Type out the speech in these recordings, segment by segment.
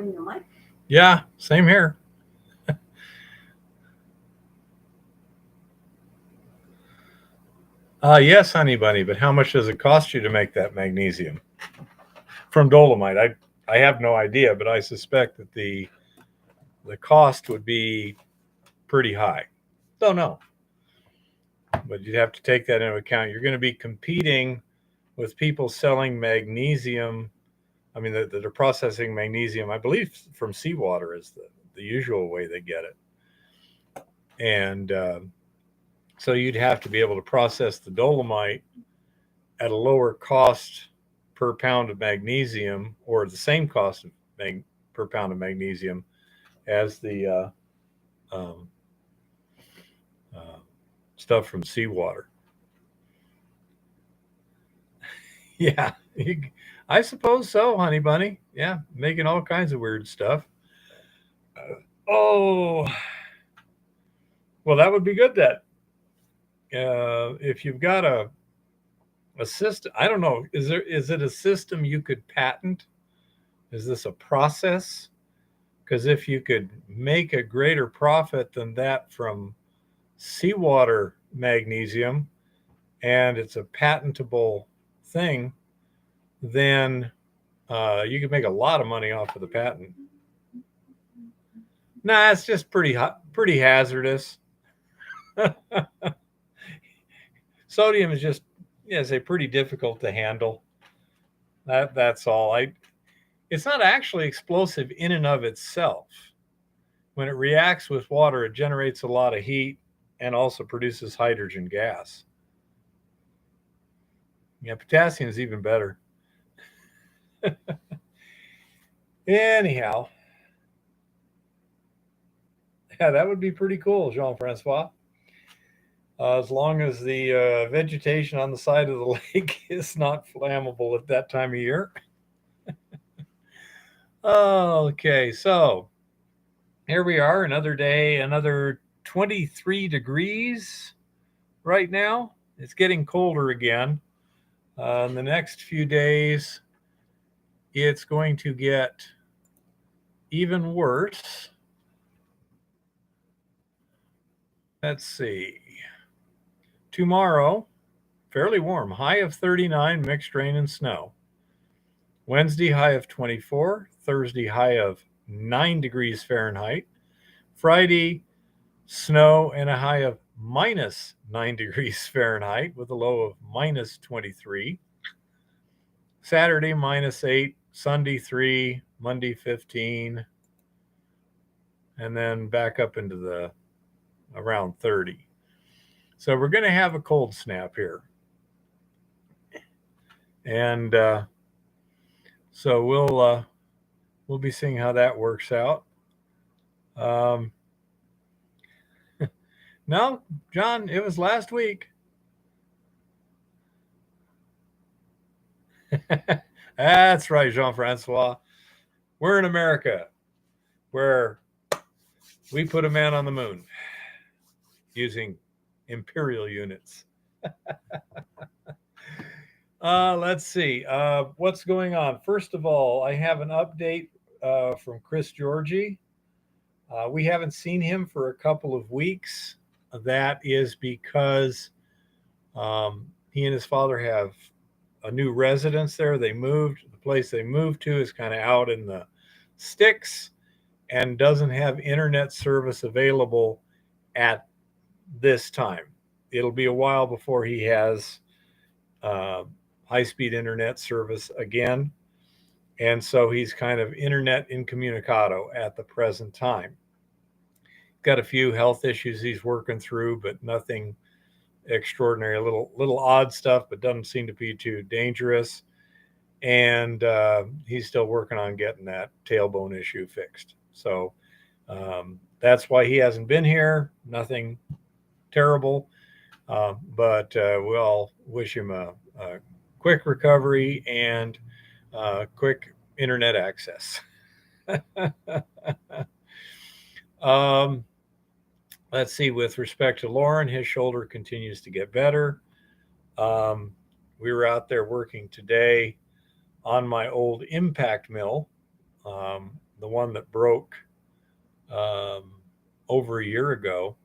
enjoying the mic. Yeah, same here. Yes, honey bunny, but how much does it cost you to make that magnesium from dolomite? I have no idea, but I suspect that the cost would be pretty high. Don't know, but you'd have to take that into account. You're going to be competing with people selling magnesium. I mean, that are processing magnesium, I believe, from seawater is the usual way they get it. And so you'd have to be able to process the dolomite at a lower cost per pound of magnesium, or the same cost of per pound of magnesium as the um, uh, stuff from seawater. Yeah, I suppose so, honey bunny. Yeah, making all kinds of weird stuff. Oh, well, that would be good. That if you've got a system, I don't know, is it a system you could patent? Is this a process? Because if you could make a greater profit than that from seawater magnesium, and it's a patentable thing, then you could make a lot of money off of the patent. Nah, it's just pretty hazardous. Sodium is just, yeah, say pretty difficult to handle. That's all. It's not actually explosive in and of itself. When it reacts with water, it generates a lot of heat and also produces hydrogen gas. Yeah, potassium is even better. Anyhow, yeah, that would be pretty cool, Jean-Francois. As long as the vegetation on the side of the lake is not flammable at that time of year. Okay, so here we are, another day, another 23 degrees right now. It's getting colder again. In the next few days, it's going to get even worse. Let's see. Tomorrow, fairly warm, high of 39, mixed rain and snow. Wednesday, high of 24. Thursday, high of 9 degrees Fahrenheit. Friday, snow and a high of minus 9 degrees Fahrenheit with a low of minus 23. Saturday, minus 8. Sunday, 3. Monday, 15. And then back up into the around 30. So we're going to have a cold snap here. And so we'll be seeing how that works out. Um, no, John, it was last week. That's right, Jean-Francois. We're in America, where we put a man on the moon using imperial units. Let's see. What's going on? First of all, I have an update from Chris Georgie. We haven't seen him for a couple of weeks. That is because he and his father have a new residence there. They moved. The place they moved to is kind of out in the sticks and doesn't have internet service available at this time. It'll be a while before he has uh, high speed internet service again. And so he's kind of internet incommunicado at the present time. Got a few health issues he's working through, but nothing extraordinary. A little odd stuff, but doesn't seem to be too dangerous. And he's still working on getting that tailbone issue fixed. So that's why he hasn't been here. Nothing terrible, but we'll wish him a quick recovery and quick internet access. um, let's see, with respect to Lauren, his shoulder continues to get better. Um, we were out there working today on my old impact mill. Um, the one that broke um, over a year ago,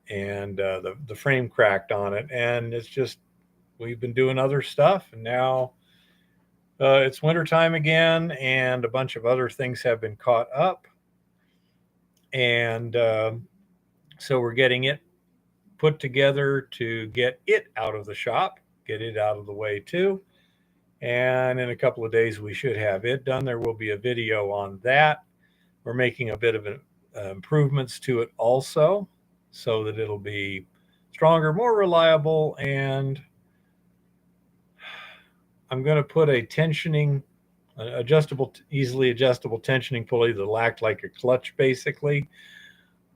and the frame cracked on it, and it's just we've been doing other stuff, and now it's wintertime again, and a bunch of other things have been caught up, and so we're getting it put together to get it out of the shop, get it out of the way too. And in a couple of days, we should have it done. There will be a video on that. We're making a bit of improvements to it also so that it'll be stronger, more reliable, and I'm going to put a tensioning, adjustable, easily adjustable tensioning pulley that'll act like a clutch basically.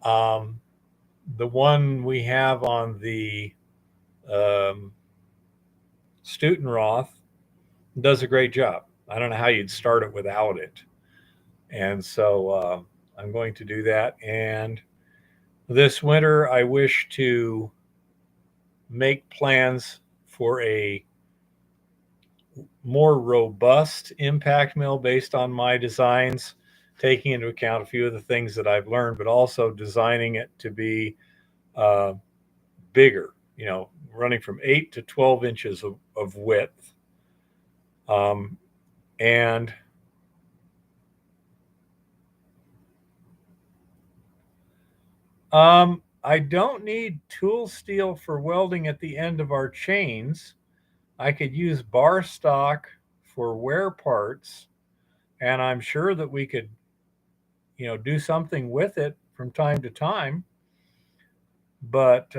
Um, the one we have on the um, Stutenroth does a great job. I don't know how you'd start it without it. And so I'm going to do that. And this winter, I wish to make plans for a more robust impact mill based on my designs, taking into account a few of the things that I've learned, but also designing it to be uh, bigger, running from 8 to 12 inches of width. And I don't need tool steel for welding at the end of our chains. I could use bar stock for wear parts, and I'm sure that we could, do something with it from time to time, but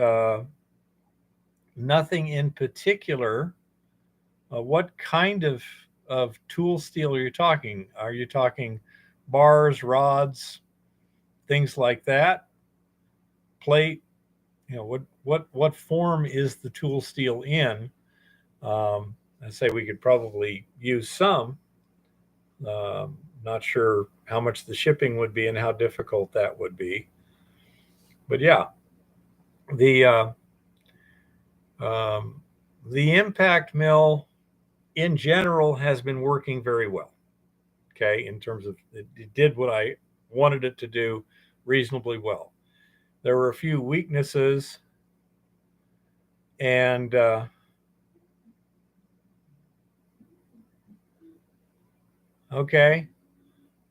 nothing in particular. What kind of tool steel are you talking? Are you talking bars, rods, things like that? Plate? What form is the tool steel in? I'd say we could probably use some. Not sure how much the shipping would be and how difficult that would be. But yeah, the um, the impact mill in general has been working very well. Okay, in terms of it did what I wanted it to do reasonably well. There were a few weaknesses, and okay.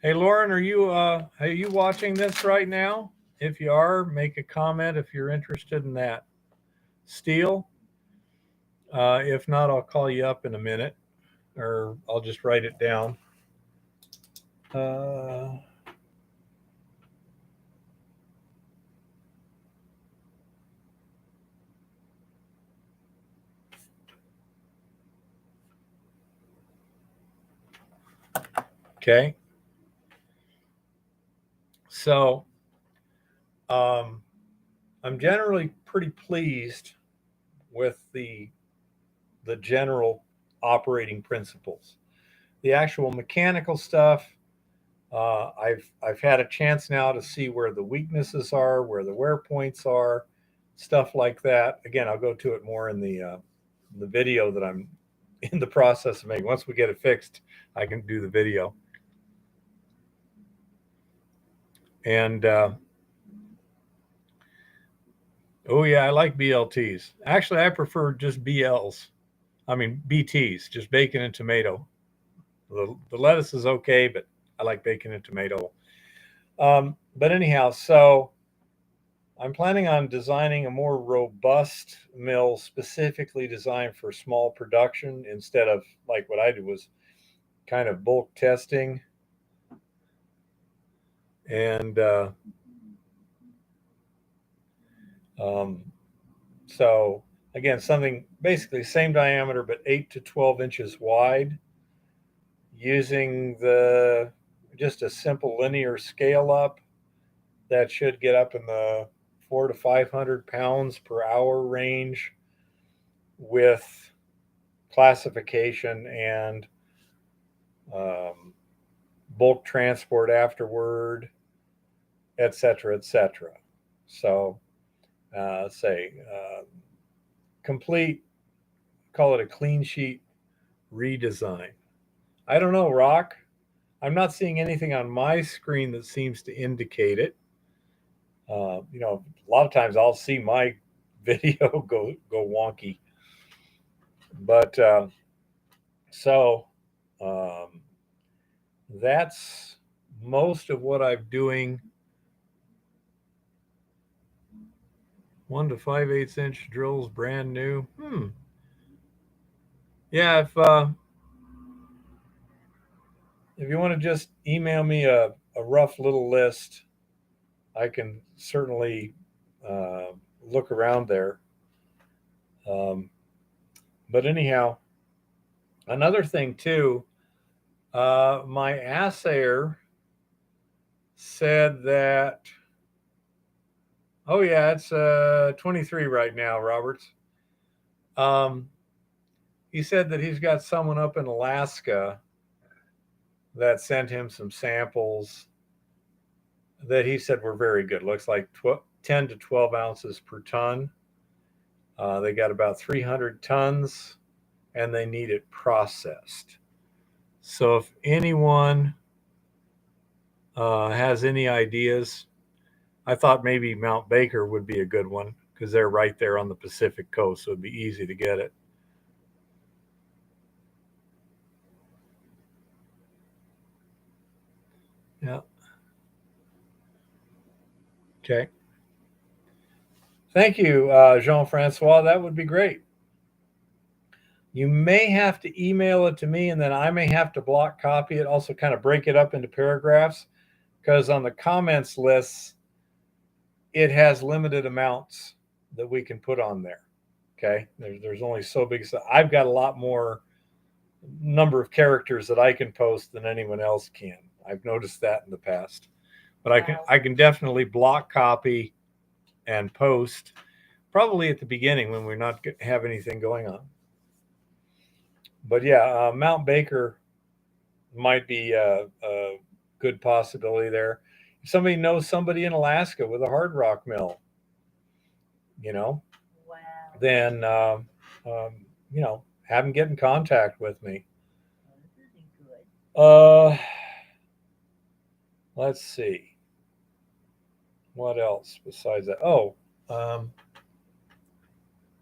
Hey, Lauren, are you watching this right now? If you are, make a comment if you're interested in that. Steel. If not, I'll call you up in a minute, or I'll just write it down. Uh, okay. So um, I'm generally pretty pleased with the general operating principles. The actual mechanical stuff, I've had a chance now to see where the weaknesses are, where the wear points are, stuff like that. Again, I'll go to it more in the video that I'm in the process of making. Once we get it fixed, I can do the video. And oh yeah, I like BLTs. Actually, I prefer just BLs. I mean BTs, just bacon and tomato. The lettuce is okay, but I like bacon and tomato. But anyhow, so I'm planning on designing a more robust mill specifically designed for small production instead of like what I did was kind of bulk testing. And um, so, again, something basically same diameter, but 8 to 12 inches wide using just a simple linear scale up that should get up in the 400 to 500 pounds per hour range with classification and um, bulk transport afterward, et cetera, et cetera. So, say, complete, call it a clean sheet redesign. I don't know, Rock. I'm not seeing anything on my screen that seems to indicate it. A lot of times I'll see my video go wonky, but so um, that's most of what I'm doing. 1 to 5/8 inch drills, brand new. Yeah, if you want to just email me a rough little list, I can certainly uh, look around there. Um, but anyhow, another thing too, my assayer said that, oh yeah, it's 23 right now, Roberts. Um, he said that he's got someone up in Alaska that sent him some samples that he said were very good. Looks like 10 to 12 ounces per ton. They got about 300 tons and they need it processed. So if anyone has any ideas, I thought maybe Mount Baker would be a good one because they're right there on the Pacific coast, so it'd be easy to get it. Yeah. Okay. Thank you, Jean Francois. That would be great. You may have to email it to me, and then I may have to block copy it, also kind of break it up into paragraphs, because on the comments lists, it has limited amounts that we can put on there. Okay. There's only so big. So I've got a lot more number of characters that I can post than anyone else can. I've noticed that in the past. But I can definitely block copy and post probably at the beginning when we're not have anything going on. But yeah, Mount Baker might be a good possibility there. If somebody knows somebody in Alaska with a hard rock mill, wow, then have them get in contact with me. Let's see. What else besides that? Oh,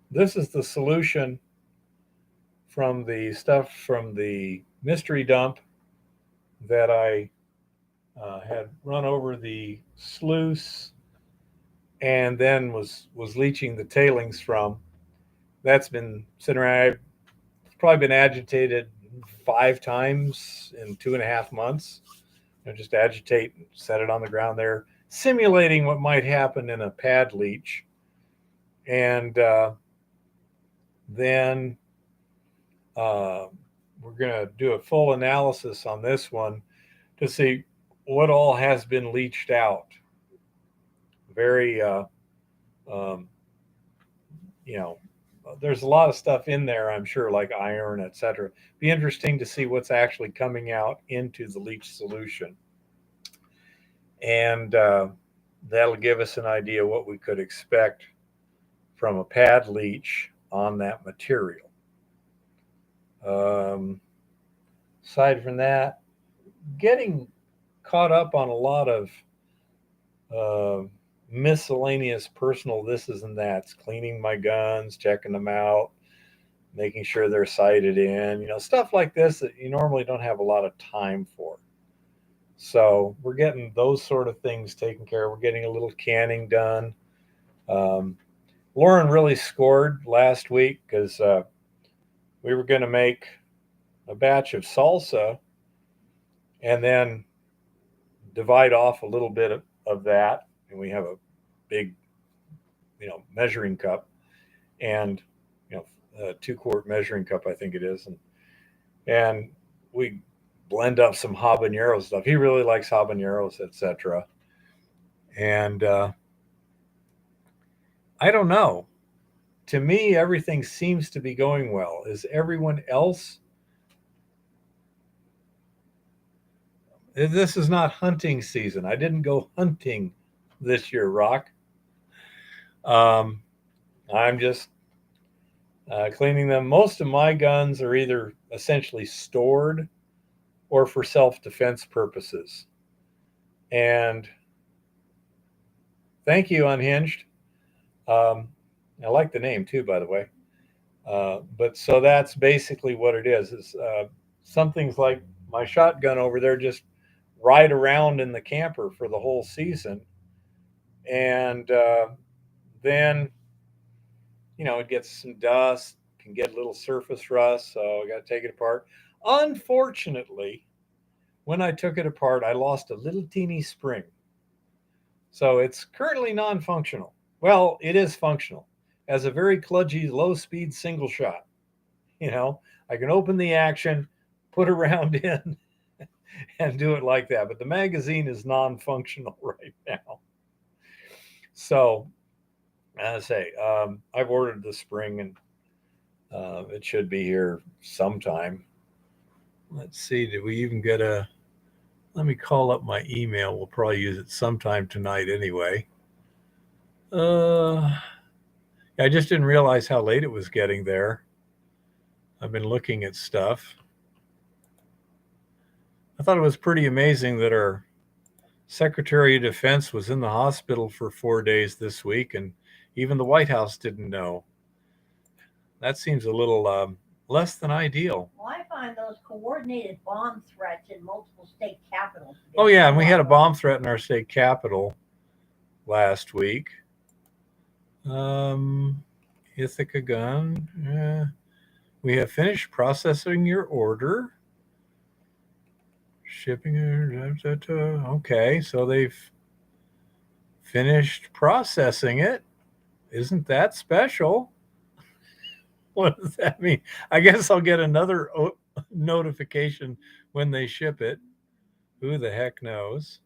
this is the solution from the stuff from the mystery dump that I had run over the sluice and then was leaching the tailings from. That's been sitting around. It's probably been agitated 5 times in 2.5 months. Just agitate and set it on the ground there, simulating what might happen in a pad leach. And then we're going to do a full analysis on this one to see what all has been leached out. Very, um, there's a lot of stuff in there, I'm sure, like iron, etc. Be interesting to see what's actually coming out into the leach solution. And that'll give us an idea what we could expect from a pad leach on that material. Aside from that, getting caught up on a lot of miscellaneous personal thises and that's, cleaning my guns, checking them out, making sure they're sighted in, stuff like this that you normally don't have a lot of time for. So we're getting those sort of things taken care of. We're getting a little canning done. Lauren really scored last week because we were going to make a batch of salsa and then divide off a little bit of that. And we have a big, measuring cup and, a 2-quart measuring cup, I think it is. And we blend up some habanero stuff. He really likes habaneros, etc. And I don't know. To me, everything seems to be going well. Is everyone else? This is not hunting season. I didn't go hunting this year, Rock. I'm just cleaning them. Most of my guns are either essentially stored or for self-defense purposes. And thank you, Unhinged. I like the name too, by the way. But so that's basically what it is some things like my shotgun over there just ride around in the camper for the whole season. And then, it gets some dust, can get a little surface rust. So I got to take it apart. Unfortunately, when I took it apart, I lost a little teeny spring. So it's currently non-functional. Well, it is functional as a very kludgy, low-speed single shot. I can open the action, put a round in, and do it like that. But the magazine is non-functional right now. So, as I say, I've ordered the spring, and it should be here sometime. Let's see, did we even get a... Let me call up my email. We'll probably use it sometime tonight anyway. I just didn't realize how late it was getting there. I've been looking at stuff. I thought it was pretty amazing that our Secretary of Defense was in the hospital for 4 days this week, and even the White House didn't know. That seems a little less than ideal. Well, I find those coordinated bomb threats in multiple state capitals. Oh, yeah, and we had a bomb threat in our state capital last week. Ithaca Gun. We have finished processing your order. Shipping. Okay, so they've finished processing it. Isn't that special? What does that mean? I guess I'll get another notification when they ship it. Who the heck knows?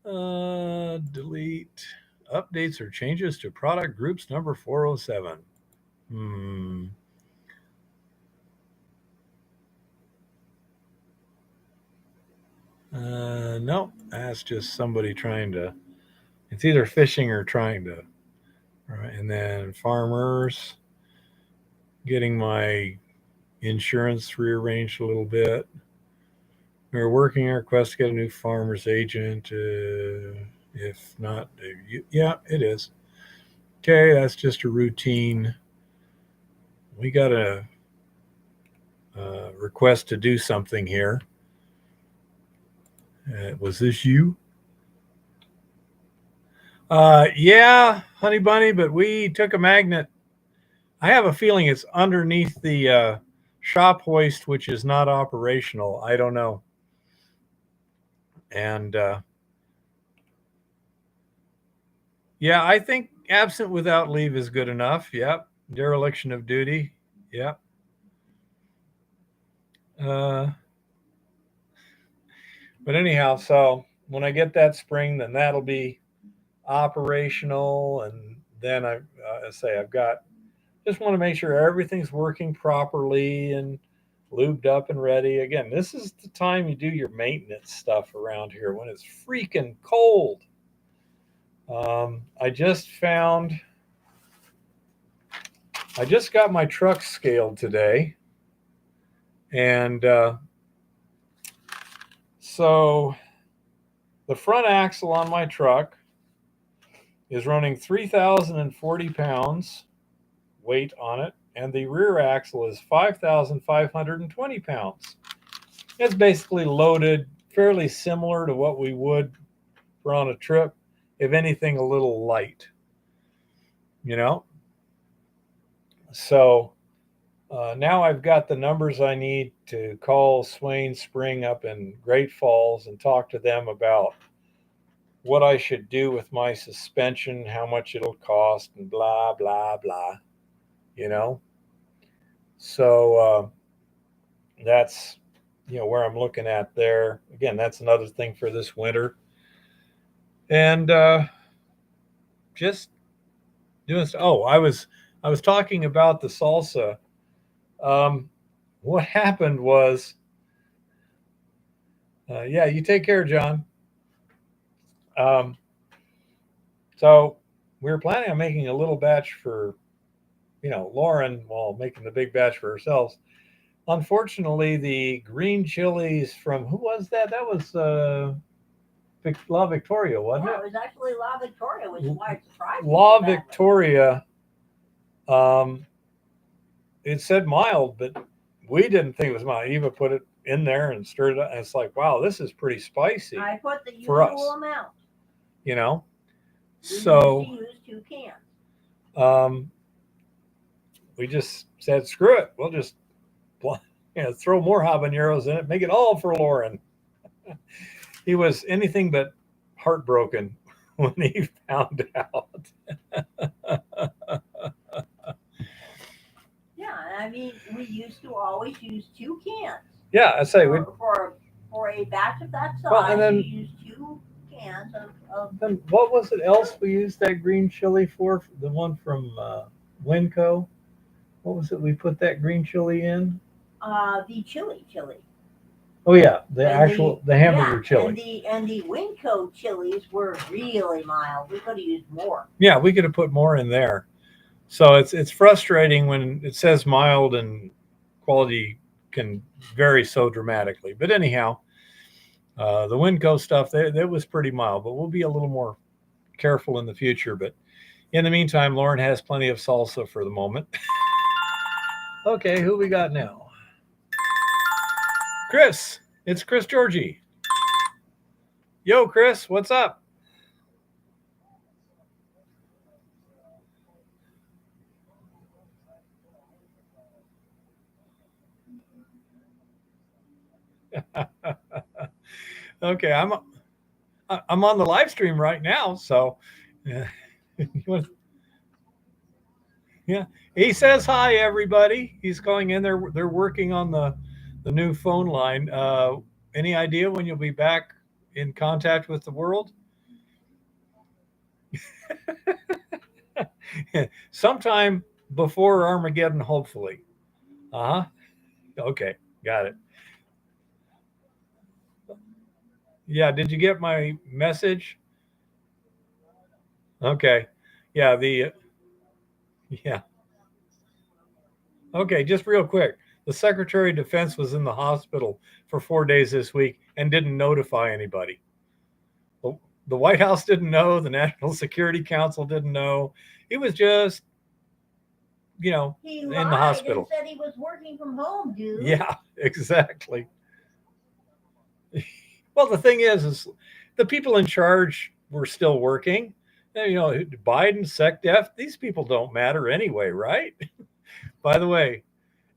Delete. Updates or changes to product groups number 407. No, that's just somebody trying to... It's either fishing or trying to... All right, and then farmers... Getting my insurance rearranged a little bit. We're working our request to get a new farmer's agent. If not, yeah, it is. Okay, that's just a routine. We got a request to do something here. Was this you? Yeah, Honey Bunny, but we took a magnet. I have a feeling it's underneath the shop hoist, which is not operational. I don't know. And yeah, I think absent without leave is good enough. Yep. Dereliction of duty. Yep. But anyhow, so when I get that spring, then that'll be operational. And then I say I've got... Just want to make sure everything's working properly and lubed up and ready. Again, this is the time you do your maintenance stuff around here when it's freaking cold. I just got my truck scaled today. And so the front axle on my truck is running 3,040 pounds weight on it, and the rear axle is 5,520 pounds. It's basically loaded fairly similar to what we would for on a trip, if anything, a little light. So now I've got the numbers I need to call Swain Spring up in Great Falls and talk to them about what I should do with my suspension, how much it'll cost, and blah, blah, blah. So that's where I'm looking at there. Again, that's another thing for this winter. And just doing stuff. Oh, I was talking about the salsa. What happened was, yeah, you take care, John. So we were planning on making a little batch for Lauren, while making the big batch for ourselves. unfortunately, the green chilies from who was that? That was La Victoria, wasn't Yeah, it? it was actually La Victoria, which is why it surprised me La so badly. Victoria. Um, it said mild, but we didn't think it was mild. Eva put it in there and stirred it up, and it's like, wow, this is pretty spicy I put the for usual us, amount. you know. We So usually use 2 cans. um, we just said, screw it. We'll just throw more habaneros in it, make it all for Lauren. He was anything but heartbroken when he found out. Yeah, I mean, we used to always use 2 cans. Yeah, I say we. For a batch of that size, Well, and then you use 2 cans of then what was it else we used that green chili for? The one from Winco. What was it we put that green chili in? the chili. Oh yeah, the And actual the hamburger yeah, chili. and the Winco chilies were really mild. We could have used more. Yeah, we could have put more in there. So it's frustrating when it says mild and quality can vary so dramatically. But anyhow, the Winco stuff that was pretty mild, but we'll be a little more careful in the future. But in the meantime, Lauren has plenty of salsa for the moment. Okay, who we got now? Chris. It's Chris Georgie. Yo, Chris, what's up? Okay, I'm on the live stream right now, so yeah. Yeah. He says hi, everybody. He's calling in. They're working on the new phone line. Any idea when you'll be back in contact with the world? Sometime before Armageddon, hopefully. Uh huh. Okay, got it. Yeah. Did you get my message? Okay. Yeah. The yeah. Okay. Just real quick. The Secretary of Defense was in the hospital for 4 days this week and didn't notify anybody. The, the White House didn't know. The National Security Council didn't know. He was just, He in the lied and hospital. said he was working from home, dude. Yeah, exactly. Well, the thing is the people in charge were still working. And, Biden, SecDef, these people don't matter anyway, right? By the way,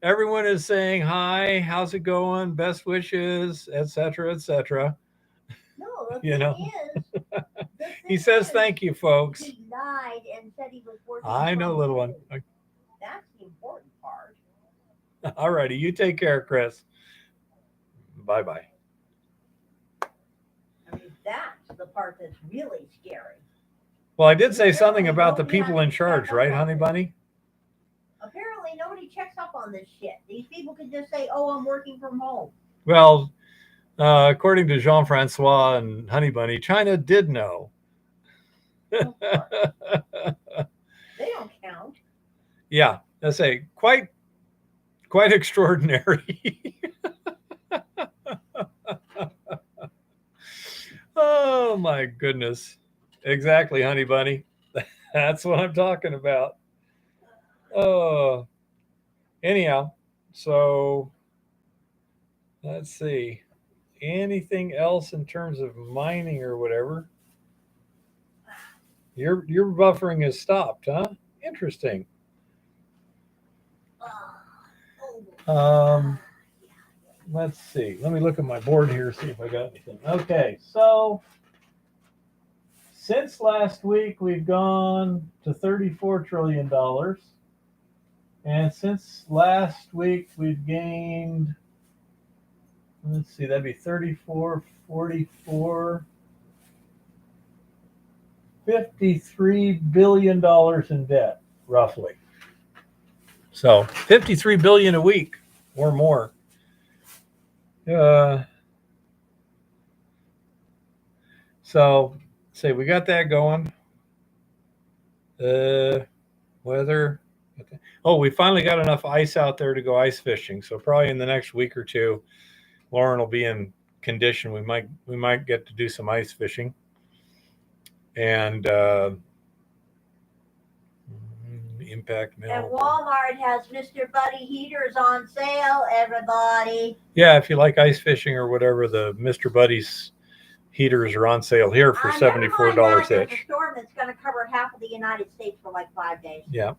everyone is saying hi, how's it going, best wishes, etc., etc. No, the You know, thing is, he says thank you, folks. he lied and said he was working I know, from little home. one. That's the important part. All righty, you take care, Chris. Bye bye. I mean, that's the part that's really scary. Well, I did say something Apparently about the nobody people has in to charge, check up right, on honey this. bunny? Apparently, nobody checks up on this shit. These people can just say, "Oh, I'm working from home." Well, according to Jean Francois and Honey Bunny, China did know. Of course, they don't count. Yeah, I say quite extraordinary. Oh my goodness. Exactly, honey bunny. That's what I'm talking about. Oh, anyhow, so let's see. Anything else in terms of mining or whatever? Your buffering has stopped, huh? Interesting. Um, let's see. Let me look at my board here, see if I got anything. Okay, so since last week, we've gone to $34 trillion. And since last week, we've gained, let's see, that'd be 34, 44, $53 billion in debt, roughly. So 53 billion a week or more. Uh, so say we got that going. Weather, Oh, we finally got enough ice out there to go ice fishing. So probably in the next week or two, Lauren will be in condition. We might get to do some ice fishing. And Impact And Mill. Walmart has Mr. Buddy heaters on sale, everybody. Yeah, if you like ice fishing or whatever, the Mr. Buddy's heaters are on sale here for $74 There's a each. storm that's going to cover half of the United States for like 5 days. Yeah.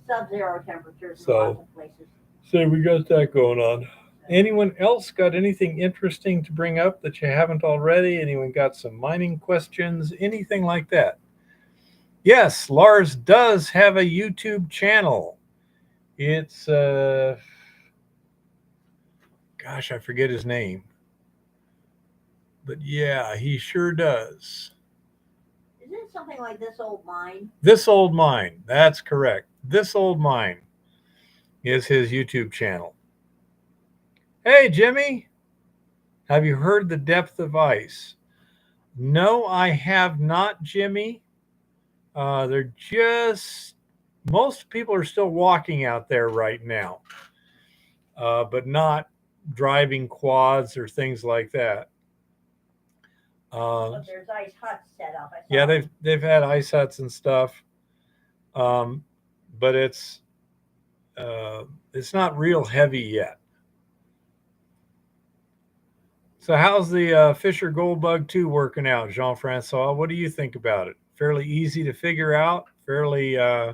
Sub-zero temperatures in So- lots of places. So we got that going on. Anyone else got anything interesting to bring up that you haven't already? Anyone got some mining questions? Anything like that? Yes, Lars does have a YouTube channel. It's gosh, I forget his name. But yeah, he sure does. Isn't it something like This Old Mine? This Old Mine. That's correct. This Old Mine is his YouTube channel. Hey, Jimmy, have you heard the depth of ice? No, I have not, Jimmy. They're just, most people are still walking out there right now, but not driving quads or things like that. But there's ice huts set up. I saw. Yeah, they've had ice huts and stuff, but it's not real heavy yet. So how's the Fisher Gold Bug 2 working out, Jean-Francois? What do you think about it? Fairly easy to figure out? Fairly, yeah,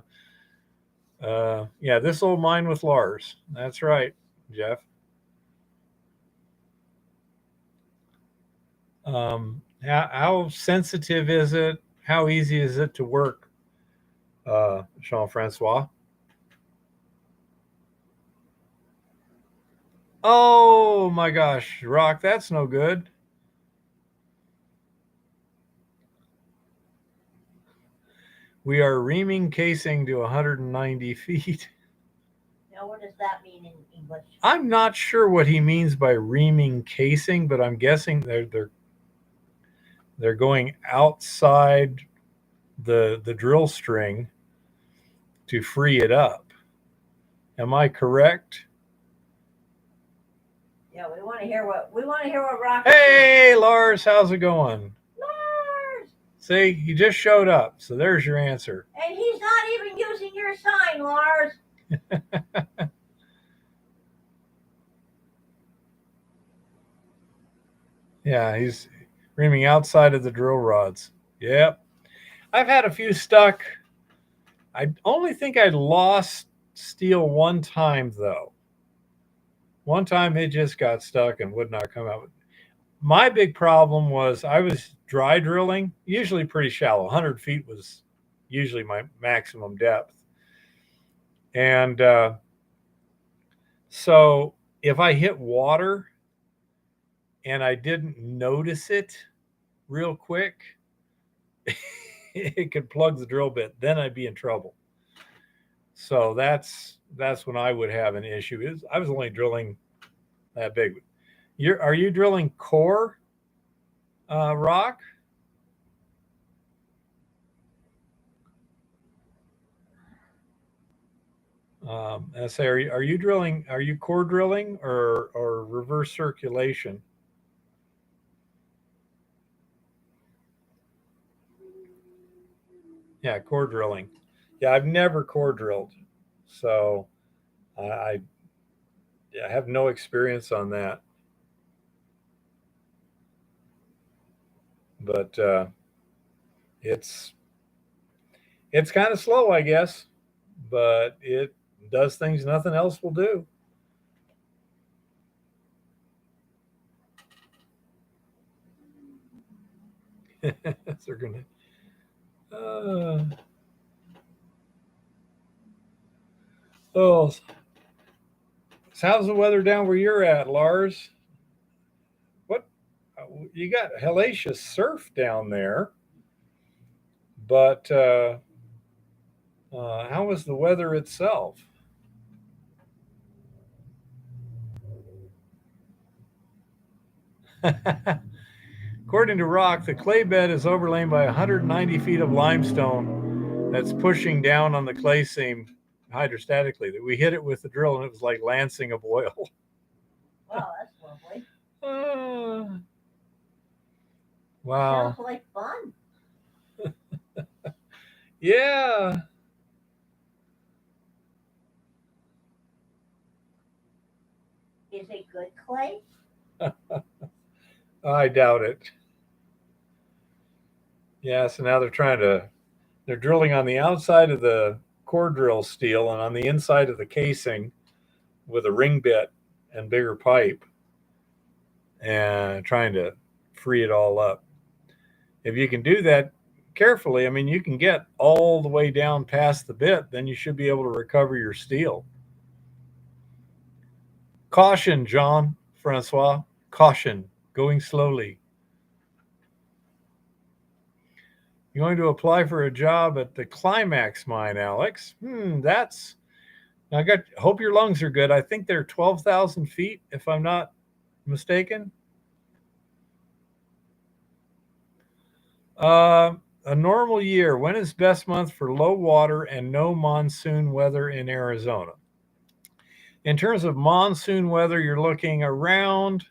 This Old Mine with Lars. That's right, Jeff. How sensitive is it? How easy is it to work, Jean-Francois? Oh my gosh, Rock, that's no good. We are reaming casing to 190 feet. Now, what does that mean in English? I'm not sure what he means by reaming casing, but I'm guessing they're going outside the drill string to free it up. Am I correct? Yeah, we want to hear what Rock. Hey, Lars, how's it going? Lars. See, he just showed up, so there's your answer. And he's not even using your sign, Lars. Yeah, he's reaming outside of the drill rods. Yep. I've had a few stuck. I only think I lost steel one time, though. One time it just got stuck and would not come out. My big problem was I was dry drilling, usually pretty shallow. 100 feet was usually my maximum depth. And so if I hit water and I didn't notice it real quick, it could plug the drill bit. Then I'd be in trouble. So that's when I would have an issue. I was only drilling that big. Are you drilling core, Rock? I say, are you drilling? Are you core drilling or reverse circulation? Yeah, core drilling. Yeah, I've never core drilled, so I have no experience on that. But it's kind of slow, I guess, but it does things nothing else will do. They're gonna. Oh, so how's the weather down where you're at, Lars? What you got? Hellacious surf down there, but how was the weather itself? According to Rock, the clay bed is overlain by 190 feet of limestone that's pushing down on the clay seam hydrostatically. That we hit it with the drill, and it was like lancing of oil. Wow, that's lovely. Wow. Sounds like fun. Yeah. Is it good clay? I doubt it. Yeah, so now they're drilling on the outside of the core drill steel and on the inside of the casing with a ring bit and bigger pipe and trying to free it all up. If you can do that carefully, I mean, you can get all the way down past the bit, then you should be able to recover your steel. Caution, Jean Francois. Caution. Going slowly. You're going to apply for a job at the Climax mine, Alex. That's. Hope your lungs are good. I think they're 12,000 feet, if I'm not mistaken. A normal year. When is best month for low water and no monsoon weather in Arizona? In terms of monsoon weather, you're looking around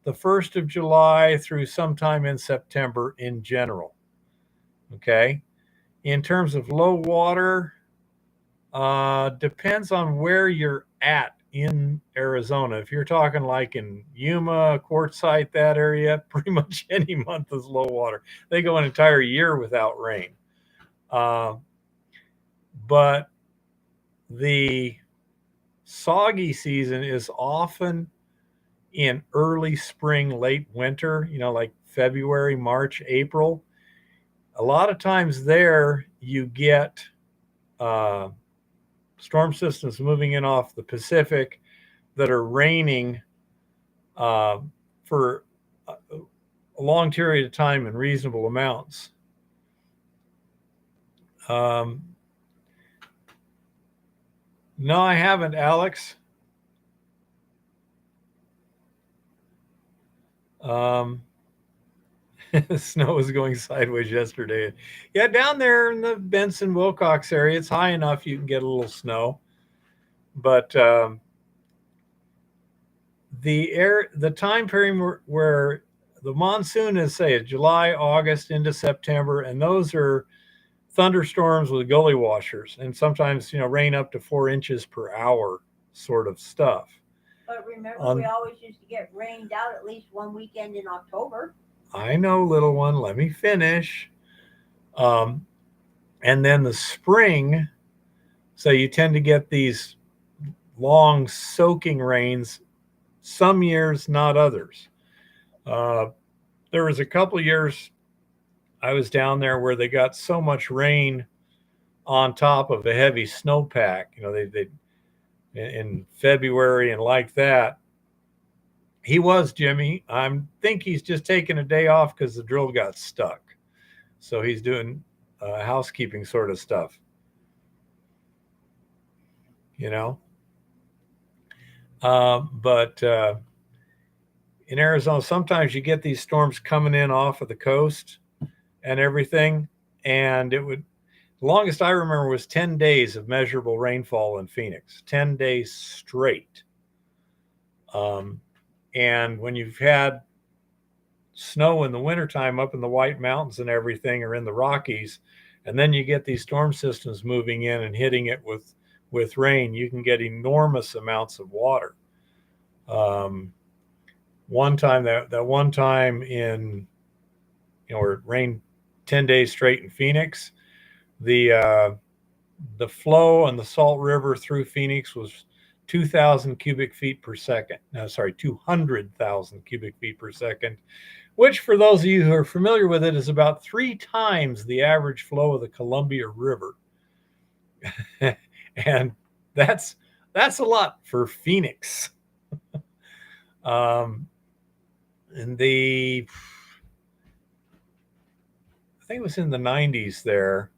the 1st of July through sometime in September in general. Okay. In terms of low water, depends on where you're at in Arizona. If you're talking like in Yuma, Quartzsite, that area, pretty much any month is low water. They go an entire year without rain. But the soggy season is often in early spring, late winter, like February, March, April. A lot of times there you get storm systems moving in off the Pacific that are raining for a long period of time in reasonable amounts. No, I haven't, Alex. Snow was going sideways yesterday. Yeah, down there in the Benson Wilcox area, it's high enough you can get a little snow. But the time period where the monsoon is, say, July, August into September, and those are thunderstorms with gully washers, and sometimes rain up to 4 inches per hour, sort of stuff. But remember, we always used to get rained out at least one weekend in October. I know, little one. Let me finish. And then the spring, so you tend to get these long soaking rains. Some years, not others. There was a couple years I was down there where they got so much rain on top of a heavy snowpack. They in February and like that. He was, Jimmy. I think he's just taking a day off because the drill got stuck. So he's doing housekeeping sort of stuff. But in Arizona, sometimes you get these storms coming in off of the coast and everything. And the longest I remember was 10 days of measurable rainfall in Phoenix, 10 days straight. And when you've had snow in the wintertime up in the White Mountains and everything, or in the Rockies, and then you get these storm systems moving in and hitting it with rain, you can get enormous amounts of water. One time in, where it rained 10 days straight in Phoenix, the flow on the Salt River through Phoenix was 2,000 cubic feet per second. No, sorry, 200,000 cubic feet per second, which, for those of you who are familiar with it, is about 3 times the average flow of the Columbia River. And that's a lot for Phoenix. I think it was in the 90s there,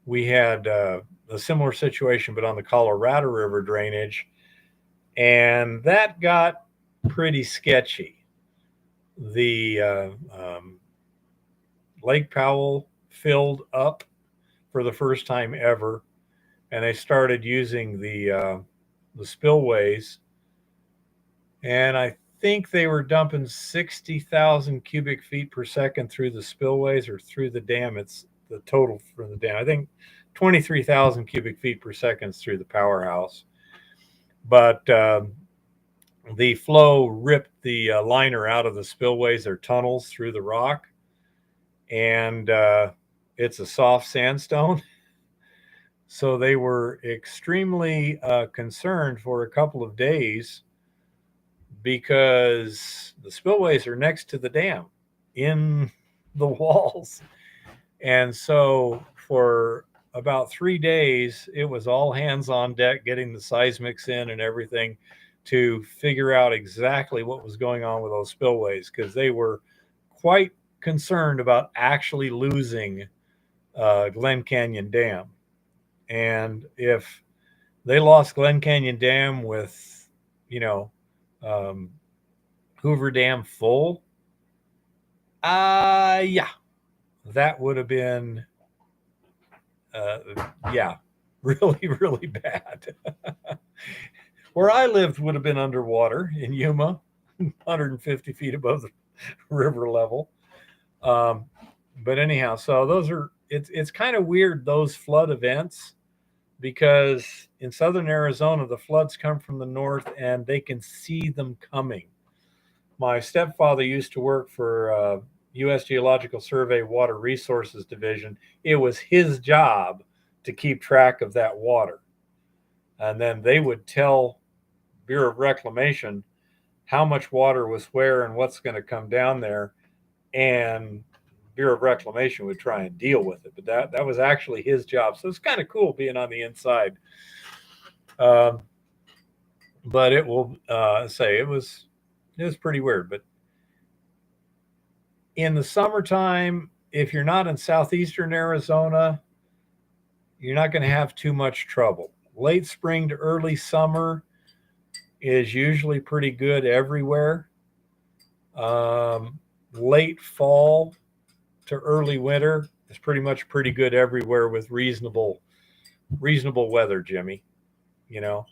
we had a similar situation, but on the Colorado River drainage, and that got pretty sketchy. The Lake Powell filled up for the first time ever, and they started using the spillways, and I think they were dumping 60,000 cubic feet per second through the spillways or through the dam. It's the total for the dam. I think 23,000 cubic feet per second through the powerhouse. But the flow ripped the liner out of the spillways or tunnels through the rock, and it's a soft sandstone. So they were extremely concerned for a couple of days because the spillways are next to the dam in the walls. And so for about 3 days, it was all hands on deck getting the seismics in and everything to figure out exactly what was going on with those spillways, because they were quite concerned about actually losing Glen Canyon Dam. And if they lost Glen Canyon Dam with, you know, um, Hoover Dam full, yeah, that would have been, uh, yeah, really, really bad. Where I lived would have been underwater in Yuma, 150 feet above the river level. Um, but anyhow, so those are, it's kind of weird, those flood events, because in southern Arizona, the floods come from the north and they can see them coming. My stepfather used to work for U.S. Geological Survey Water Resources Division. It was his job to keep track of that water. And then they would tell Bureau of Reclamation how much water was where and what's going to come down there. And Bureau of Reclamation would try and deal with it. But that was actually his job. So it's kind of cool being on the inside. But it will say it was pretty weird. But in the summertime, if you're not in southeastern Arizona, you're not going to have too much trouble. Late spring to early summer is usually pretty good everywhere. Late fall to early winter is pretty much pretty good everywhere with reasonable weather, Jimmy. You know,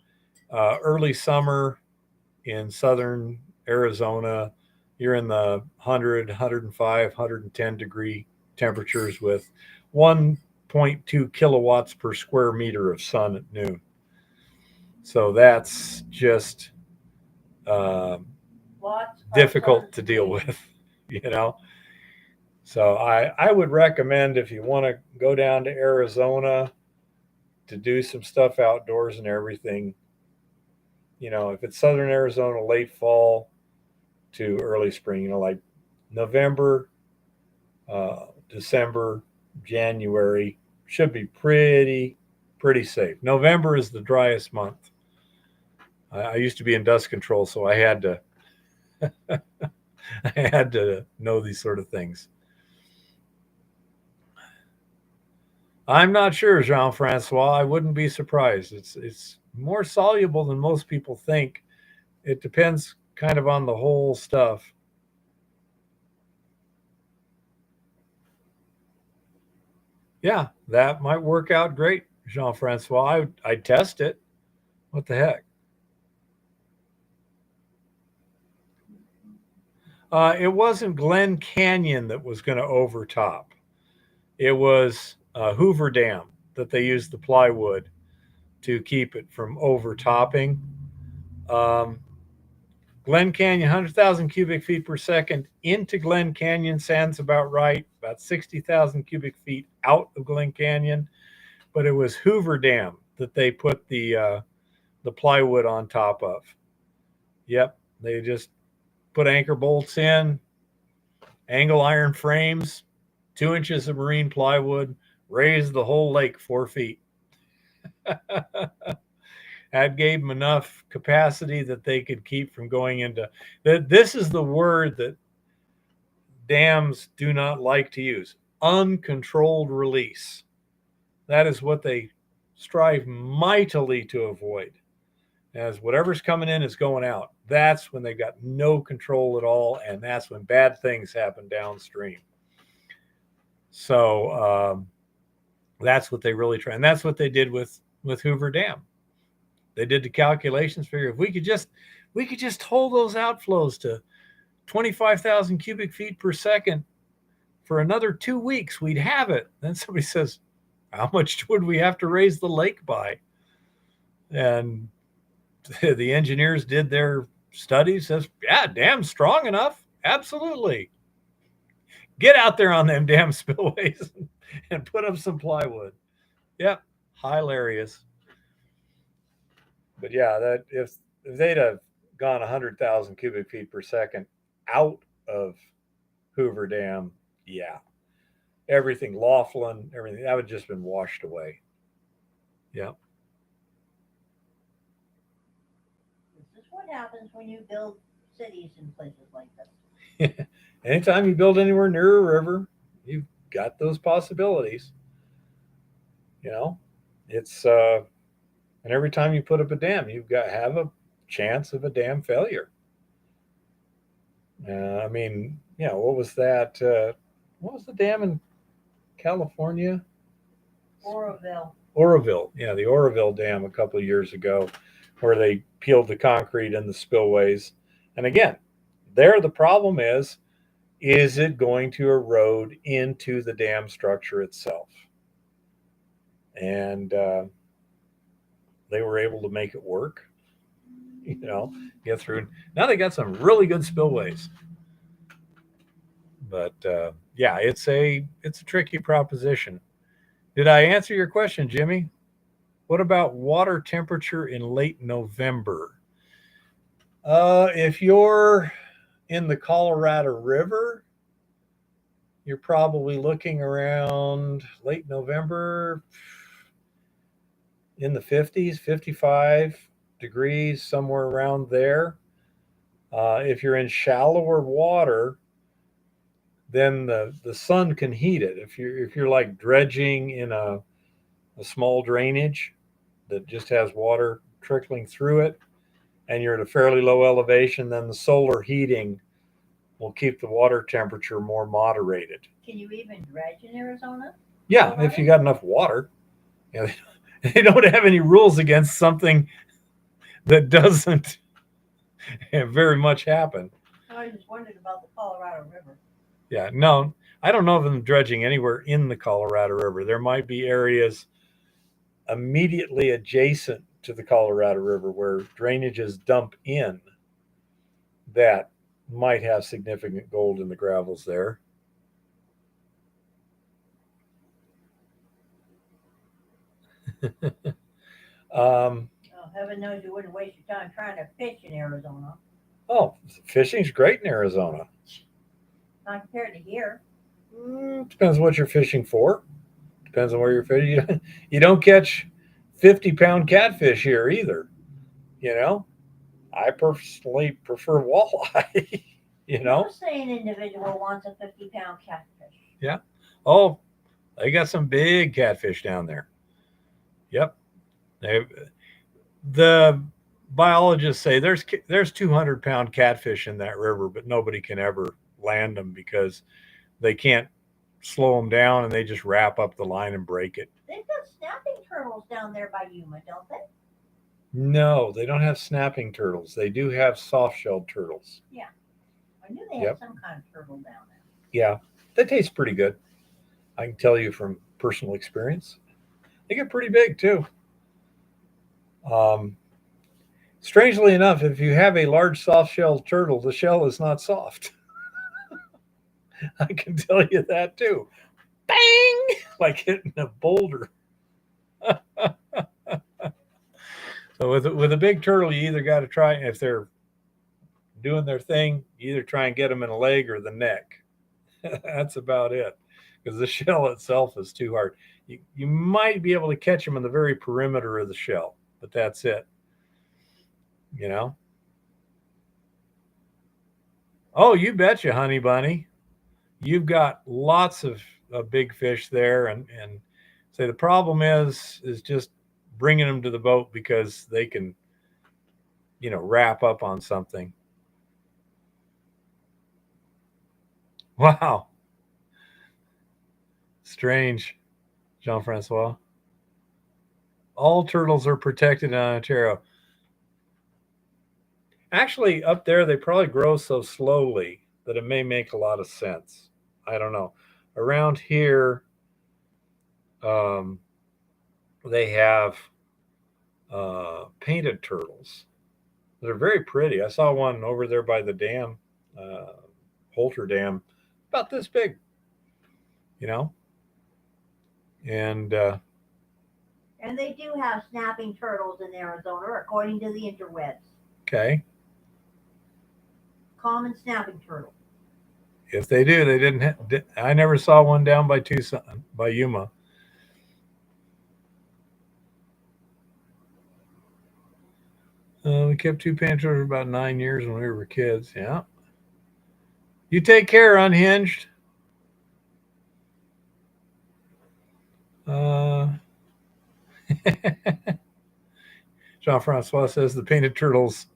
early summer in southern Arizona, you're in the 100, 105, 110 degree temperatures with 1.2 kilowatts per square meter of sun at noon. So that's just difficult to deal with, you know. So I would recommend, if you want to go down to Arizona to do some stuff outdoors and everything, you know, if it's southern Arizona, late fall to early spring, you know, like November, December, January should be pretty safe. November is the driest month. I used to be in dust control, so I had to I had to know these sort of things. I'm not sure, Jean-Francois. I wouldn't be surprised. It's more soluble than most people think. It depends kind of on the whole stuff. Yeah, that might work out great, Jean-Francois. I'd test it. What the heck? It wasn't Glen Canyon that was going to overtop. It was Hoover Dam that they used the plywood to keep it from overtopping. Um, Glen Canyon, 100,000 cubic feet per second into Glen Canyon sounds about right. About 60,000 cubic feet out of Glen Canyon, but it was Hoover Dam that they put the plywood on top of. Yep, they just put anchor bolts in, angle iron frames, 2 inches of marine plywood, raised the whole lake 4 feet. That gave them enough capacity that they could keep from going into. This is the word that dams do not like to use: uncontrolled release. That is what they strive mightily to avoid. As whatever's coming in is going out. That's when they've got no control at all, and that's when bad things happen downstream. So That's what they really try, and that's what they did with Hoover Dam. They did the calculations, figure if we could just hold those outflows to 25,000 cubic feet per second for another 2 weeks, we'd have it. Then somebody says, how much would we have to raise the lake by? And the engineers did their studies. Says, yeah, dam's strong enough. Absolutely. Get out there on them damn spillways and put up some plywood. Yep, hilarious. But yeah, that if they'd have gone 100,000 cubic feet per second out of Hoover Dam, yeah, everything, Laughlin, everything, that would just been washed away. Yeah. This is what happens when you build cities in places like this. Anytime you build anywhere near a river, you've got those possibilities. You know, it's and every time you put up a dam, you've got have a chance of a dam failure. I mean, what was that? What was the dam in California? Oroville. Oroville, yeah, the Oroville Dam a couple of years ago, where they peeled the concrete in the spillways. And again, there the problem is it going to erode into the dam structure itself? And they were able to make it work. Get through. Now they got some really good spillways. But yeah, it's a tricky proposition. Did I answer your question, Jimmy? What about water temperature in late November? If you're in the Colorado River, you're probably looking around late November in the 50s, 55 degrees, somewhere around there. If you're in shallower water, then the sun can heat it. If you're like dredging in a small drainage that just has water trickling through it, and you're at a fairly low elevation, then the solar heating will keep the water temperature more moderated. Can you even dredge in Arizona? Yeah, if you got enough water. Yeah, they don't have any rules against something that doesn't very much happen. I just wondered about the Colorado River. Yeah, no, I don't know of them dredging anywhere in the Colorado River. There might be areas immediately adjacent to the Colorado River where drainages dump in that might have significant gold in the gravels there. Oh, heaven knows you wouldn't waste your time trying to fish in Arizona. Oh, fishing's great in Arizona. Not compared to here. Depends what you're fishing for. Depends on where you're fishing. You don't catch 50-pound catfish here either. I personally prefer walleye. You're saying an individual wants a 50-pound catfish. Yeah. Oh, they got some big catfish down there. Yep. The biologists say there's 200-pound catfish in that river, but nobody can ever land them because they can't slow them down and they just wrap up the line and break it. They've got snapping turtles down there by Yuma, don't they? No, they don't have snapping turtles. They do have soft-shelled turtles. Yeah. I knew they had some kind of turtle down there. Yeah, they taste pretty good. I can tell you from personal experience. They get pretty big too. Strangely enough, if you have a large soft-shelled turtle, the shell is not soft. I can tell you that too. Bang! Like hitting a boulder. So with a big turtle, you either got to try, if they're doing their thing, you either try and get them in the leg or the neck. That's about it, because the shell itself is too hard. You might be able to catch them in the very perimeter of the shell, but that's it. Oh, you betcha, honey bunny. You've got lots of big fish there, and say the problem is just bringing them to the boat because they can, wrap up on something. Wow. Strange Jean-Francois. All turtles are protected in Ontario. Actually, up there, they probably grow so slowly that it may make a lot of sense. I don't know. Around here, um, they have painted turtles. They're very pretty. I saw one over there by the dam, uh, Holter Dam, about this big, you know? And And they do have snapping turtles in Arizona, according to the interwebs. okay, Common snapping turtle. if they do, they didn't. I never saw one down by Tucson, by Yuma. We kept two panthers for about 9 years when we were kids. Yeah. You take care, Unhinged. Uh, Jean Francois says the painted turtles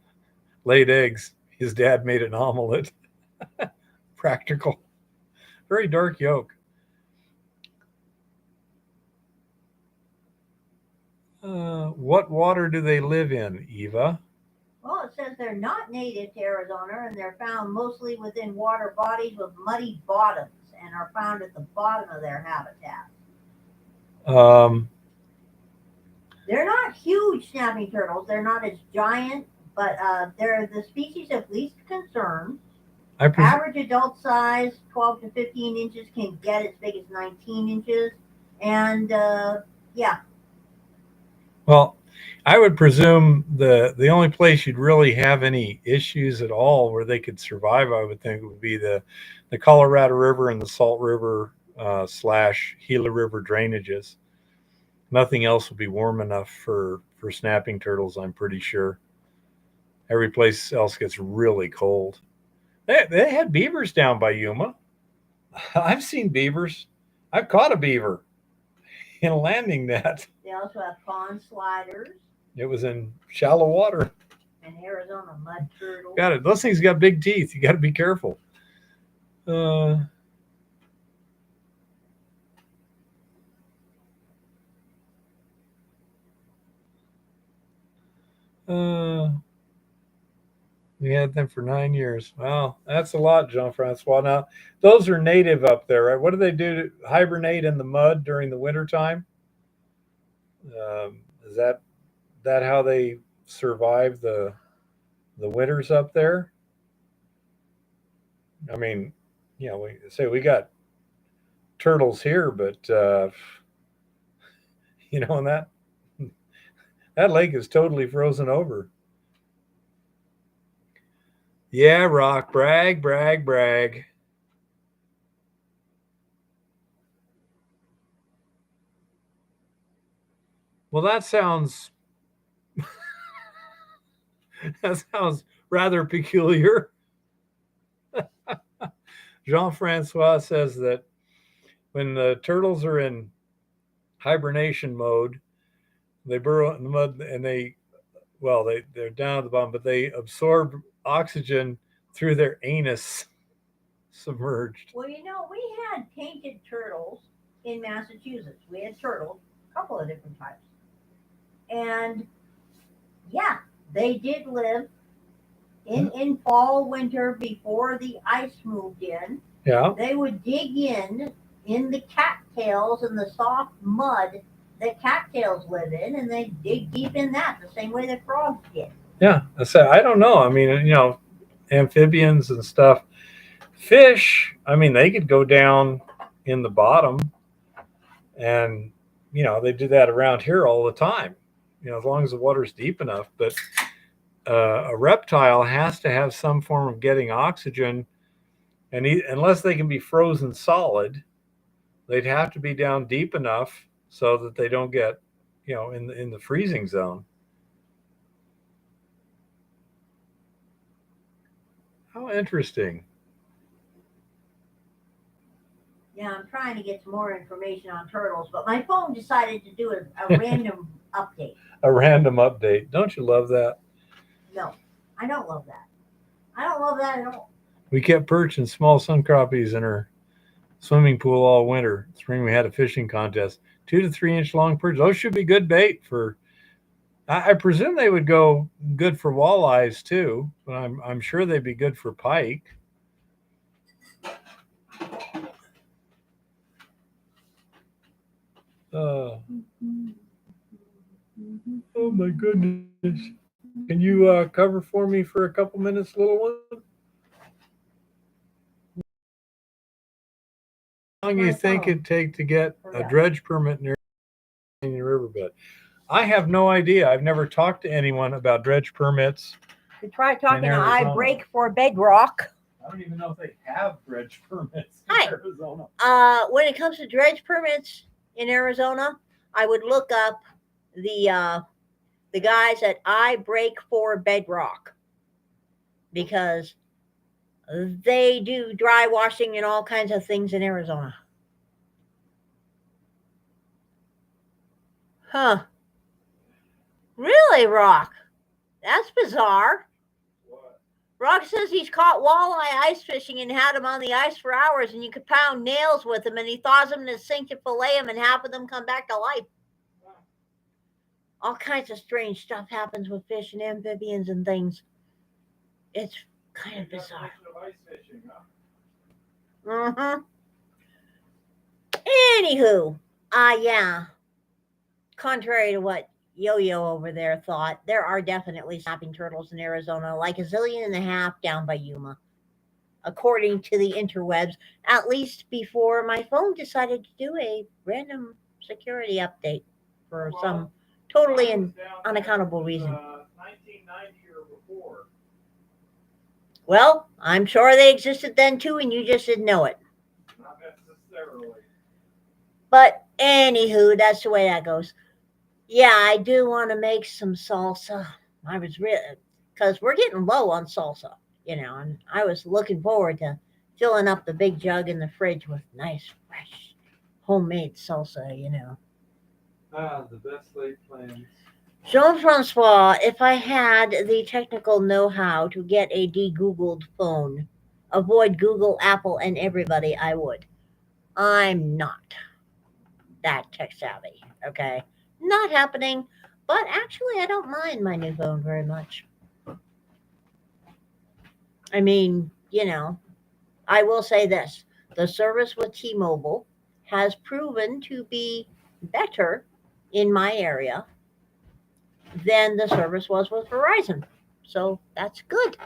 laid eggs. His dad made an omelet. Practical. Very dark yolk. What water do they live in, Eva? Well, it says they're not native to Arizona and they're found mostly within water bodies with muddy bottoms and are found at the bottom of their habitat. Um, They're not huge snapping turtles. They're not as giant, but they're the species of least concern. Average adult size, 12 to 15 inches, can get as big as 19 inches. And yeah. Well, I would presume the only place you'd really have any issues at all where they could survive, I would think, would be the Colorado River and the Salt River / Gila River drainages. Nothing else would be warm enough for snapping turtles, I'm pretty sure. Every place else gets really cold. They had beavers down by Yuma. I've seen beavers. I've caught a beaver in a landing net. They also have pond sliders. It was in shallow water. And Arizona mud turtles. Got it. Those things got big teeth. You got to be careful. We had them for 9 years. Well, that's a lot, Jean-Francois. Now, those are native up there, right? What do they do to hibernate in the mud during the wintertime? Is that how they survive the winters up there? I mean, we got turtles here, but and that lake is totally frozen over. Yeah, Rock, brag, brag, brag. Well, that sounds rather peculiar. Jean-Francois says that when the turtles are in hibernation mode, they burrow in the mud and they're down at the bottom, but they absorb oxygen through their anus submerged. Well, we had painted turtles in Massachusetts. We had turtles, a couple of different types. And yeah, they did live in fall, winter, before the ice moved in. Yeah. They would dig in the cattails and the soft mud that cattails live in, and they dig deep in that the same way that frogs did. Yeah, I don't know. I mean, amphibians and stuff. Fish, I mean, they could go down in the bottom, and they do that around here all the time. As long as the water's deep enough. But a reptile has to have some form of getting oxygen, and unless they can be frozen solid, they'd have to be down deep enough so that they don't get, in the freezing zone. How interesting. Yeah, I'm trying to get some more information on turtles, but my phone decided to do a random update. A random update. Don't you love that? No, I don't love that. I don't love that at all. We kept perch and small sun crappies in her swimming pool all winter. Spring we had a fishing contest. 2 to 3 inch long perch. Those should be good bait for. I presume they would go good for walleyes too, but I'm sure they'd be good for pike. Oh my goodness! Can you cover for me for a couple minutes, little one? How long do you think it'd take to get a dredge permit near the riverbed? I have no idea. I've never talked to anyone about dredge permits. You try talking to I break for bedrock. I don't even know if they have dredge permits in Arizona. When it comes to dredge permits in Arizona, I would look up the guys at I break for bedrock, because they do dry washing and all kinds of things in Arizona. Huh. Really, Rock? That's bizarre. What? Rock says he's caught walleye ice fishing and had them on the ice for hours, and you could pound nails with them, and he thaws them in a sink to fillet them, and half of them come back to life. All kinds of strange stuff happens with fish and amphibians and things. It's kind of bizarre. Ice fishing, huh? Mm-hmm. Anywho, yeah. Contrary to what Yo-Yo over there thought, there are definitely snapping turtles in Arizona, like 1.5 zillion down by Yuma, according to the interwebs, at least before my phone decided to do a random security update for some totally unaccountable reason. 1990 or before. Well, I'm sure they existed then too, and you just didn't know it. Not necessarily. But anywho, that's the way that goes. Yeah, I do want to make some salsa. I was really, because we're getting low on salsa, and I was looking forward to filling up the big jug in the fridge with nice, fresh, homemade salsa, The best laid plans. Jean-Francois, if I had the technical know-how to get a de-Googled phone, avoid Google, Apple, and everybody, I would. I'm not that tech savvy, okay? Not happening, but actually I don't mind my new phone very much. I mean, I will say this. The service with T-Mobile has proven to be better in my area than the service was with Verizon. So that's good.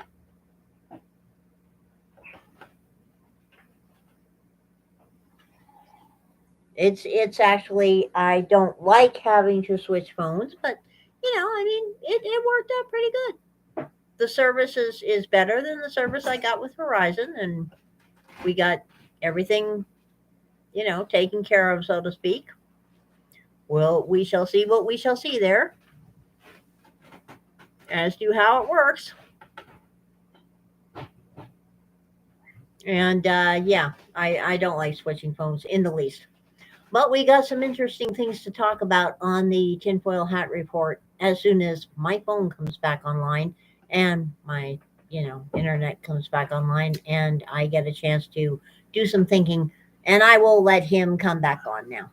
It's actually, I don't like having to switch phones, but I mean, it worked out pretty good. The service is better than the service I got with Verizon, and we got everything, taken care of, so to speak. Well, we shall see what we shall see there as to how it works. And yeah, I don't like switching phones in the least. But we got some interesting things to talk about on the Tinfoil Hat Report as soon as my phone comes back online and my, internet comes back online and I get a chance to do some thinking. And I will let him come back on now.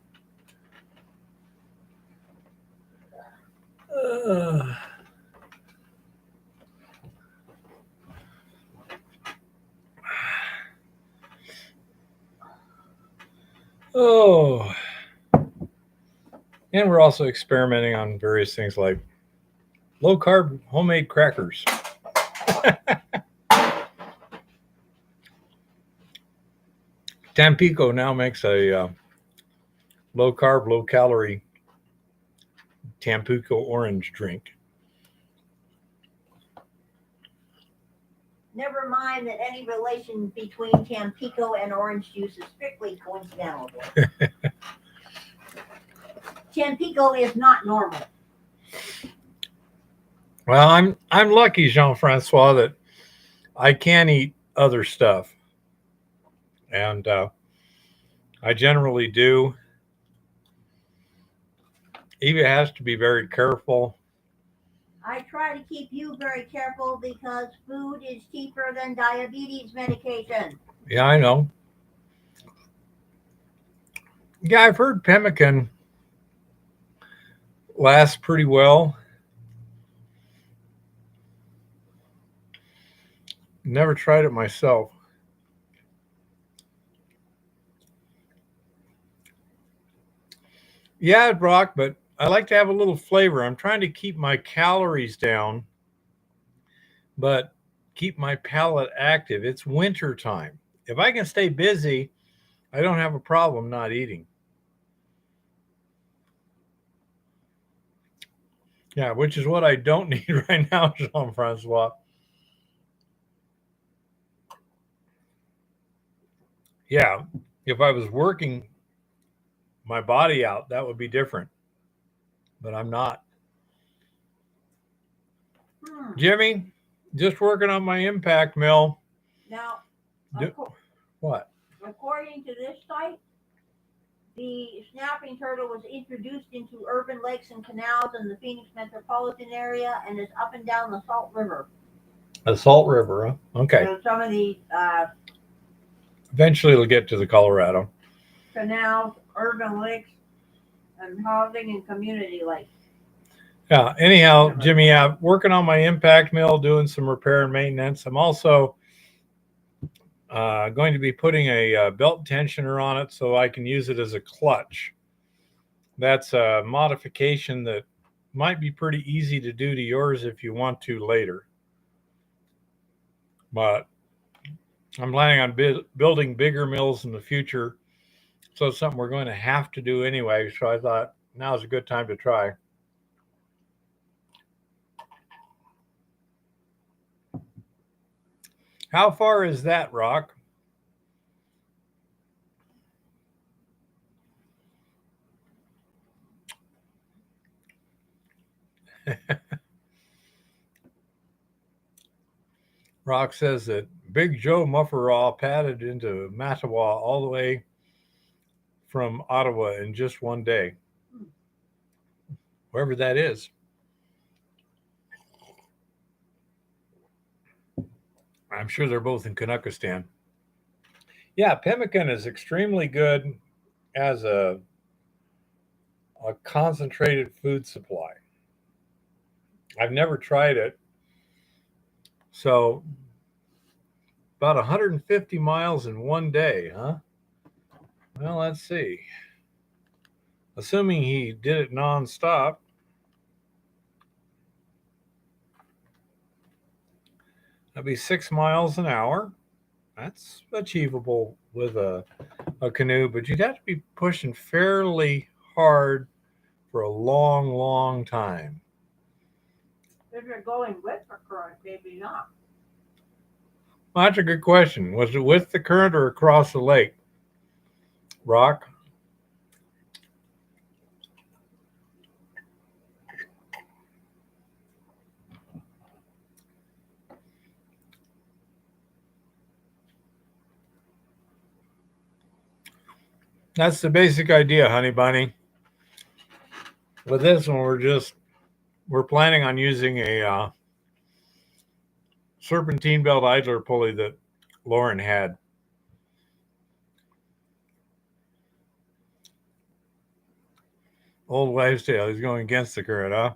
Oh. And we're also experimenting on various things like low carb homemade crackers. Tampico now makes a low carb, low calorie Tampico orange drink. Never mind that any relation between Tampico and orange juice is strictly coincidental. Tampico is not normal. Well, I'm lucky, Jean-Francois, that I can eat other stuff, and I generally do. Eva has to be very careful. I try to keep you very careful because food is cheaper than diabetes medication. Yeah, I know. Yeah, I've heard pemmican lasts pretty well. Never tried it myself. Yeah, Brock, but I like to have a little flavor. I'm trying to keep my calories down, but keep my palate active. It's winter time. If I can stay busy, I don't have a problem not eating. Yeah, which is what I don't need right now, Jean Francois. Yeah, if I was working my body out, that would be different, but I'm not. Hmm. Jimmy, just working on my impact mill. Now, Do, what? according to this site, the snapping turtle was introduced into urban lakes and canals in the Phoenix metropolitan area and is up and down the Salt River. The Salt River, huh? Okay. So some of the Eventually it'll get to the Colorado. canals, urban lakes, and housing and community lakes. Yeah. Anyhow, Jimmy, I'm working on my impact mill, doing some repair and maintenance. I'm also going to be putting a belt tensioner on it so I can use it as a clutch. That's a modification that might be pretty easy to do to yours if you want to later. But I'm planning on building bigger mills in the future. So it's something we're going to have to do anyway. So I thought now's a good time to try. How far is that, Rock? Rock says that Big Joe Mufferaw padded into Mattawa all the way from Ottawa in just one day. Wherever that is. I'm sure they're both in Kanukistan. Yeah, pemmican is extremely good as a concentrated food supply. I've never tried it. So about 150 miles in one day, huh? Well, let's see. Assuming he did it nonstop, that'd be 6 miles an hour. That's achievable with a canoe, but you'd have to be pushing fairly hard for a long, long time. If you're going with the current, maybe not. Well, that's a good question. Was it with the current or across the lake? Rock? That's the basic idea, honey bunny. With this one, we're planning on using a serpentine belt idler pulley that Lauren had. Old wives' tale. He's going against the current, huh?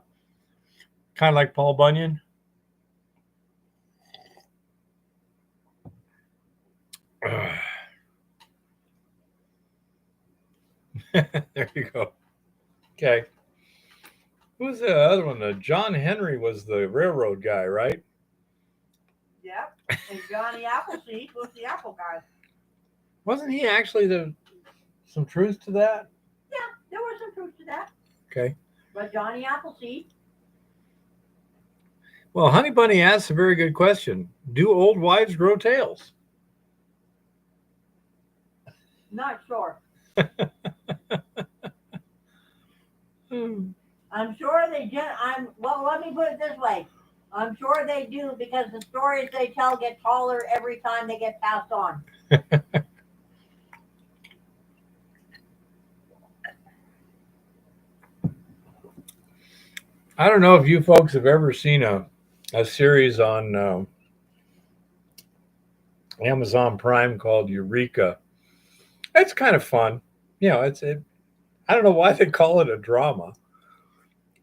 Kind of like Paul Bunyan. There you go. Okay. Who's the other one? John Henry was the railroad guy, right? Yep. And Johnny Appleseed was the apple guy. Wasn't he actually some truth to that? Yeah, there was some truth to that. Okay. But Johnny Appleseed. Well, Honey Bunny asks a very good question. Do old wives grow tails? Not sure. I'm sure they do. Well, let me put it this way. I'm sure they do because the stories they tell get taller every time they get passed on. I don't know if you folks have ever seen a series on Amazon Prime called Eureka. It's kind of fun. I don't know why they call it a drama.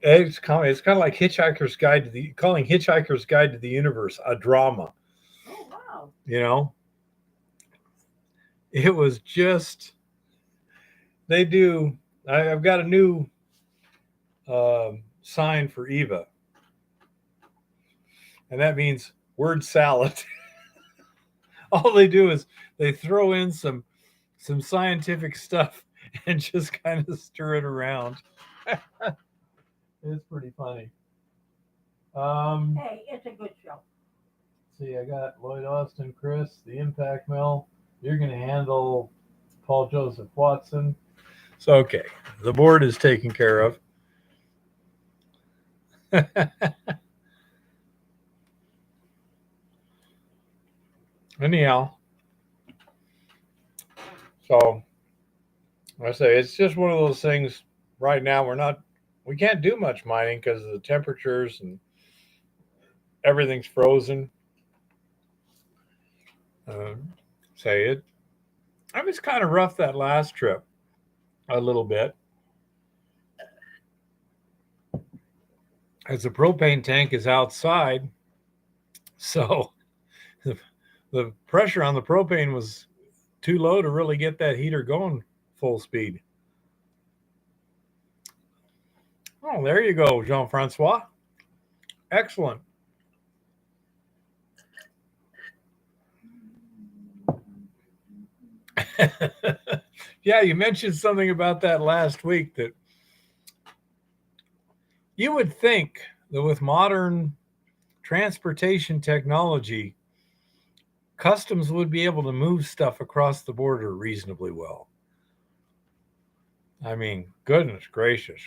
It's kind of like Hitchhiker's Guide to the calling Hitchhiker's Guide to the Universe a drama. Oh wow! It was just they do. I've got a new sign for Eva, and that means word salad. All they do is they throw in some scientific stuff and just kind of stir it around. It's pretty funny. Hey, it's a good show. See, I got Lloyd Austin, Chris, the Impact Mill. You're going to handle Paul Joseph Watson. So, okay, the board is taken care of. Anyhow, so I say it's just one of those things. Right now, we can't do much mining because of the temperatures and everything's frozen. Say it. I was kind of rough that last trip, a little bit, as the propane tank is outside, so the pressure on the propane was too low to really get that heater going full speed. Oh, there you go, Jean-Francois. Excellent. Yeah, you mentioned something about that last week, that you would think that with modern transportation technology, customs would be able to move stuff across the border reasonably well. I mean, goodness gracious.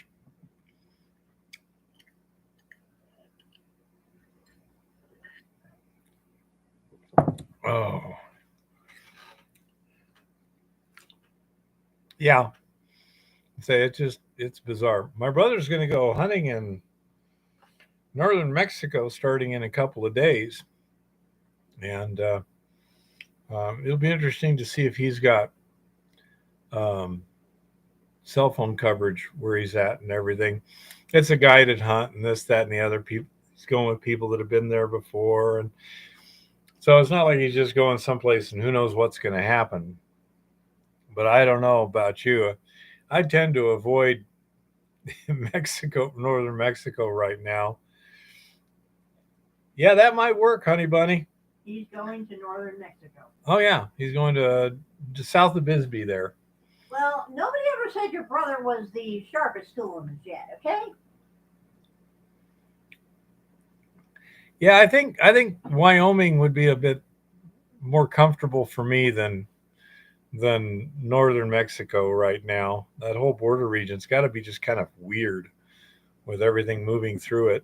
Oh. Yeah. Say it's bizarre. My brother's going to go hunting in northern Mexico starting in a couple of days. And it'll be interesting to see if he's got cell phone coverage where he's at and everything. It's a guided hunt and this, that, and the other. People, he's going with people that have been there before. And so it's not like he's just going someplace and who knows what's going to happen. But I don't know about you. I tend to avoid northern Mexico right now. Yeah, that might work, honey bunny. He's going to northern Mexico. Oh, yeah. He's going to south of Bisbee there. Well, nobody ever said your brother was the sharpest tool in the shed, okay? Yeah, I think Wyoming would be a bit more comfortable for me than northern Mexico right now. That whole border region's got to be just kind of weird with everything moving through it.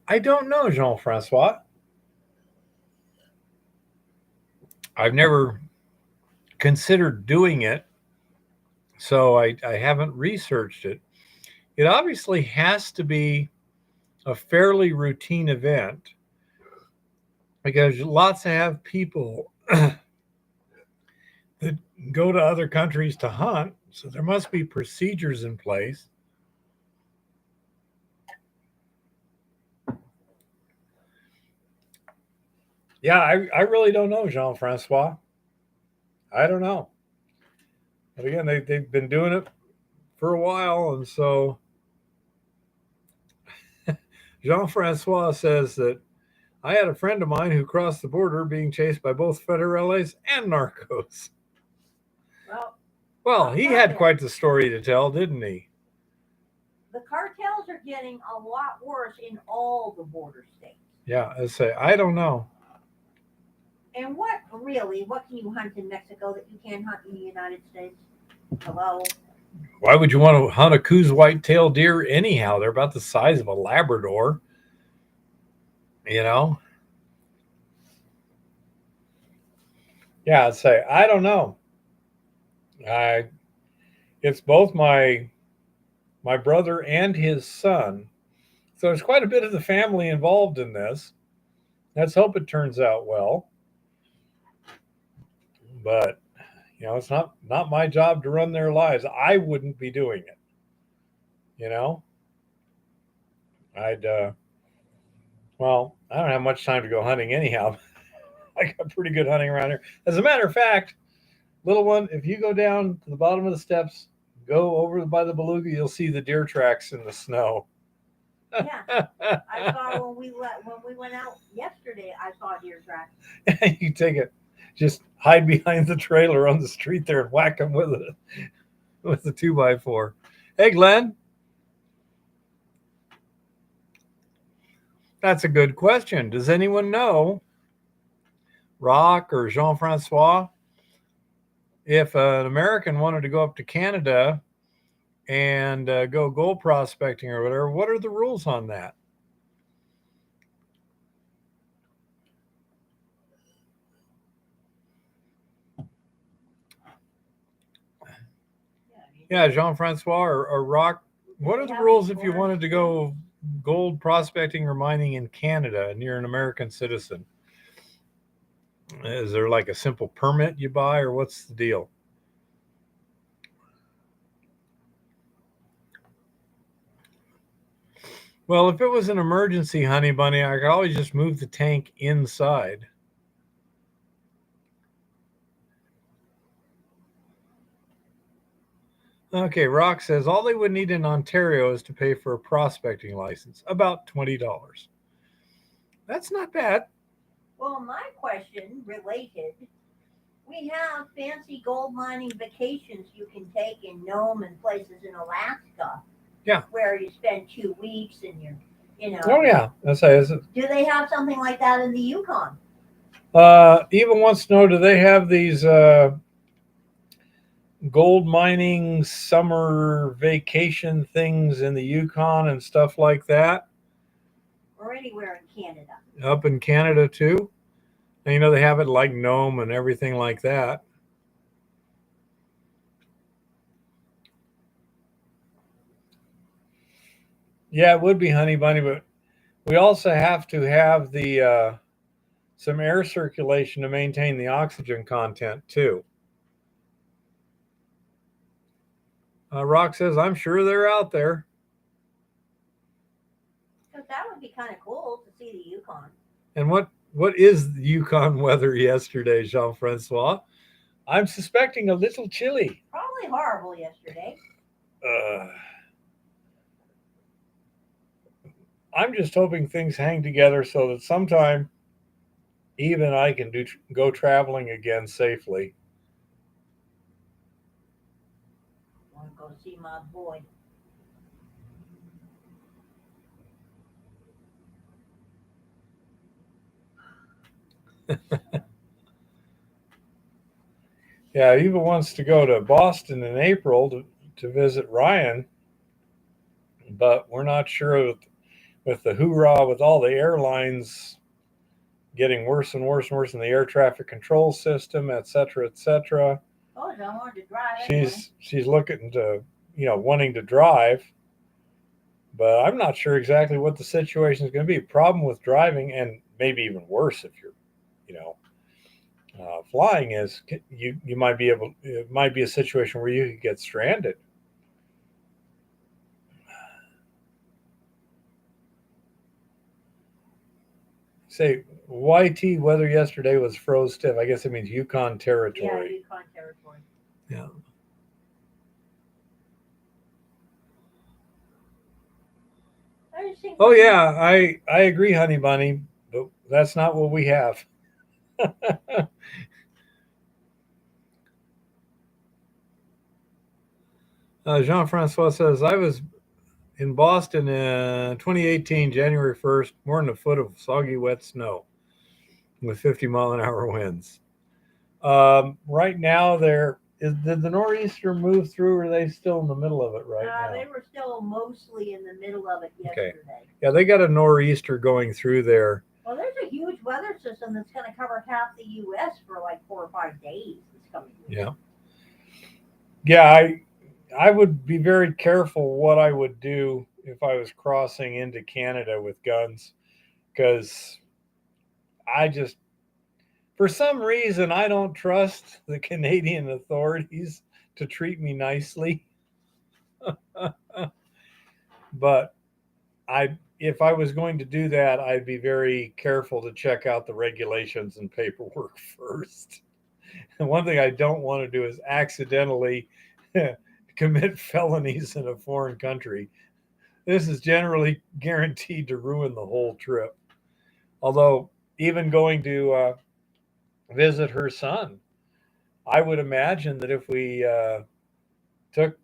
I don't know, Jean-Francois. I've never considered doing it, so I haven't researched it. It obviously has to be a fairly routine event because lots have people that go to other countries to hunt, so there must be procedures in place. Yeah, I really don't know, Jean-Francois. I don't know. But again, they've been doing it for a while, and so Jean-Francois says that I had a friend of mine who crossed the border being chased by both federales and narcos. Well, he had quite the story to tell, didn't he? The cartels are getting a lot worse in all the border states. Yeah, I say, I don't know. And what can you hunt in Mexico that you can't hunt in the United States? Hello? Why would you want to hunt a Coues white-tailed deer anyhow? They're about the size of a Labrador. You know? Yeah, I'd say, I don't know. It's both my brother and his son. So there's quite a bit of the family involved in this. Let's hope it turns out well. But it's not my job to run their lives. I wouldn't be doing it. I'd well, I don't have much time to go hunting anyhow. I got pretty good hunting around here. As a matter of fact, little one, if you go down to the bottom of the steps, go over by the beluga, you'll see the deer tracks in the snow. Yeah, I saw when we went out yesterday. I saw deer tracks. You take it, just hide behind the trailer on the street there and whack them with the 2x4. Hey, Glenn, that's a good question. Does anyone know, Rock or Jean-Francois, if an American wanted to go up to Canada and go gold prospecting or whatever, what are the rules on that? Yeah, Jean-Francois or Rock, what are the rules if you wanted to go gold prospecting or mining in Canada and you're an American citizen? Is there like a simple permit you buy, or what's the deal? Well, if it was an emergency, Honey Bunny, I could always just move the tank inside. Okay, Rock says all they would need in Ontario is to pay for a prospecting license, about $20. That's not bad. Well, my question related, we have fancy gold mining vacations you can take in Nome and places in Alaska. Yeah. Where you spend 2 weeks and Oh, yeah. That's how it is. Do they have something like that in the Yukon? Even wants to know, do they have these gold mining summer vacation things in the Yukon and stuff like that? Or anywhere in Canada? Up in Canada too? And they have it like Nome and everything like that. Yeah, it would be, Honey Bunny, but we also have to have the some air circulation to maintain the oxygen content too. Rock says, I'm sure they're out there. Because that would be kind of cool to see the Yukon. And what is the Yukon weather yesterday, Jean-Francois? I'm suspecting a little chilly. Probably horrible yesterday. I'm just hoping things hang together so that sometime even I can go traveling again safely. I want to go see my boy. Yeah, Eva wants to go to Boston in April to visit Ryan, but we're not sure with the hoorah with all the airlines getting worse and worse and worse in the air traffic control system, et cetera, et cetera. Oh, I wanted to drive. Anyway. She's looking to, wanting to drive, but I'm not sure exactly what the situation is going to be. Problem with driving, and maybe even worse if you're, flying, is you might be able. It might be a situation where you could get stranded. Say, YT weather yesterday was froze stiff. I guess it means Yukon territory. Yeah, Yukon territory. Yeah. Oh yeah, I agree, Honey Bunny, but that's not what we have. Jean-Francois says, I was in Boston in 2018, January 1st, more than a foot of soggy, wet snow with 50-mile-an-hour winds. Right now, did the nor'easter move through, or are they still in the middle of it right now? They were still mostly in the middle of it yesterday. Okay. Yeah, they got a nor'easter going through there. Well, there's a huge weather system that's going to cover half the U.S. for like 4 or 5 days this coming week. Yeah. Yeah, I would be very careful what I would do if I was crossing into Canada with guns, because For some reason, I don't trust the Canadian authorities to treat me nicely. But if I was going to do that, I'd be very careful to check out the regulations and paperwork first. And one thing I don't want to do is accidentally commit felonies in a foreign country. This is generally guaranteed to ruin the whole trip. Although, even going to visit her son, I would imagine that if we took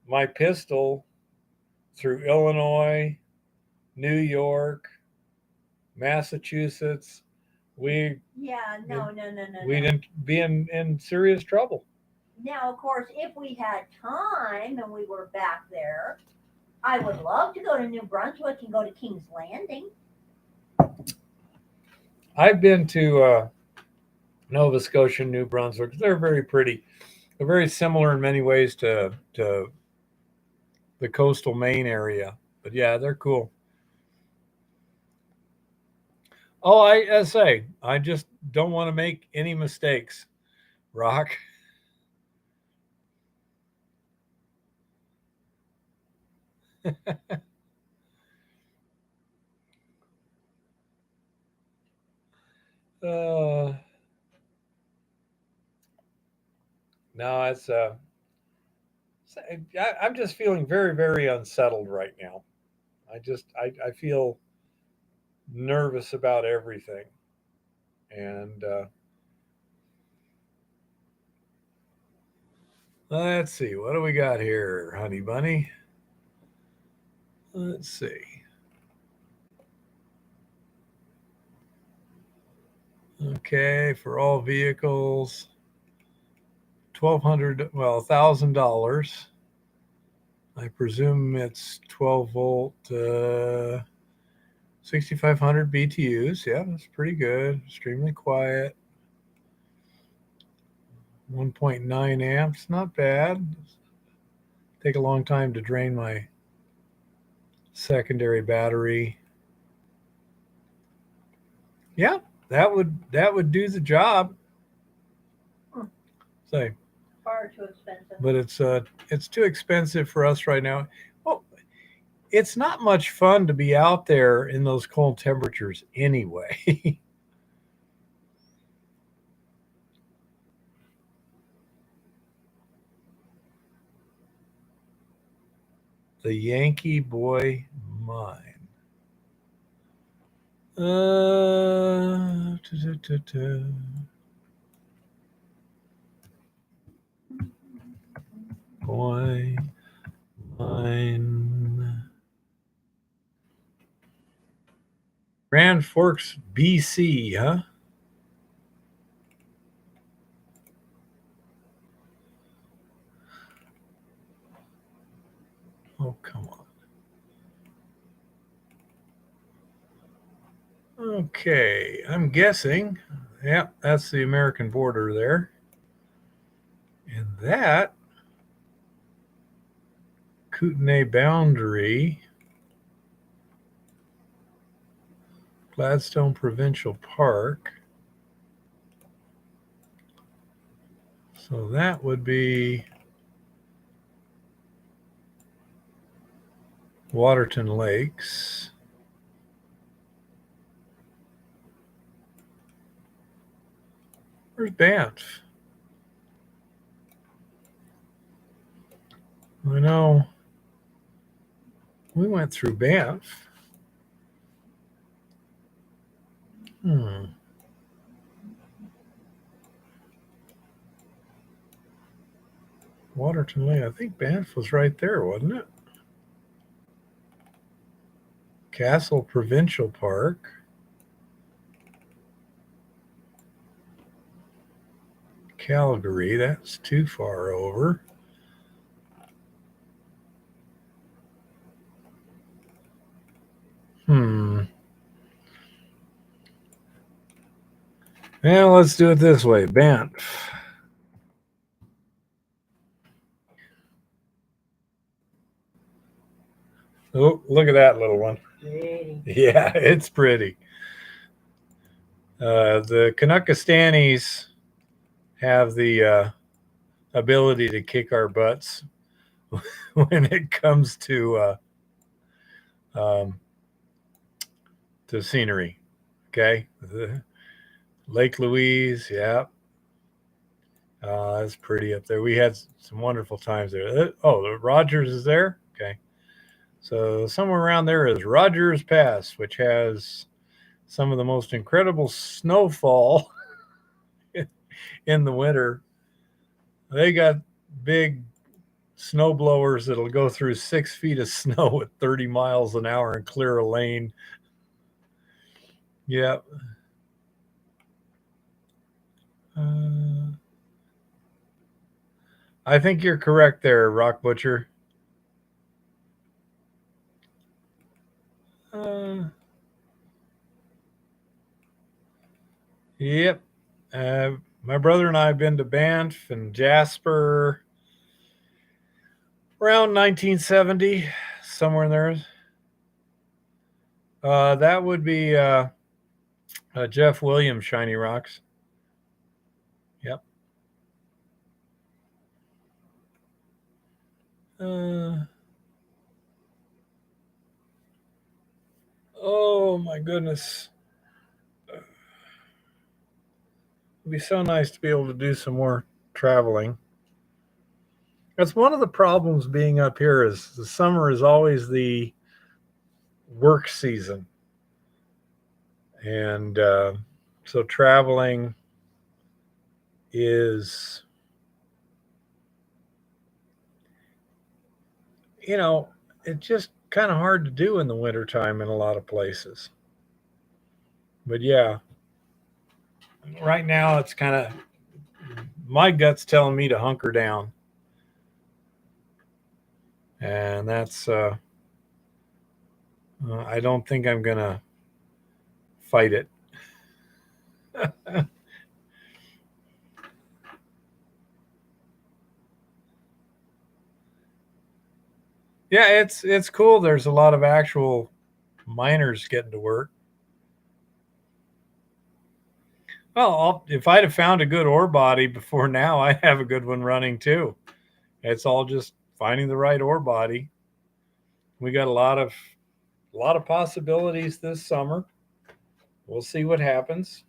my pistol through Illinois, New York, Massachusetts, we'd be in serious trouble. Now, of course, if we had time and we were back there, I would love to go to New Brunswick and go to King's Landing. I've been to Nova Scotia, New Brunswick. They're very pretty. They're very similar in many ways to the coastal Maine area. But yeah, they're cool. Oh, I say, I just don't want to make any mistakes, Rock. No, it's I'm just feeling very, very unsettled right now. I feel nervous about everything, and let's see, what do we got here, honey bunny? Let's see. Okay, for all vehicles, $1,000. I presume it's 12 volt, 6,500 BTUs. Yeah, that's pretty good. Extremely quiet. 1.9 amps, not bad. Take a long time to drain my secondary battery. Yeah, that would do the job. Say, far too expensive. But it's too expensive for us right now. Well, it's not much fun to be out there in those cold temperatures anyway. The Yankee Boy Mine. Boy Mine. Grand Forks, BC, huh? Oh, come on. Okay, I'm guessing. Yeah, that's the American border there. And that Kootenai boundary, Gladstone Provincial Park. So that would be Waterton Lakes. Where's Banff? I know we went through Banff. Waterton Lake. I think Banff was right there, wasn't it? Castle Provincial Park. Calgary, that's too far over. Well, let's do it this way. Banff. Oh, look at that little one. Pretty. Yeah, it's pretty. The Canuckastanis have the ability to kick our butts when it comes um, to scenery. Okay, Lake Louise, yeah, that's pretty up there. We had some wonderful times there. Oh, the Rogers is there. Okay, so somewhere around there is Rogers Pass, which has some of the most incredible snowfall in the winter. They got big snow blowers that'll go through 6 feet of snow at 30 miles an hour and clear a lane. Yeah. I think you're correct there, Rock Butcher. Yep. My brother and I have been to Banff and Jasper around 1970, somewhere in there. That would be Jeff Williams, Shiny Rocks. Yep. Oh my goodness. It'd be so nice to be able to do some more traveling. That's one of the problems being up here is the summer is always the work season. And so traveling is, it's just kind of hard to do in the wintertime in a lot of places. But yeah, right now it's kind of, my gut's telling me to hunker down. And that's, I don't think I'm going to fight it. Yeah, it's cool. There's a lot of actual miners getting to work. Well, if I'd have found a good ore body before now, I have a good one running too. It's all just finding the right ore body. We got a lot of possibilities this summer. We'll see what happens.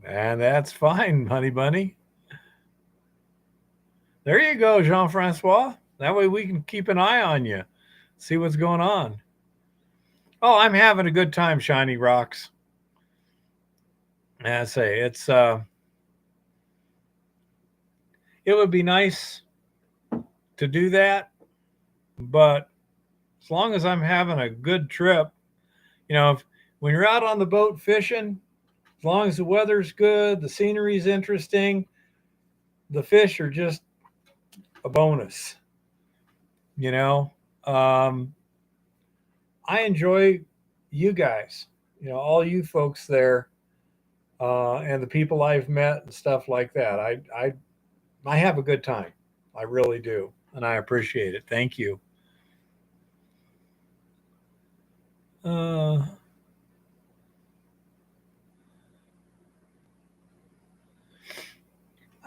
And that's fine, honey bunny. There you go, Jean-Francois. That way we can keep an eye on you, see what's going on. Oh, I'm having a good time, Shiny Rocks. And I say it's it would be nice to do that, but as long as I'm having a good trip, when you're out on the boat fishing, as long as the weather's good, the scenery's interesting, the fish are just a bonus. I enjoy you guys, all you folks there, and the people I've met and stuff like that. I have a good time. I really do, and I appreciate it. Thank you. I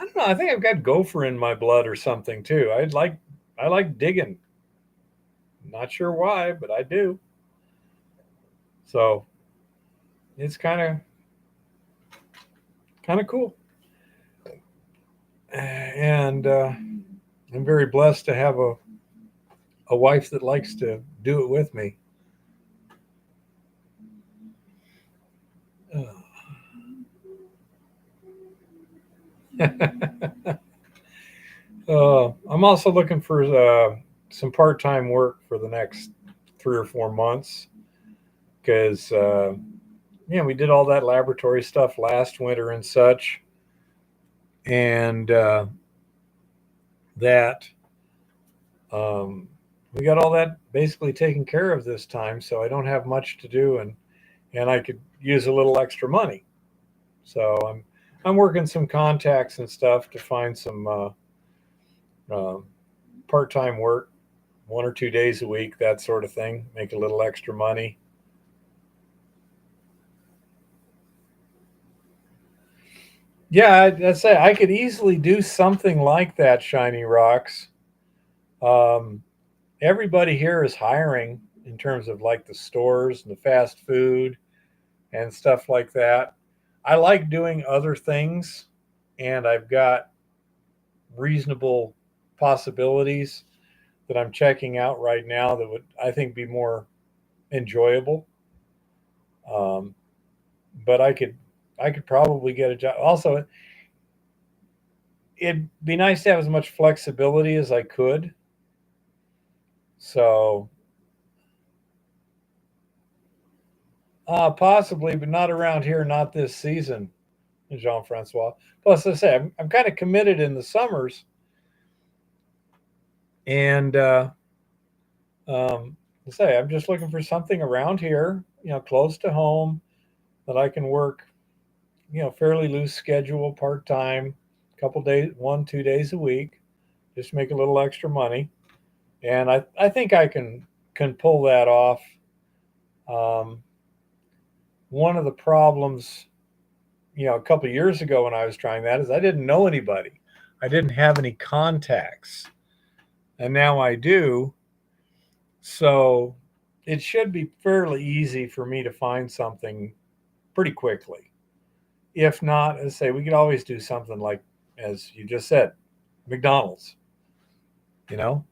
don't know. I think I've got gopher in my blood or something too. I like digging. Not sure why, but I do. So it's kind of cool. And I'm very blessed to have a wife that likes to do it with me. I'm also looking for some part-time work for the next 3 or 4 months because we did all that laboratory stuff last winter and such, and that we got all that basically taken care of this time, so I don't have much to do, and I could use a little extra money. So I'm working some contacts and stuff to find some part-time work, 1 or 2 days a week, that sort of thing, make a little extra money. Yeah, I'd say I could easily do something like that, Shiny Rocks. Um, Everybody here is hiring in terms of like the stores and the fast food and stuff like that. I like doing other things, and I've got reasonable possibilities that I'm checking out right now that would, I think, be more enjoyable. Um, but I could probably get a job. Also, it'd be nice to have as much flexibility as I could. So, possibly, but not around here, not this season, Jean Francois. Plus, as I say, I'm kind of committed in the summers, and I'm just looking for something around here, close to home that I can work, fairly loose schedule, part time, couple days, 1, 2 days a week, just make a little extra money, and I think I can pull that off. Um, One of the problems, a couple of years ago when I was trying that is I didn't know anybody. I didn't have any contacts, and now I do. So it should be fairly easy for me to find something pretty quickly. If not, as I say, we could always do something like, as you just said, McDonald's, you know?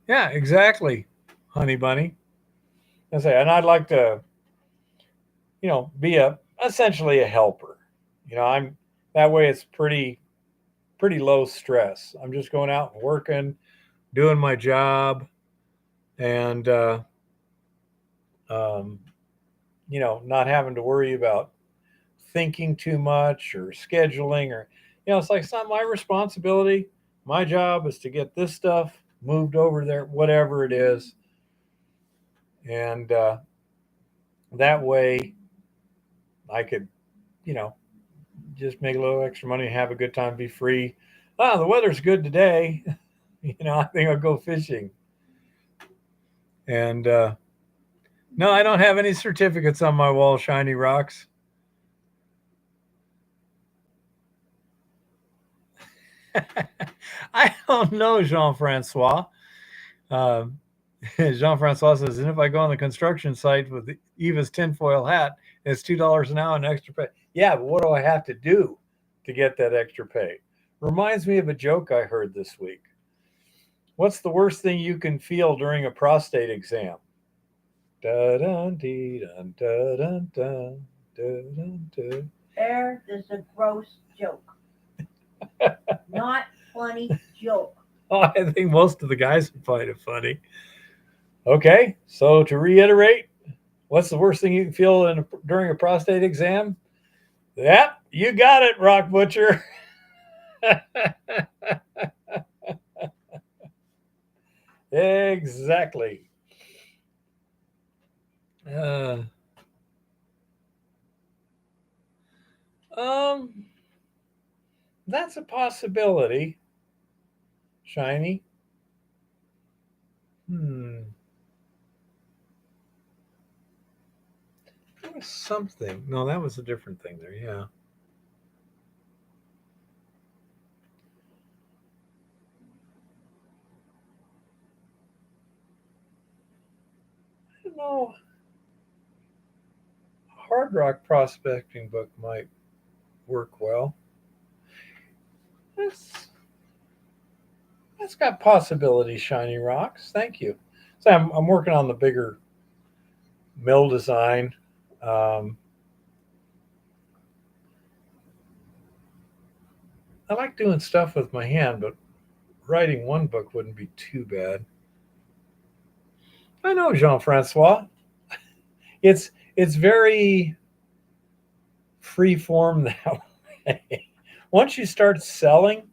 Yeah, exactly, honey bunny. I say, and I'd like to, be essentially a helper. I'm that way. It's pretty low stress. I'm just going out and working, doing my job, and um, not having to worry about thinking too much or scheduling or, it's like it's not my responsibility. My job is to get this stuff moved over there, whatever it is, and that way I could, you know, just make a little extra money, have a good time, be free. Oh, the weather's good today. I think I'll go fishing. And no, I don't have any certificates on my wall, Shiny Rocks. I don't know, Jean Francois. Um, Jean Francois says, and if I go on the construction site with Eva's tinfoil hat, it's $2 an hour and extra pay. Yeah, but what do I have to do to get that extra pay? Reminds me of a joke I heard this week. What's the worst thing you can feel during a prostate exam? Da dun dee dun da dun dun da dun dun. There is a gross joke. Not funny joke. Oh, I think most of the guys would find it funny. Okay, so to reiterate, what's the worst thing you can feel during a prostate exam? Yep, you got it, Rock Butcher. Exactly. Uh, um, that's a possibility. Shiny. There was something. No, that was a different thing there. Yeah. I don't know. Hard rock prospecting book might work well. That's that's got possibilities, Shiny Rocks. Thank you. So I'm working on the bigger mill design. Um, I like doing stuff with my hand, but writing one book wouldn't be too bad. I know, Jean Francois. It's very free form that way. Once you start selling,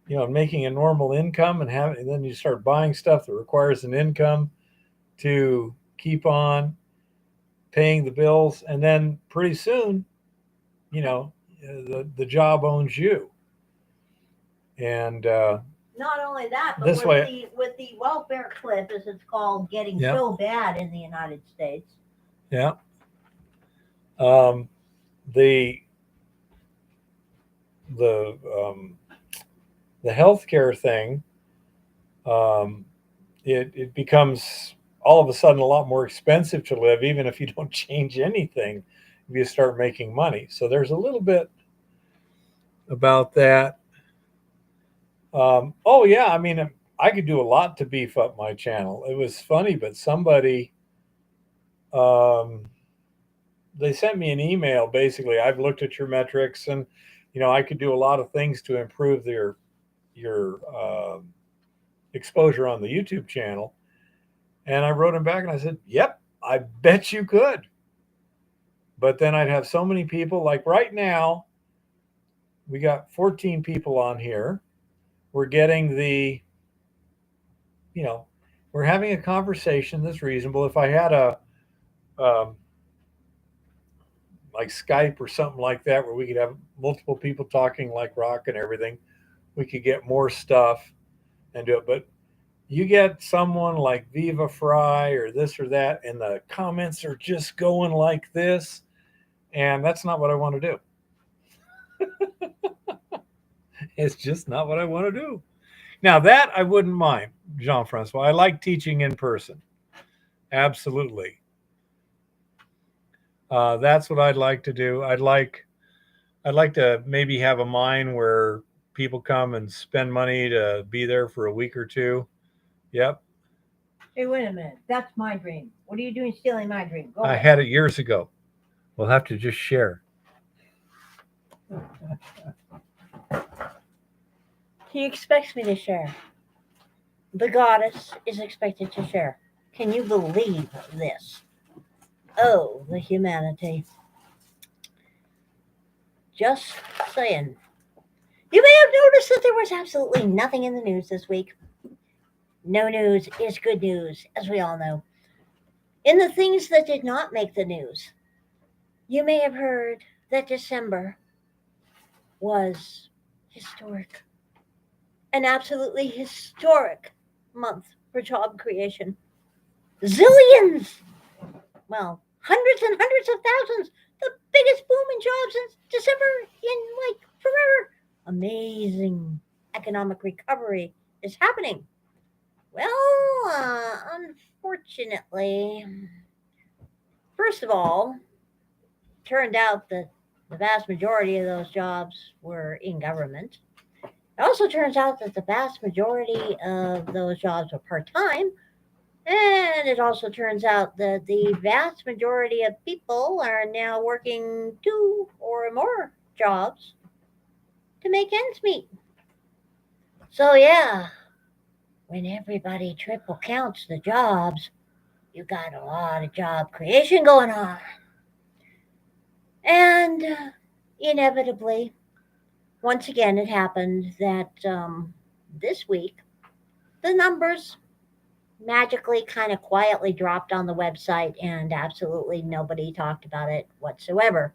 making a normal income and then you start buying stuff that requires an income to keep on paying the bills, and then pretty soon, the job owns you. And not only that, but this way, with the welfare cliff, as it's called, getting yeah, so bad in the United States. yeah. The the the healthcare thing, um, it becomes all of a sudden a lot more expensive to live, even if you don't change anything, if you start making money. So there's a little bit about that. Oh yeah, I mean, I could do a lot to beef up my channel. It was funny, but somebody um, they sent me an email. Basically, I've looked at your metrics, and I could do a lot of things to improve your exposure on the YouTube channel. And I wrote him back and I said, "Yep, I bet you could." But then I'd have so many people. Like right now, we got 14 people on here. We're getting you know, we're having a conversation that's reasonable. If I had a um, like Skype or something like that, where we could have multiple people talking like rock and everything, we could get more stuff and do it. But you get someone like Viva Fry or this or that, and the comments are just going like this, and that's not what I want to do. It's just not what I want to do. Now that I wouldn't mind, Jean-Francois. I like teaching in person. Absolutely. That's what I'd like to do. I'd like to maybe have a mine where people come and spend money to be there for a week or two. Yep. Hey, wait a minute. That's my dream. What are you doing stealing my dream? Go I ahead. had it years ago. We'll have to just share. He expects me to share. The goddess is expected to share. Can you believe this? Oh, the humanity. Just saying. You may have noticed that there was absolutely nothing in the news this week. No news is good news, as we all know. In the things that did not make the news, you may have heard that December was historic. An absolutely historic month for job creation. Zillions! Well, hundreds and hundreds of thousands. The biggest boom in jobs since December in forever. Amazing economic recovery is happening. Well, unfortunately, first of all, turned out that the vast majority of those jobs were in government. It also turns out that the vast majority of those jobs are part time. And it also turns out that the vast majority of people are now working 2 or more jobs to make ends meet. So, yeah, when everybody triple counts the jobs, you got a lot of job creation going on. And inevitably, once again, it happened that this week, the numbers magically kind of quietly dropped on the website and absolutely nobody talked about it whatsoever.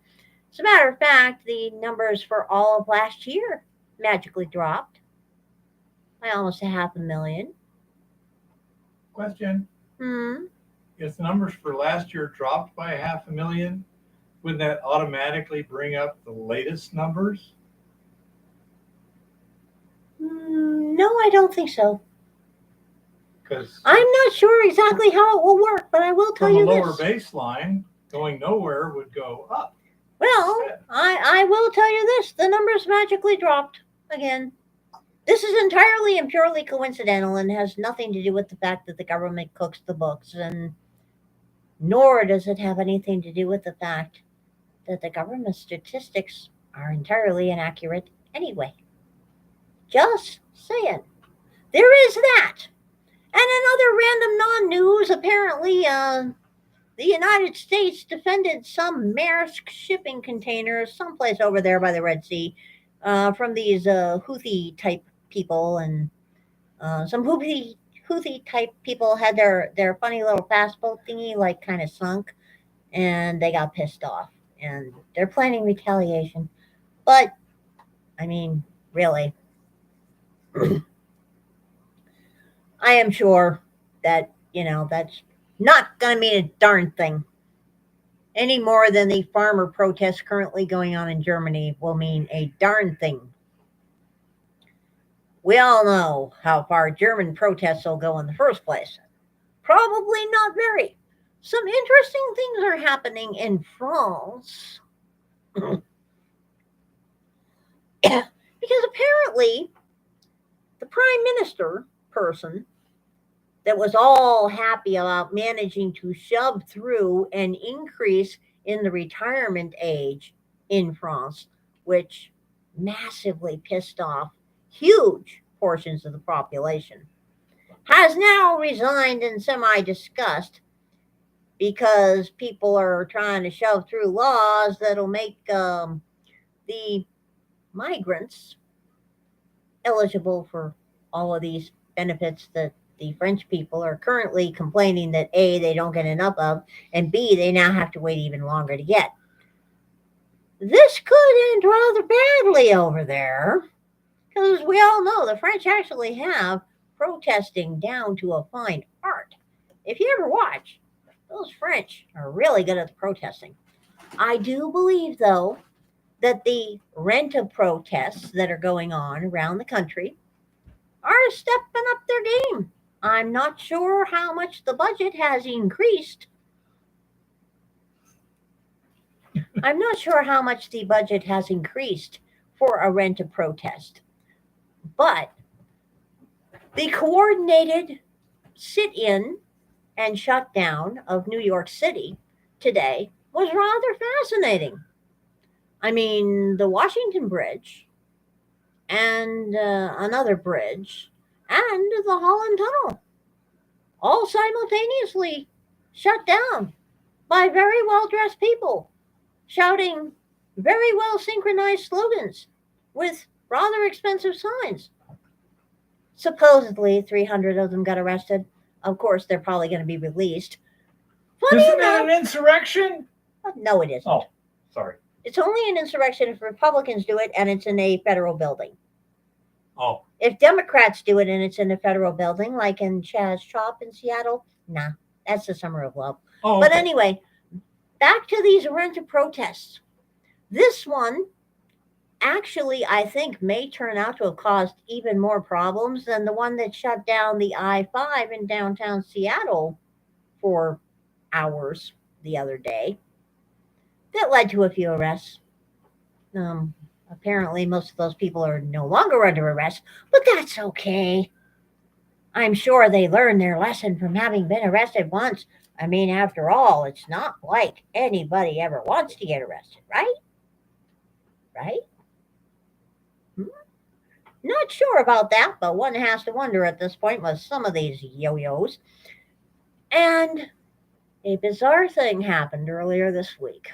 As a matter of fact, the numbers for all of last year magically dropped by almost 500,000. Question. If the numbers for last year dropped by 500,000, wouldn't that automatically bring up the latest numbers? No, I don't think so. Because I'm not sure exactly how it will work, but I will tell you this. From a lower baseline, going nowhere would go up. Well, I will tell you this. The numbers magically dropped again. This is entirely and purely coincidental and has nothing to do with the fact that the government cooks the books, and nor does it have anything to do with the fact that the government statistics are entirely inaccurate anyway. Just saying. There is that. And in other random non-news, apparently the United States defended some Maersk shipping containers someplace over there by the Red Sea from these Houthi type people, and some Houthi type people had their funny little fast boat thingy kind of sunk, and they got pissed off, and they're planning retaliation. But I mean, really, I am sure that, that's not going to mean a darn thing any more than the farmer protests currently going on in Germany will mean a darn thing. We all know how far German protests will go in the first place. Probably not very. Some interesting things are happening in France. Because apparently the prime minister person that was all happy about managing to shove through an increase in the retirement age in France, which massively pissed off huge portions of the population, has now resigned in semi disgust because people are trying to shove through laws that'll make the migrants eligible for all of these benefits that the French people are currently complaining that A, they don't get enough of, and B, they now have to wait even longer to get. This could end rather badly over there, because we all know the French actually have protesting down to a fine art. If you ever watch, those French are really good at the protesting. I do believe, though, that the rent-a protests that are going on around the country are stepping up their game. I'm not sure how much the budget has increased. I'm not sure how much the budget has increased for a rent-a protest, but the coordinated sit-in and shutdown of New York City today was rather fascinating. I mean, the Washington Bridge and another bridge and the Holland Tunnel all simultaneously shut down by very well dressed people shouting very well synchronized slogans with rather expensive signs. Supposedly, 300 of them got arrested. Of course, they're probably going to be released. Funny Isn't enough, that an insurrection? no, it isn't. Oh, sorry. It's only an insurrection if Republicans do it and it's in a federal building. Oh. If Democrats do it and it's in a federal building, like in Chaz Chop in Seattle, nah, that's the Summer of Love. Oh, But okay. anyway, back to these rent-a protests. This one actually, I think, may turn out to have caused even more problems than the one that shut down the I-5 in downtown Seattle for hours the other day. That led to a few arrests. Apparently, most of those people are no longer under arrest, but that's okay. I'm sure they learned their lesson from having been arrested once. I mean, after all, it's not like anybody ever wants to get arrested, right? Right? Not sure about that, but one has to wonder at this point with some of these yo-yos. And a bizarre thing happened earlier this week.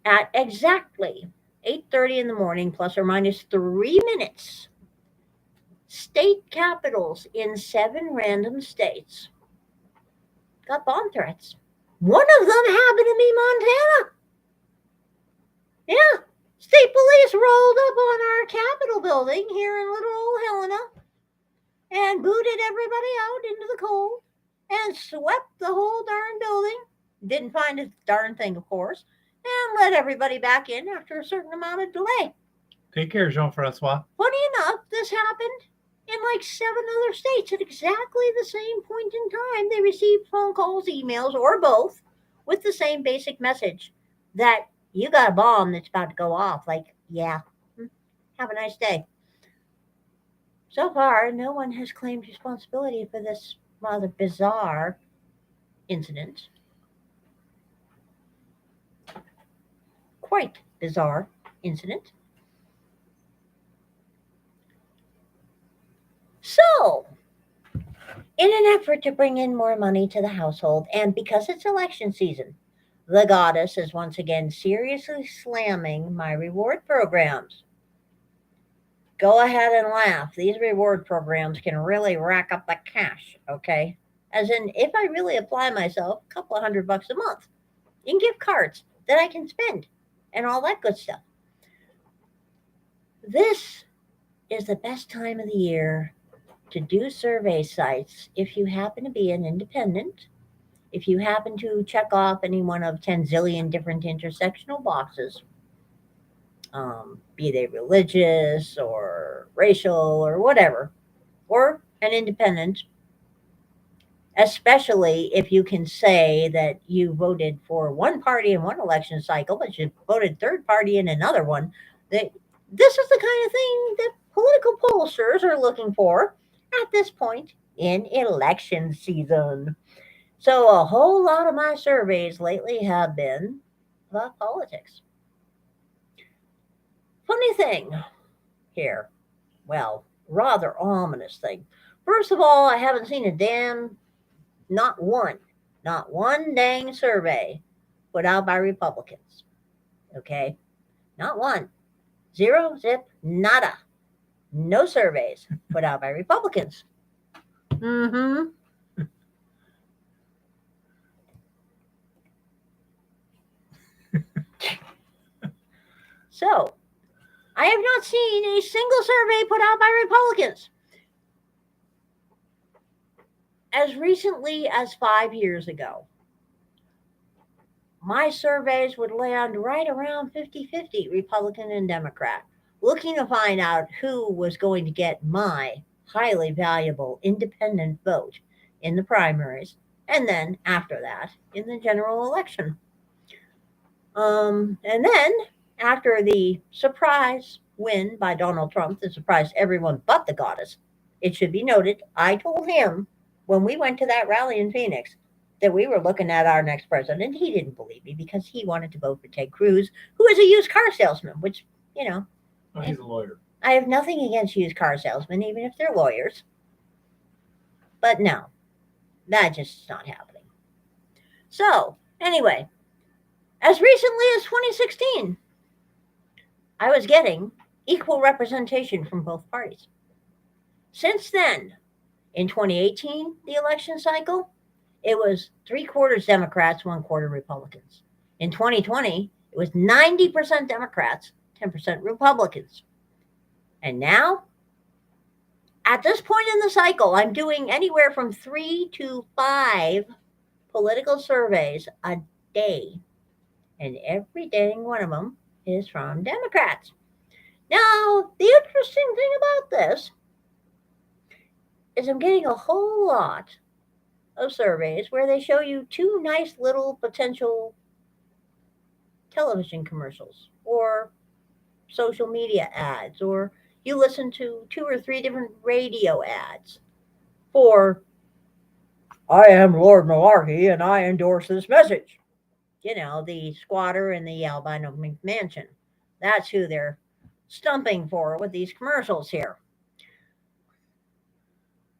At exactly 8:30 in the morning, plus or minus 3 minutes, state capitals in 7 random states got bomb threats. One of them happened to be Montana. Yeah, state police rolled up on our Capitol building here in little old Helena and booted everybody out into the cold and swept the whole darn building. Didn't find a darn thing, of course, and let everybody back in after a certain amount of delay. Take care, Jean-Francois. Funny enough, this happened in like 7 other states at exactly the same point in time. They received phone calls, emails, or both with the same basic message that you got a bomb that's about to go off. Like, yeah, have a nice day. So far, no one has claimed responsibility for this rather bizarre incident. Quite bizarre incident. So, in an effort to bring in more money to the household, and because it's election season, the goddess is once again seriously slamming my reward programs. Go ahead and laugh. These reward programs can really rack up the cash, okay? As in, if I really apply myself, a couple of $100 a month in gift cards that I can spend and all that good stuff. This is the best time of the year to do survey sites if you happen to be an independent, if you happen to check off any one of 10 zillion different intersectional boxes, be they religious or racial or whatever, or an independent, especially if you can say that you voted for one party in one election cycle, but you voted third party in another one, that this is the kind of thing that political pollsters are looking for at this point in election season. So a whole lot of my surveys lately have been about politics. Funny thing here, well, rather ominous thing. First of all, I haven't seen a damn, not one dang survey put out by Republicans. Okay? Not one. Zero, zip, nada. No surveys put out by Republicans. Mm-hmm. So, I have not seen a single survey put out by Republicans. As recently as 5 years ago, my surveys would land right around 50-50 Republican and Democrat, looking to find out who was going to get my highly valuable independent vote in the primaries, and then after that, in the general election. And then, after the surprise win by Donald Trump that surprised everyone but the goddess, it should be noted, I told him when we went to that rally in Phoenix that we were looking at our next president. He didn't believe me because he wanted to vote for Ted Cruz, who is a used car salesman, which, Oh, he's a lawyer. I have nothing against used car salesmen, even if they're lawyers. But no, that just is not happening. So, anyway, as recently as 2016, I was getting equal representation from both parties. Since then, in 2018, the election cycle, it was 3/4 Democrats, 1/4 Republicans. In 2020, it was 90% Democrats, 10% Republicans. And now, at this point in the cycle, I'm doing anywhere from 3 to 5 political surveys a day. And every dang one of them is from Democrats. Now, the interesting thing about this is I'm getting a whole lot of surveys where they show you two nice little potential television commercials or social media ads, or you listen to 2 or 3 different radio ads for I am Lord Malarkey and I endorse this message. You know, the squatter in the albino McMansion. That's who they're stumping for with these commercials here.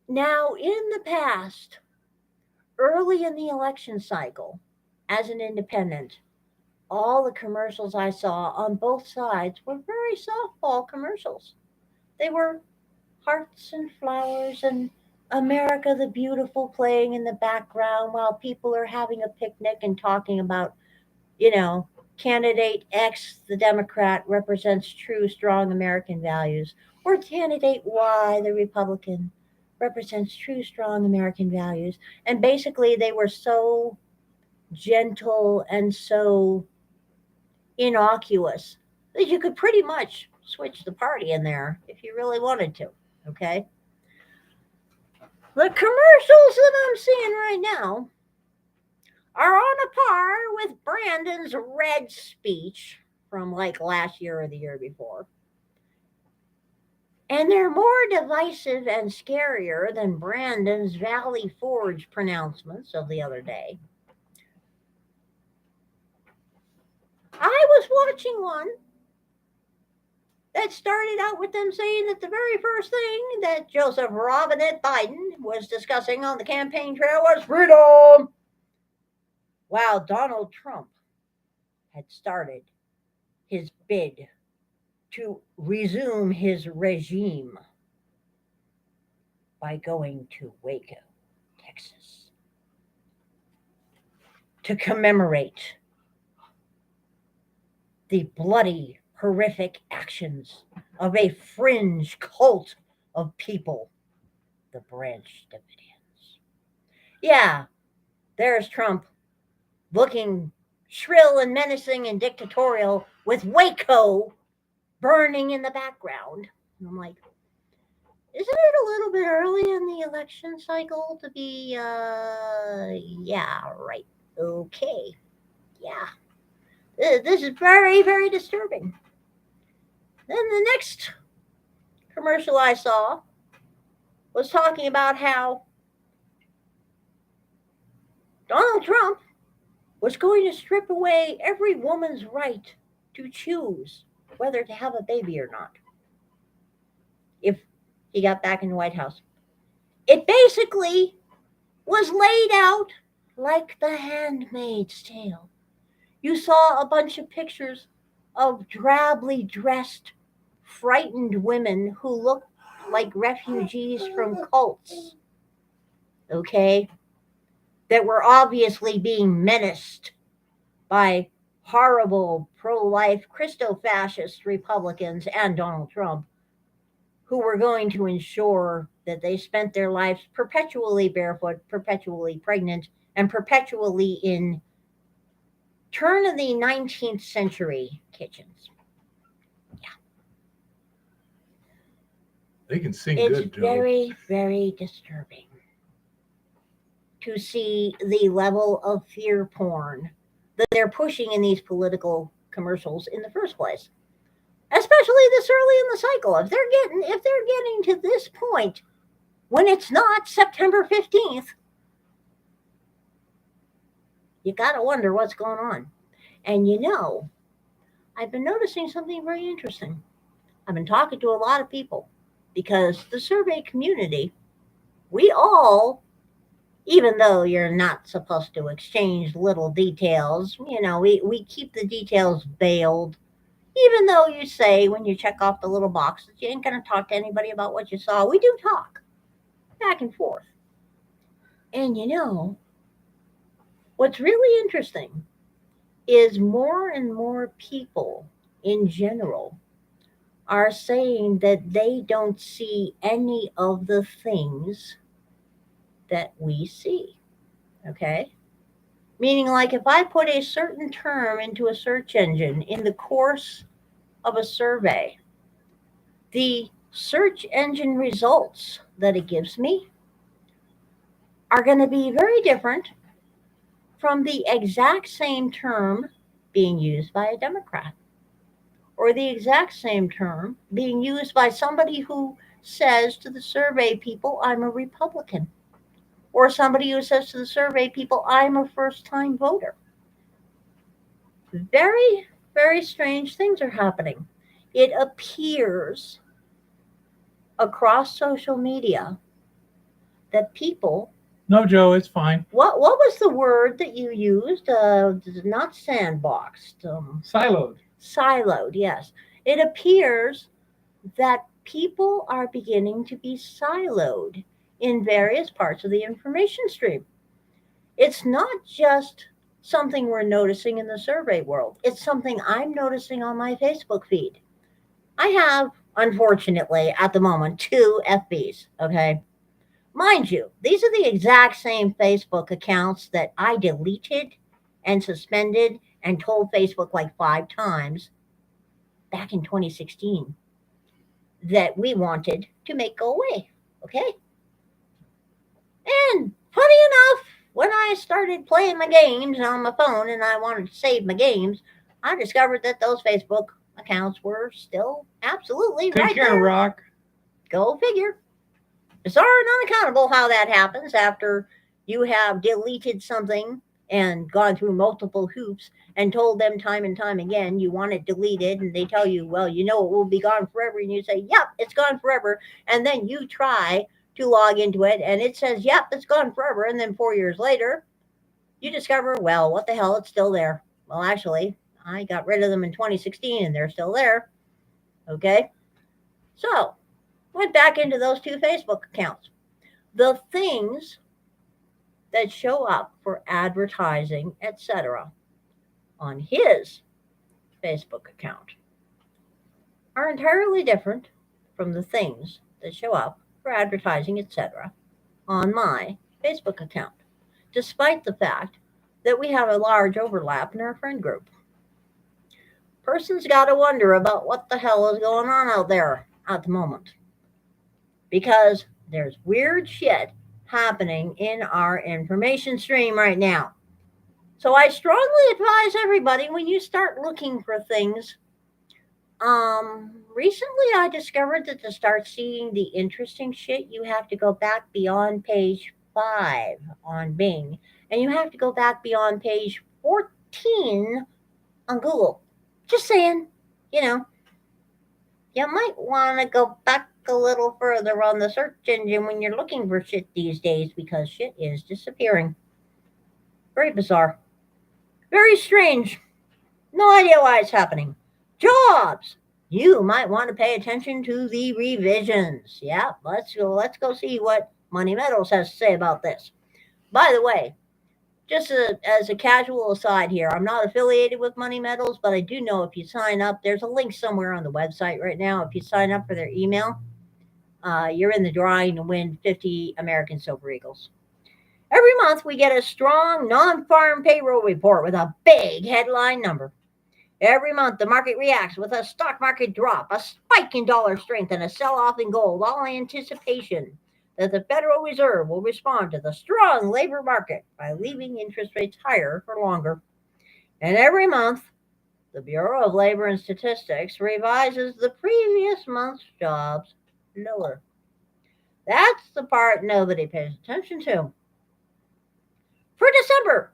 Now, in the past, early in the election cycle, as an independent, all the commercials I saw on both sides were very softball commercials. They were hearts and flowers and America the Beautiful playing in the background while people are having a picnic and talking about, you know, candidate X, the Democrat, represents true, strong American values, or candidate Y, the Republican, represents true, strong American values. And basically, they were so gentle and so innocuous that you could pretty much switch the party in there if you really wanted to. Okay? The commercials that I'm seeing right now are on a par with Brandon's red speech from like last year or the year before. And they're more divisive and scarier than Brandon's Valley Forge pronouncements of the other day. I was watching one that started out with them saying that the very first thing that Joseph Robinette Biden was discussing on the campaign trail was freedom, while Donald Trump had started his bid to resume his regime by going to Waco, Texas, to commemorate the bloody horrific actions of a fringe cult of people, the Branch Davidians. Yeah, there's Trump looking shrill and menacing and dictatorial with Waco burning in the background. And I'm like, isn't it a little bit early in the election cycle to be, yeah, right. Okay. Yeah. This is very, very disturbing. Then the next commercial I saw was talking about how Donald Trump was going to strip away every woman's right to choose whether to have a baby or not if he got back in the White House. It basically was laid out like The Handmaid's Tale. You saw a bunch of pictures of drably dressed, frightened women who looked like refugees from cults, okay, that were obviously being menaced by horrible pro-life Christo-fascist Republicans and Donald Trump, who were going to ensure that they spent their lives perpetually barefoot, perpetually pregnant, and perpetually in turn of the 19th century kitchens. They can sing It's good, Joe. very, very disturbing to see the level of fear porn that they're pushing in these political commercials in the first place. Especially this early in the cycle. If they're getting to this point when it's not September 15th, you gotta wonder what's going on. And I've been noticing something very interesting. I've been talking to a lot of people because the survey community, we all, even though you're not supposed to exchange little details, we keep the details veiled. Even though you say when you check off the little box that you ain't going to talk to anybody about what you saw, we do talk back and forth. And what's really interesting is more and more people in general are saying that they don't see any of the things that we see. Okay? Meaning, like, if I put a certain term into a search engine in the course of a survey, the search engine results that it gives me are going to be very different from the exact same term being used by a Democrat or the exact same term being used by somebody who says to the survey people, I'm a Republican, or somebody who says to the survey people, I'm a first-time voter. Very, very strange things are happening. It appears across social media that people. No, Joe, it's fine. What was the word that you used? Not sandboxed. Siloed. Siloed, yes. It appears that people are beginning to be siloed in various parts of the information stream. It's not just something we're noticing in the survey world. It's something I'm noticing on my Facebook feed. I have, unfortunately, at the moment, 2 FBs, okay? Mind you, these are the exact same Facebook accounts that I deleted and suspended and told Facebook like 5 times back in 2016 that we wanted to make go away, okay? And funny enough, when I started playing my games on my phone and I wanted to save my games, I discovered that those Facebook accounts were still absolutely Take right care, there. Rock. Go figure. Bizarre and unaccountable how that happens after you have deleted something and gone through multiple hoops and told them time and time again you want it deleted, and they tell you, well, it will be gone forever, and you say, yep, it's gone forever, and then you try to log into it and it says, yep, it's gone forever, and then 4 years later you discover, well, what the hell, it's still there. Well, actually, I got rid of them in 2016 and they're still there. Okay, so went back into those 2 Facebook accounts. The things that show up for advertising, etc., on his Facebook account are entirely different from the things that show up for advertising, etc., on my Facebook account, despite the fact that we have a large overlap in our friend group. Person's got to wonder about what the hell is going on out there at the moment because there's weird shit happening in our information stream right now. So I strongly advise everybody when you start looking for things. Recently I discovered that to start seeing the interesting shit, you have to go back beyond page 5 on Bing, and you have to go back beyond page 14 on Google. Just saying, you know, you might want to go back a little further on the search engine when you're looking for shit these days because shit is disappearing. Very bizarre. Very strange. No idea why it's happening. Jobs. You might want to pay attention to the revisions. Yeah, let's go see what Money Metals has to say about this. By the way, just as a casual aside here, I'm not affiliated with Money Metals, but I do know if you sign up, there's a link somewhere on the website right now. If you sign up for their email, you're in the drawing to win 50 American Silver Eagles. Every month, we get a strong non farm payroll report with a big headline number. Every month, the market reacts with a stock market drop, a spike in dollar strength, and a sell off in gold, all in anticipation that the Federal Reserve will respond to the strong labor market by leaving interest rates higher for longer. And every month, the Bureau of Labor and Statistics revises the previous month's jobs lower. That's the part nobody pays attention to. For December,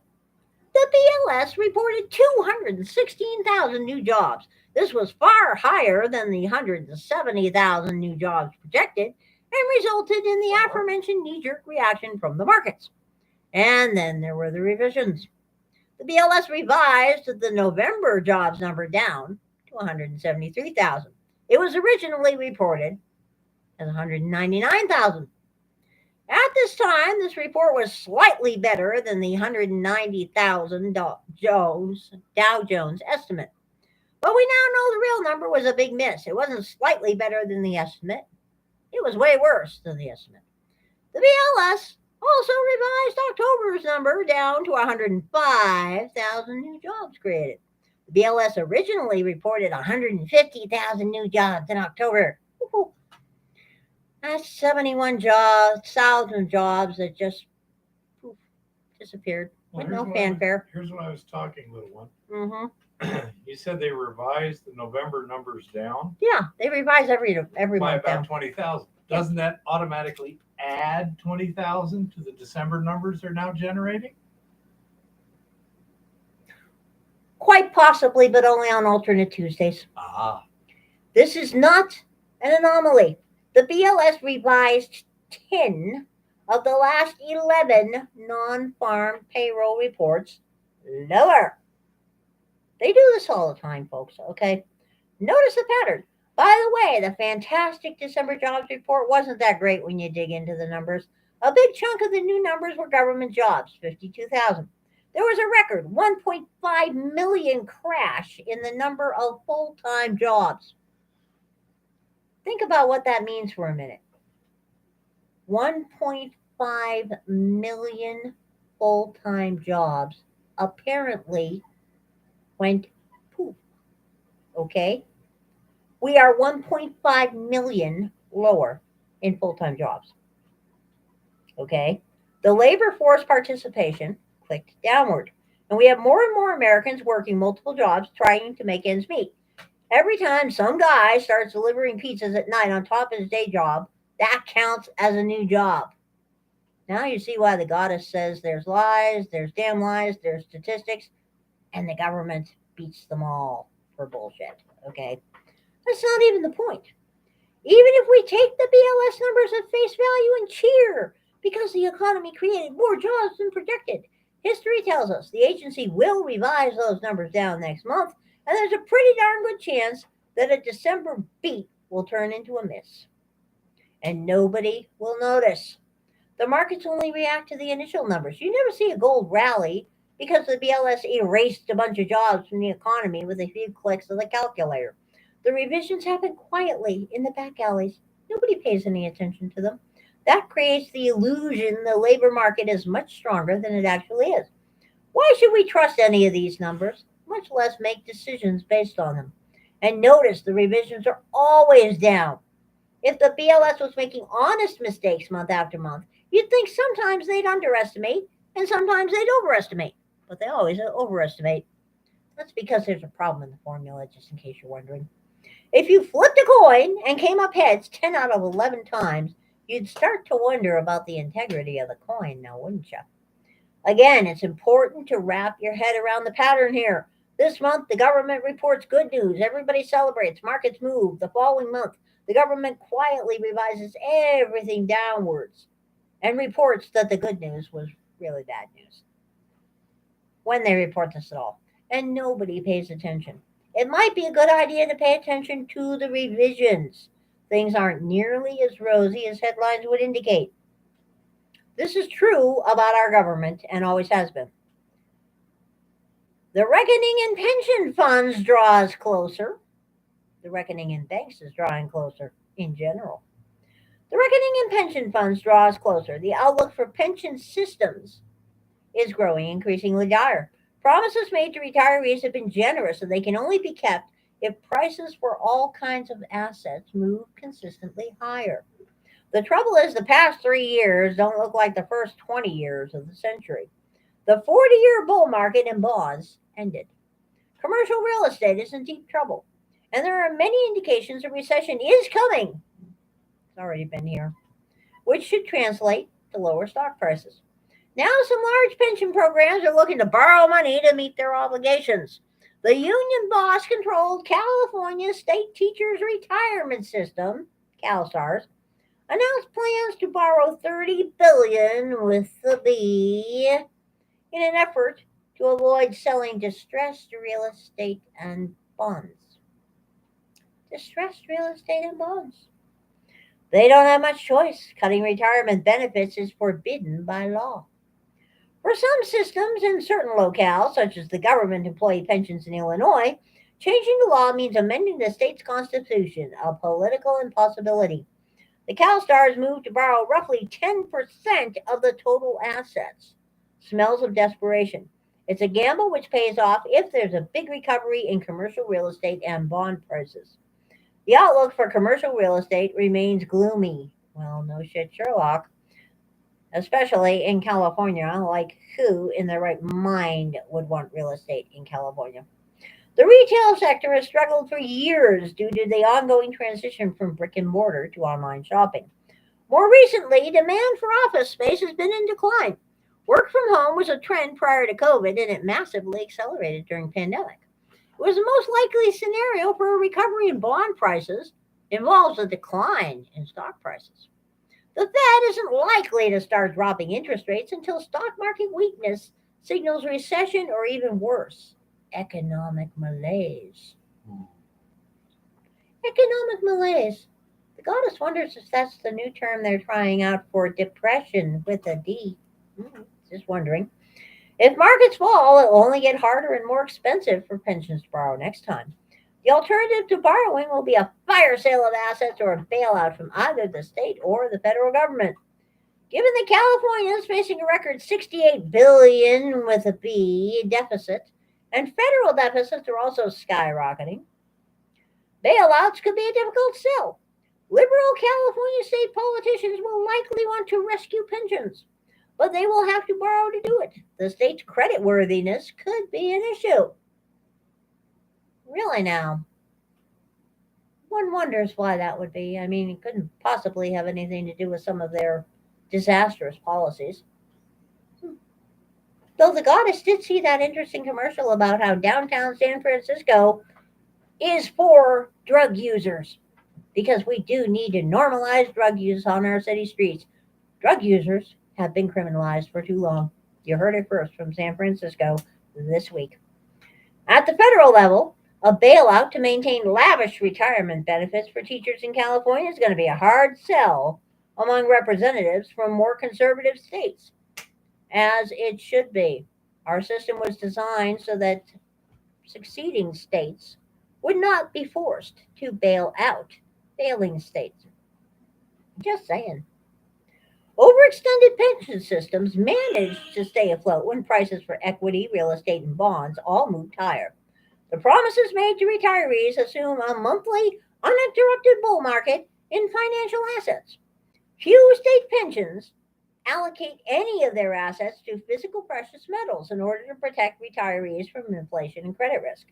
the BLS reported 216,000 new jobs. This was far higher than the 170,000 new jobs projected and resulted in the aforementioned knee jerk reaction from the markets. And then there were the revisions. The BLS revised the November jobs number down to 173,000. It was originally reported as 199,000. At this time, this report was slightly better than the 190,000 Dow Jones estimate. But we now know the real number was a big miss. It wasn't slightly better than the estimate, it was way worse than the estimate. The BLS also revised October's number down to 105,000 new jobs created. The BLS originally reported 150,000 new jobs in October. Woo-hoo. That's 71,000 jobs that just poof, disappeared with no fanfare. Here's what I was talking, little one. Mm-hmm. You said they revised the November numbers down Yeah, they revise every by month about down. 20,000. Doesn't that automatically add 20,000 to the December numbers they're now generating? Quite possibly, but only on alternate Tuesdays. Ah. This is not an anomaly. The BLS revised 10 of the last 11 non-farm payroll reports lower. They do this all the time, folks, okay? Notice the pattern. By the way, the fantastic December jobs report wasn't that great when you dig into the numbers. A big chunk of the new numbers were government jobs, 52,000. There was a record 1.5 million crash in the number of full-time jobs. Think about what that means for a minute. 1.5 million full-time jobs apparently went poof. Okay? We are 1.5 million lower in full-time jobs. Okay? The labor force participation clicked downward. And we have more and more Americans working multiple jobs trying to make ends meet. Every time some guy starts delivering pizzas at night on top of his day job, that counts as a new job. Now you see why the goddess says there's lies, there's damn lies, there's statistics, and the government beats them all for bullshit. Okay? That's not even the point. Even if we take the BLS numbers at face value and cheer because the economy created more jobs than projected, history tells us the agency will revise those numbers down next month, and there's a pretty darn good chance that a December beat will turn into a miss. And nobody will notice. The markets only react to the initial numbers. You never see a gold rally because the BLS erased a bunch of jobs from the economy with a few clicks of the calculator. The revisions happen quietly in the back alleys. Nobody pays any attention to them. That creates the illusion the labor market is much stronger than it actually is. Why should we trust any of these numbers, much less make decisions based on them? And notice the revisions are always down. If the BLS was making honest mistakes month after month, you'd think sometimes they'd underestimate and sometimes they'd overestimate. But they always overestimate. That's because there's a problem in the formula, just in case you're wondering. If you flipped a coin and came up heads 10 out of 11 times, you'd start to wonder about the integrity of the coin now, wouldn't you? Again, it's important to wrap your head around the pattern here. This month, the government reports good news. Everybody celebrates. Markets move. The following month, the government quietly revises everything downwards and reports that the good news was really bad news when they report this at all. And nobody pays attention. It might be a good idea to pay attention to the revisions. Things aren't nearly as rosy as headlines would indicate. This is true about our government and always has been. The reckoning in pension funds draws closer. The reckoning in banks is drawing closer in general. The reckoning in pension funds draws closer. The outlook for pension systems is growing increasingly dire. Promises made to retirees have been generous and they can only be kept if prices for all kinds of assets move consistently higher. The trouble is, the past 3 years don't look like the first 20 years of the century. The 40-year bull market in bonds ended. Commercial real estate is in deep trouble, and there are many indications a recession is coming. It's already been here, which should translate to lower stock prices. Now, some large pension programs are looking to borrow money to meet their obligations. The union boss controlled California State Teachers Retirement System, CalSTARS, announced plans to borrow $30 billion with the B in an effort to avoid selling distressed real estate and bonds. Distressed real estate and bonds. They don't have much choice. Cutting retirement benefits is forbidden by law. For some systems in certain locales, such as the government employee pensions in Illinois, changing the law means amending the state's constitution, a political impossibility. The CalSTARS moved to borrow roughly 10% of the total assets. Smells of desperation. It's a gamble which pays off if there's a big recovery in commercial real estate and bond prices. The outlook for commercial real estate remains gloomy. Well, no shit, Sherlock. Especially in California, like who in their right mind would want real estate in California? The retail sector has struggled for years due to the ongoing transition from brick and mortar to online shopping. More recently, demand for office space has been in decline. Work from home was a trend prior to COVID and it massively accelerated during pandemic. It was the most likely scenario for a recovery in bond prices involves a decline in stock prices. The Fed isn't likely to start dropping interest rates until stock market weakness signals recession or even worse, economic malaise. Economic malaise. The goddess wonders if that's the new term they're trying out for depression with a D. Just wondering. If markets fall, it will only get harder and more expensive for pensions to borrow next time. The alternative to borrowing will be a fire sale of assets or a bailout from either the state or the federal government. Given that California is facing a record $68 billion with a B deficit, and federal deficits are also skyrocketing, bailouts could be a difficult sell. Liberal California state politicians will likely want to rescue pensions, but they will have to borrow to do it. The state's creditworthiness could be an issue. Really now. One wonders why that would be. I mean, it couldn't possibly have anything to do with some of their disastrous policies. Though the goddess did see that interesting commercial about how downtown San Francisco is for drug users, because we do need to normalize drug use on our city streets. Drug users have been criminalized for too long. You heard it first from San Francisco this week. At the federal level, a bailout to maintain lavish retirement benefits for teachers in California is going to be a hard sell among representatives from more conservative states, as it should be. Our system was designed so that succeeding states would not be forced to bail out failing states. Just saying. Overextended pension systems managed to stay afloat when prices for equity, real estate, and bonds all moved higher. The promises made to retirees assume a monthly, uninterrupted bull market in financial assets. Few state pensions allocate any of their assets to physical precious metals in order to protect retirees from inflation and credit risk.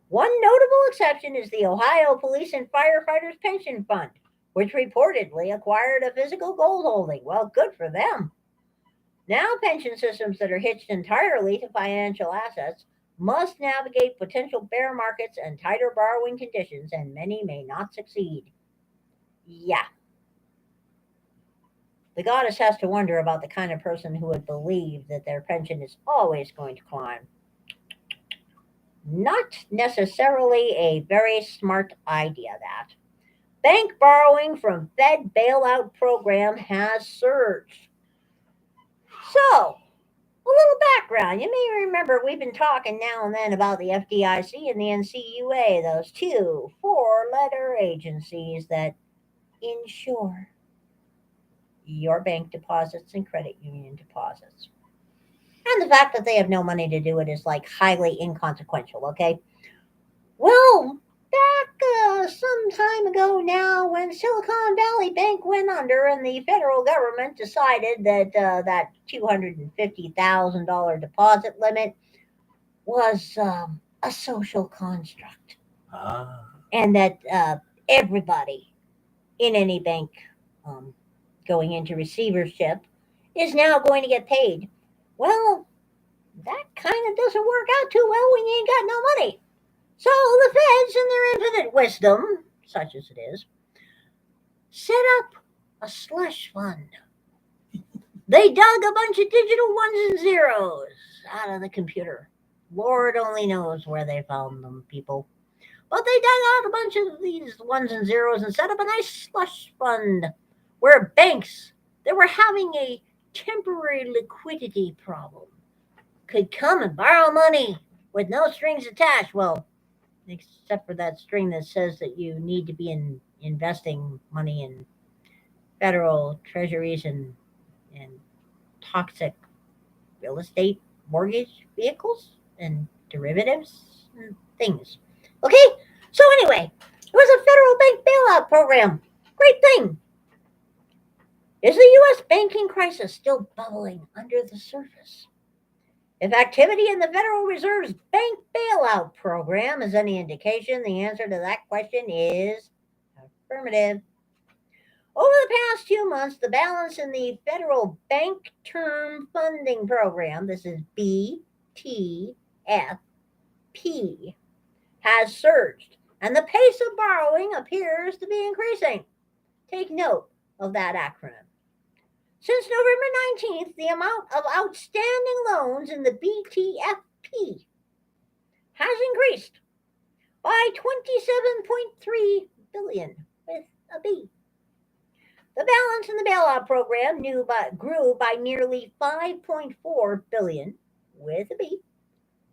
One notable exception is the Ohio Police and Firefighters Pension Fund, which reportedly acquired a physical gold holding. Well, good for them. Now, pension systems that are hitched entirely to financial assets must navigate potential bear markets and tighter borrowing conditions, and many may not succeed. Yeah. The goddess has to wonder about the kind of person who would believe that their pension is always going to climb. Not necessarily a very smart idea, that. Bank borrowing from Fed bailout program has surged. So, a little background. You may remember we've been talking now and then about the FDIC and the NCUA, those two four-letter agencies that insure your bank deposits and credit union deposits. And the fact that they have no money to do it is like highly inconsequential, okay? Well, back some time ago now, when Silicon Valley Bank went under and the federal government decided that that $250,000 deposit limit was a social construct, and that everybody in any bank going into receivership is now going to get paid. Well, that kind of doesn't work out too well when you ain't got no money. So the feds, in their infinite wisdom, such as it is, set up a slush fund. They dug a bunch of digital ones and zeros out of the computer. Lord only knows where they found them, people. But they dug out a bunch of these ones and zeros and set up a nice slush fund where banks that were having a temporary liquidity problem could come and borrow money with no strings attached. Well, except for that string that says that you need to be investing money in federal treasuries and toxic real estate mortgage vehicles and derivatives and things. Okay? So anyway, it was a federal bank bailout program. Great thing. Is the U.S. banking crisis still bubbling under the surface? If activity in the Federal Reserve's bank bailout program is any indication, the answer to that question is affirmative. Over the past 2 months, the balance in the Federal Bank Term Funding Program, this is BTFP, has surged, and the pace of borrowing appears to be increasing. Take note of that acronym. Since November 19th, the amount of outstanding loans in the BTFP has increased by $27.3 billion with a B. The balance in the bailout program grew by nearly $5.4 billion with a B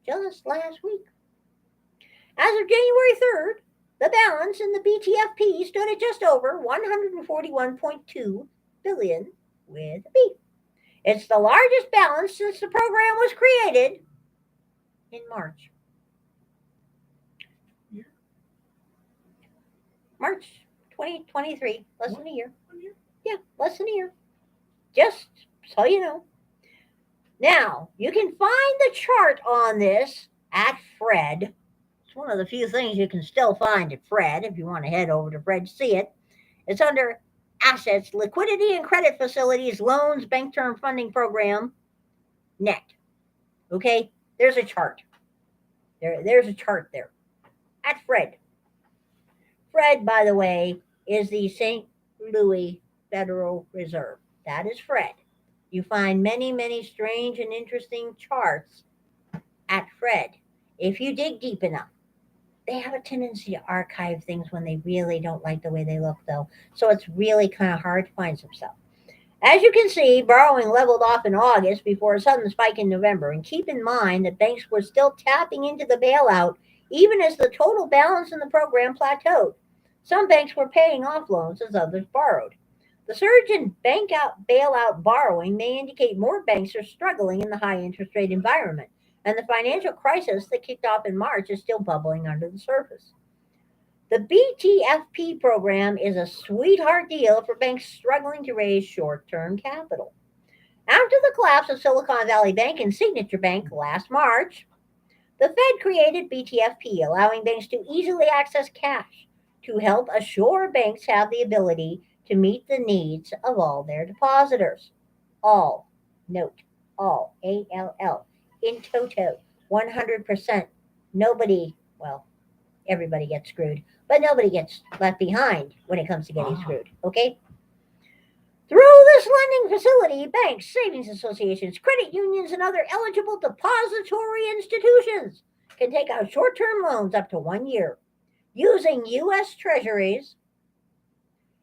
just last week. As of January 3rd, the balance in the BTFP stood at just over $141.2 billion with a B. It's the largest balance since the program was created in March. March 2023, less than a year. Yeah, less than a year. Just so you know. Now, you can find the chart on this at Fred. It's one of the few things you can still find at Fred if you want to head over to Fred to see it. It's under Assets, Liquidity and Credit Facilities, Loans, Bank Term Funding Program, Net. Okay? There's a chart. There's a chart there. At Fred. Fred, by the way, is the St. Louis Federal Reserve. That is Fred. You find many, many strange and interesting charts at Fred. If you dig deep enough, they have a tendency to archive things when they really don't like the way they look, though. So it's really kind of hard to find some stuff. As you can see, borrowing leveled off in August before a sudden spike in November. And keep in mind that banks were still tapping into the bailout even as the total balance in the program plateaued. Some banks were paying off loans as others borrowed. The surge in bank bailout borrowing may indicate more banks are struggling in the high interest rate environment, and the financial crisis that kicked off in March is still bubbling under the surface. The BTFP program is a sweetheart deal for banks struggling to raise short term capital. After the collapse of Silicon Valley Bank and Signature Bank last March, the Fed created BTFP, allowing banks to easily access cash to help assure banks have the ability to meet the needs of all their depositors. All, note, all, ALL, in toto, 100%. Nobody, well, everybody gets screwed, but nobody gets left behind when it comes to getting screwed, okay? Through this lending facility, banks, savings associations, credit unions, and other eligible depository institutions can take out short-term loans up to 1 year using U.S. Treasuries,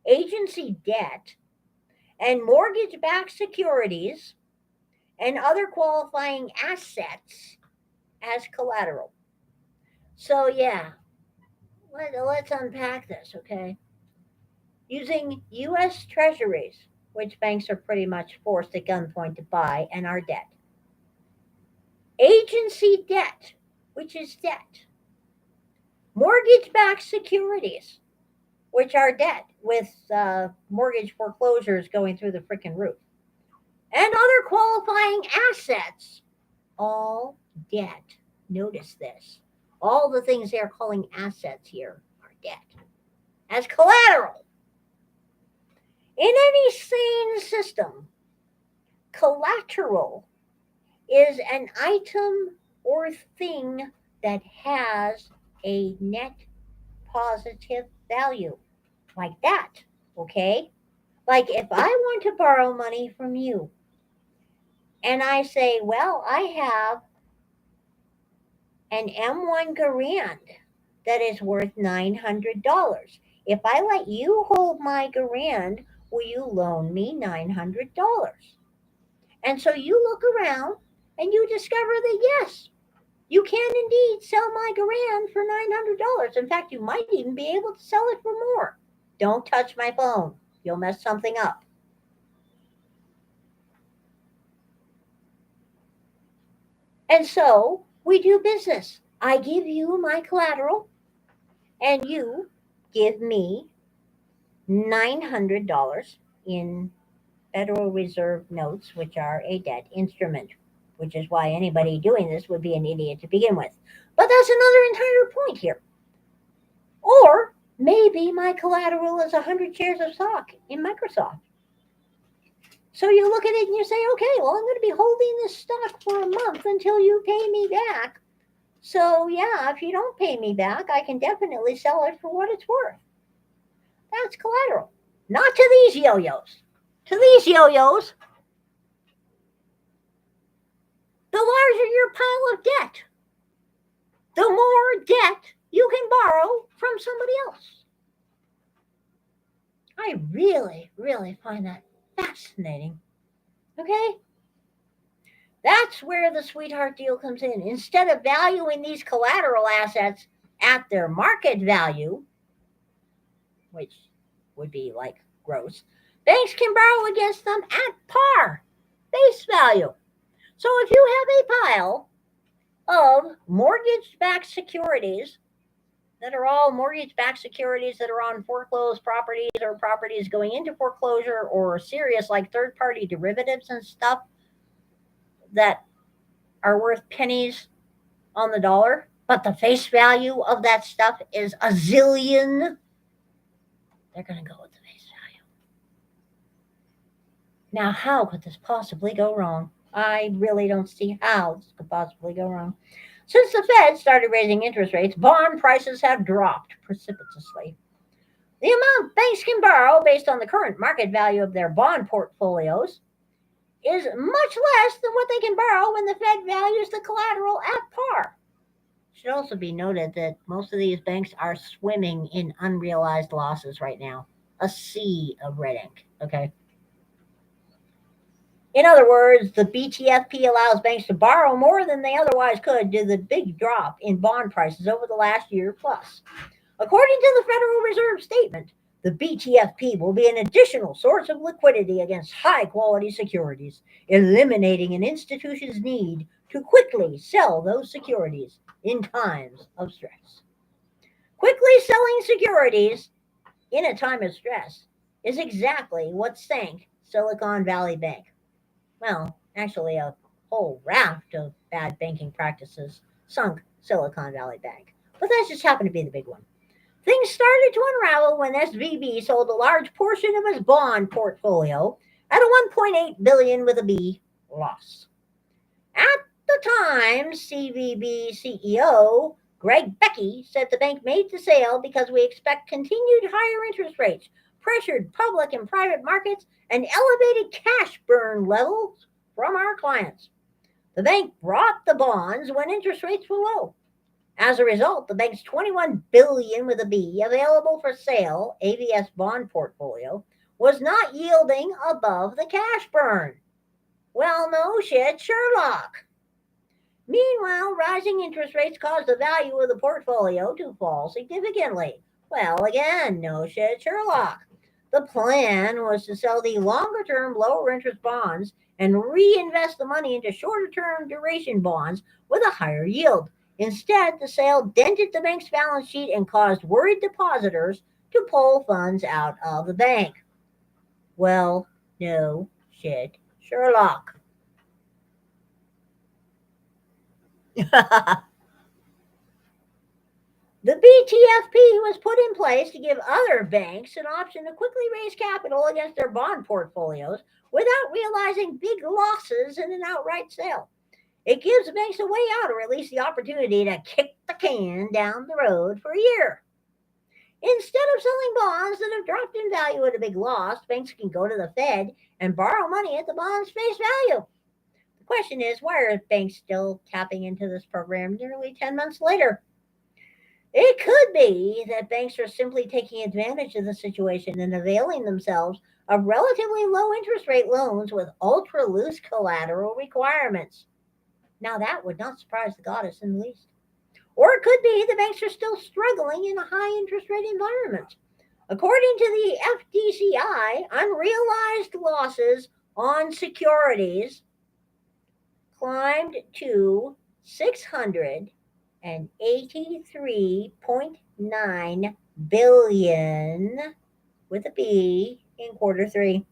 agency debt, and mortgage-backed securities and other qualifying assets as collateral. So yeah, let's unpack this, okay? Using U.S. Treasuries, which banks are pretty much forced at gunpoint to buy, and our debt. Agency debt, which is debt. Mortgage-backed securities, which are debt, with mortgage foreclosures going through the freaking roof. And other qualifying assets, all debt. Notice this. All the things they're calling assets here are debt. As collateral. In any sane system, collateral is an item or thing that has a net positive value. Like that, okay? Like if I want to borrow money from you and I say, well, I have an M1 Garand that is worth $900. If I let you hold my Garand, will you loan me $900? And so you look around and you discover that yes, you can indeed sell my Garand for $900. In fact, you might even be able to sell it for more. Don't touch my phone. You'll mess something up. And so we do business. I give you my collateral and you give me $900 in Federal Reserve notes, which are a debt instrument, which is why anybody doing this would be an idiot to begin with. But that's another entire point here. Or maybe my collateral is 100 shares of stock in Microsoft. So you look at it and you say, okay, well, I'm going to be holding this stock for a month until you pay me back. So yeah, if you don't pay me back, I can definitely sell it for what it's worth. That's collateral. Not to these yo-yos. To these yo-yos, the larger your pile of debt, the more debt you can borrow from somebody else. I really, really find that fascinating. Okay? That's where the sweetheart deal comes in. Instead of valuing these collateral assets at their market value, which would be like gross, banks can borrow against them at par, face value. So if you have a pile of mortgage-backed securities that are all mortgage-backed securities that are on foreclosed properties or properties going into foreclosure or serious like third-party derivatives and stuff that are worth pennies on the dollar, but the face value of that stuff is a zillion, they're going to go with the face value. Now, how could this possibly go wrong? I really don't see how this could possibly go wrong. Since the Fed started raising interest rates, bond prices have dropped precipitously. The amount banks can borrow based on the current market value of their bond portfolios is much less than what they can borrow when the Fed values the collateral at par. It should also be noted that most of these banks are swimming in unrealized losses right now. A sea of red ink, okay? In other words, the BTFP allows banks to borrow more than they otherwise could due to the big drop in bond prices over the last year plus. According to the Federal Reserve statement, the BTFP will be an additional source of liquidity against high quality securities, eliminating an institution's need to quickly sell those securities in times of stress. Quickly selling securities in a time of stress is exactly what sank Silicon Valley Bank. Well, actually, a whole raft of bad banking practices sunk Silicon Valley Bank. But that just happened to be the big one. Things started to unravel when SVB sold a large portion of its bond portfolio at a 1.8 billion with a B loss. At the time, CVB CEO Greg Becky said the bank made the sale because we expect continued higher interest rates, pressured public and private markets, and elevated cash burn levels from our clients. The bank bought the bonds when interest rates were low. As a result, the bank's 21 billion with a B available for sale ABS bond portfolio was not yielding above the cash burn. Well, no shit, Sherlock. Meanwhile, rising interest rates caused the value of the portfolio to fall significantly. Well, again, no shit, Sherlock. The plan was to sell the longer term, lower interest bonds and reinvest the money into shorter term duration bonds with a higher yield. Instead, the sale dented the bank's balance sheet and caused worried depositors to pull funds out of the bank. Well, no shit, Sherlock. The BTFP was put in place to give other banks an option to quickly raise capital against their bond portfolios without realizing big losses in an outright sale. It gives banks a way out, or at least the opportunity to kick the can down the road for a year. Instead of selling bonds that have dropped in value at a big loss, banks can go to the Fed and borrow money at the bond's face value. The question is, why are banks still tapping into this program nearly 10 months later? It could be that banks are simply taking advantage of the situation and availing themselves of relatively low interest rate loans with ultra loose collateral requirements. Now, that would not surprise the goddess in the least. Or it could be the banks are still struggling in a high interest rate environment. According to the FDCI, unrealized losses on securities climbed to 683.9 billion with a B in quarter three.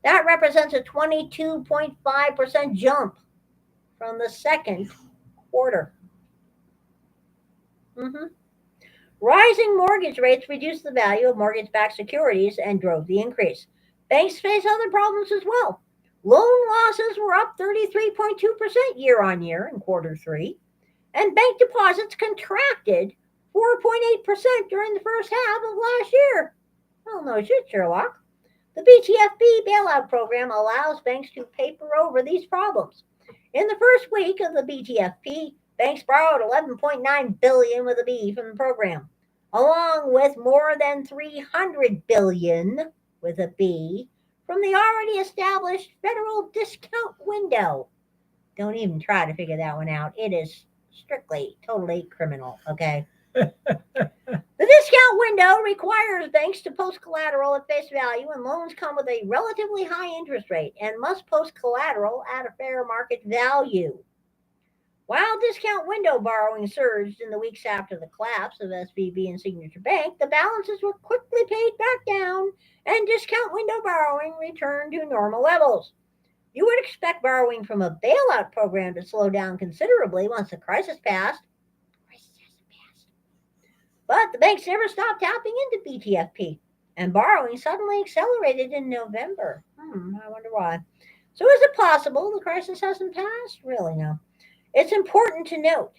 That represents a 22.5% jump from the second quarter. Rising mortgage rates reduced the value of mortgage-backed securities and drove the increase. Banks face other problems as well. Loan losses were up 33.2% year on year in quarter three, and bank deposits contracted 4.8% during the first half of last year. Well, no shit, Sherlock. The BTFP bailout program allows banks to paper over these problems. In the first week of the BTFP, banks borrowed 11.9 billion with a B from the program, along with more than 300 billion with a B from the already established federal discount window. Don't even try to figure that one out. It is strictly, totally criminal, okay? The discount window requires banks to post collateral at face value, and loans come with a relatively high interest rate and must post collateral at a fair market value. While discount window borrowing surged in the weeks after the collapse of SVB and Signature Bank, the balances were quickly paid back down and discount window borrowing returned to normal levels. You would expect borrowing from a bailout program to slow down considerably once the crisis passed. But the banks never stopped tapping into BTFP, and borrowing suddenly accelerated in November. I wonder why. So is it possible the crisis hasn't passed? Really, no. It's important to note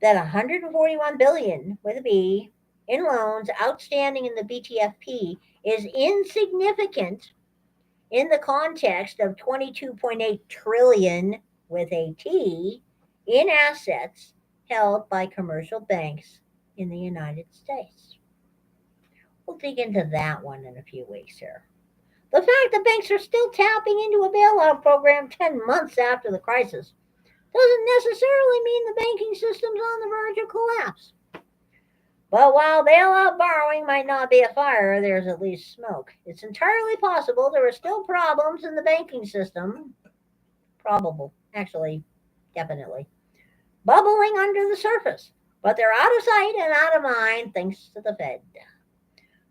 that 141 billion with a B in loans outstanding in the BTFP is insignificant in the context of 22.8 trillion with a T in assets held by commercial banks in the United States. We'll dig into that one in a few weeks here. The fact that banks are still tapping into a bailout program 10 months after the crisis doesn't necessarily mean the banking system's on the verge of collapse. But while bailout borrowing might not be a fire, there's at least smoke. It's entirely possible there are still problems in the banking system. Probable, actually, definitely. Bubbling under the surface. But they're out of sight and out of mind thanks to the Fed.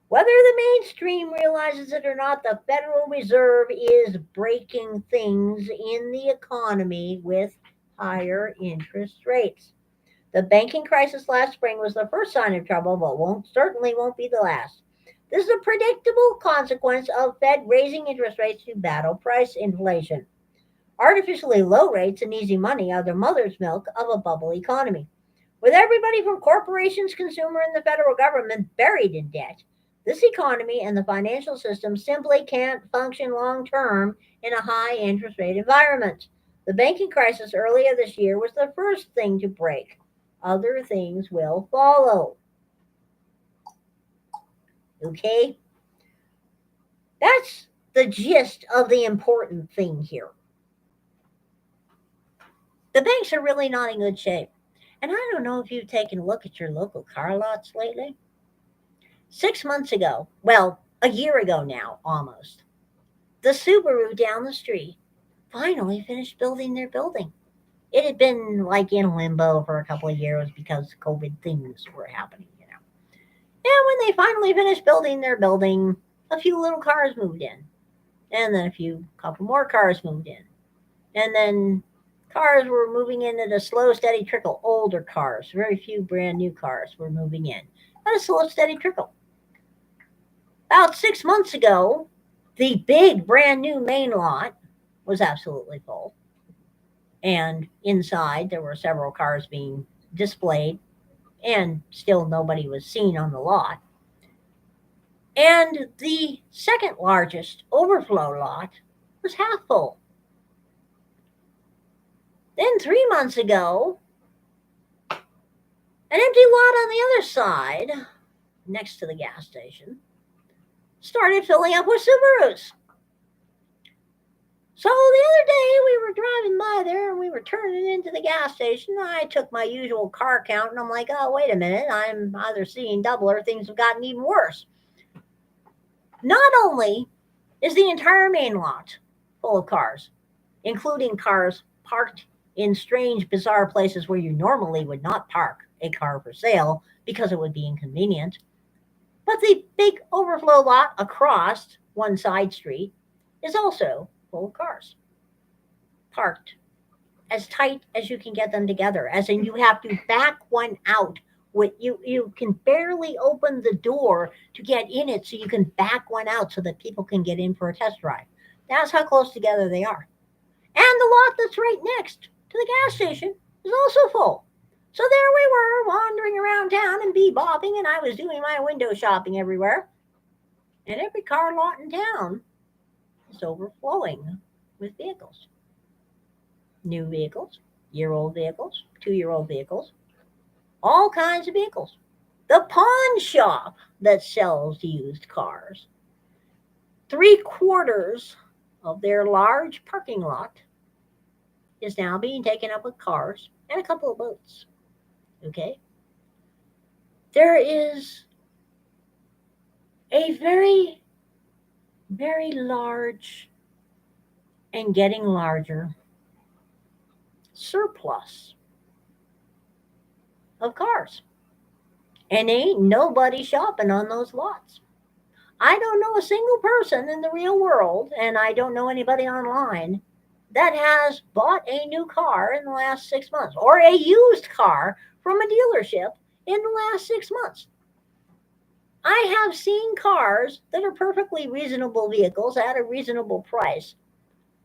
Whether the mainstream realizes it or not, the Federal Reserve is breaking things in the economy with higher interest rates. The banking crisis last spring was the first sign of trouble, but certainly won't be the last. This is a predictable consequence of Fed raising interest rates to battle price inflation. Artificially low rates and easy money are the mother's milk of a bubble economy. With everybody from corporations, consumer, and the federal government buried in debt, this economy and the financial system simply can't function long term in a high interest rate environment. The banking crisis earlier this year was the first thing to break. Other things will follow. Okay? That's the gist of the important thing here. The banks are really not in good shape. And I don't know if you've taken a look at your local car lots lately. 6 months ago, well, a year ago now, almost, the Subaru down the street finally finished building their building. It had been like in limbo for a couple of years because COVID things were happening, you know. And when they finally finished building their building, a few little cars moved in. And then couple more cars moved in. And then cars were moving in at a slow, steady trickle. Older cars, very few brand new cars were moving in at a slow, steady trickle. About 6 months ago, the big brand new main lot was absolutely full. And inside, there were several cars being displayed, and still nobody was seen on the lot. And the second largest overflow lot was half full. Then 3 months ago, an empty lot on the other side, next to the gas station, started filling up with Subarus. So the other day we were driving by there and we were turning into the gas station. I took my usual car count and I'm like, oh, wait a minute, I'm either seeing double or things have gotten even worse. Not only is the entire main lot full of cars, including cars parked in strange, bizarre places where you normally would not park a car for sale because it would be inconvenient, but the big overflow lot across one side street is also full of cars, parked as tight as you can get them together, as in you have to back one out. You can barely open the door to get in it so you can back one out so that people can get in for a test drive. That's how close together they are. And the lot that's right next to the gas station is also full. So there we were, wandering around town and bebopping, and I was doing my window shopping everywhere. And every car lot in town is overflowing with vehicles. New vehicles, year-old vehicles, 2-year-old vehicles, all kinds of vehicles. The pawn shop that sells used cars, 3/4 of their large parking lot is now being taken up with cars and a couple of boats. Okay? There is a very, very large and getting larger surplus of cars. And ain't nobody shopping on those lots. I don't know a single person in the real world, and I don't know anybody online that has bought a new car in the last 6 months or a used car from a dealership in the last 6 months. I have seen cars that are perfectly reasonable vehicles at a reasonable price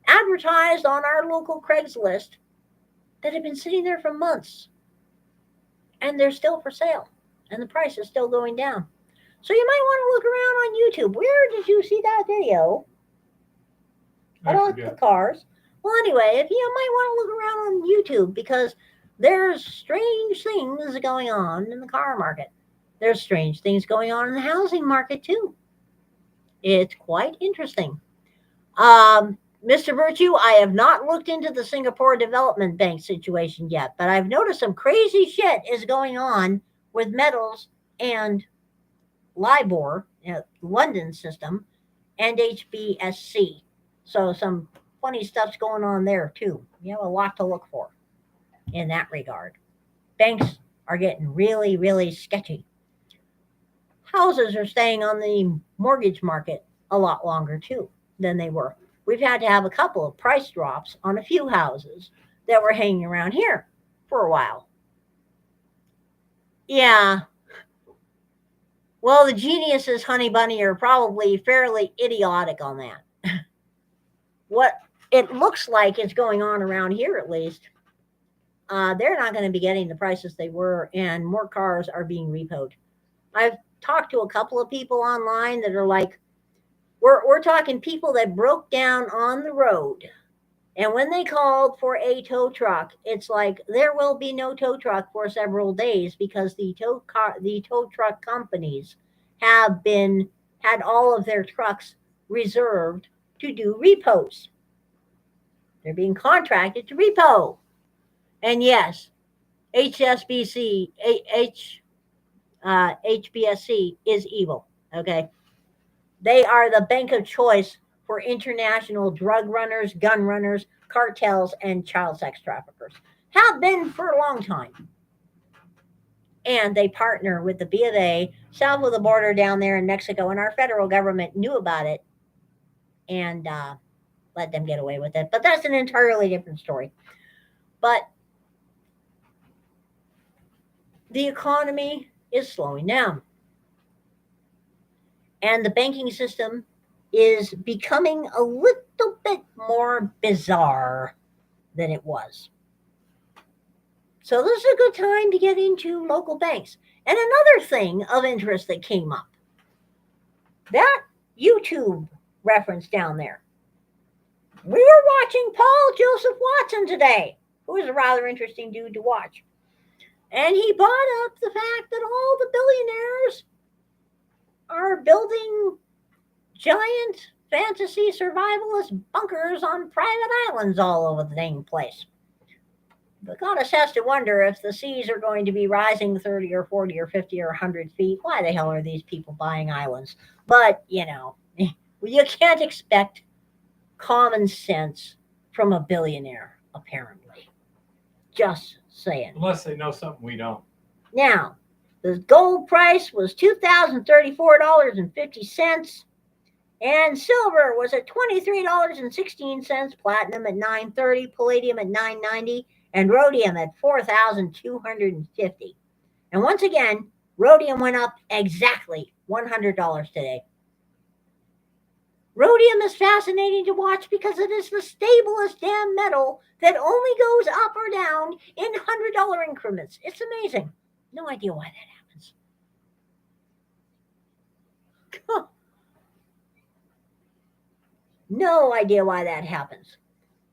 advertised on our local Craigslist that have been sitting there for months and they're still for sale and the price is still going down. So you might want to look around on YouTube. Where did you see that video about the cars? Well, anyway, if you might want to look around on YouTube because there's strange things going on in the car market. There's strange things going on in the housing market too. It's quite interesting. Mr. Virtue, I have not looked into the Singapore Development Bank situation yet, but I've noticed some crazy shit is going on with metals and LIBOR, London system, and HBSC. So some funny stuff's going on there too. You have a lot to look for in that regard. Banks are getting really, really sketchy. Houses are staying on the mortgage market a lot longer too than they were. We've had to have a couple of price drops on a few houses that were hanging around here for a while. Yeah. Well, the geniuses, Honey Bunny, are probably fairly idiotic on that. What it looks like is going on around here, at least, they're not going to be getting the prices they were, and more cars are being repoed. I've talked to a couple of people online that are like, we're talking people that broke down on the road. And when they called for a tow truck, it's like there will be no tow truck for several days because the tow truck companies have had all of their trucks reserved to do repos. They're being contracted to repo. And yes, HSBC, HBSC is evil. Okay, they are the bank of choice for international drug runners, gun runners, cartels, and child sex traffickers. Have been for a long time. And they partner with the B of A south of the border down there in Mexico, and our federal government knew about it and let them get away with it. But that's an entirely different story. But the economy is slowing down. And the banking system is becoming a little bit more bizarre than it was. So this is a good time to get into local banks. And another thing of interest that came up, that YouTube reference down there. We were watching Paul Joseph Watson today, who is a rather interesting dude to watch. And he brought up the fact that all the billionaires are building giant fantasy survivalist bunkers on private islands all over the dang place. The goddess has to wonder if the seas are going to be rising 30 or 40 or 50 or 100 feet. Why the hell are these people buying islands? But, you can't expect common sense from a billionaire, apparently. Just saying. Unless they know something we don't. Now, the gold price was $2,034.50. And silver was at $23.16, platinum at $9.30, palladium at $9.90, and rhodium at $4,250. And once again, rhodium went up exactly $100 today. Rhodium is fascinating to watch because it is the stablest damn metal that only goes up or down in $100 increments. It's amazing. No idea why that happens. No idea why that happens.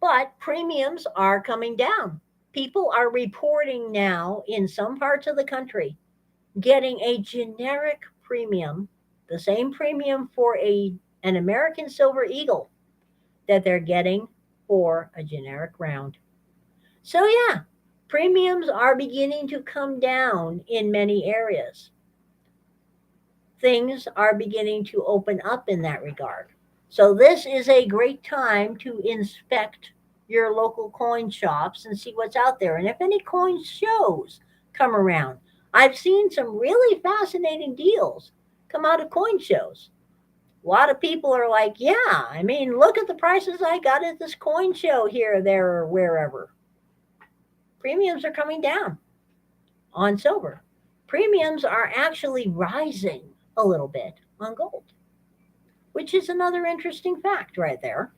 But premiums are coming down. People are reporting now in some parts of the country getting a generic premium, the same premium for an American Silver Eagle that they're getting for a generic round. So yeah, premiums are beginning to come down in many areas. Things are beginning to open up in that regard. So this is a great time to inspect your local coin shops and see what's out there. And if any coin shows come around, I've seen some really fascinating deals come out of coin shows. A lot of people are like, yeah, look at the prices I got at this coin show here, there, or wherever. Premiums are coming down on silver. Premiums are actually rising a little bit on gold, which is another interesting fact right there.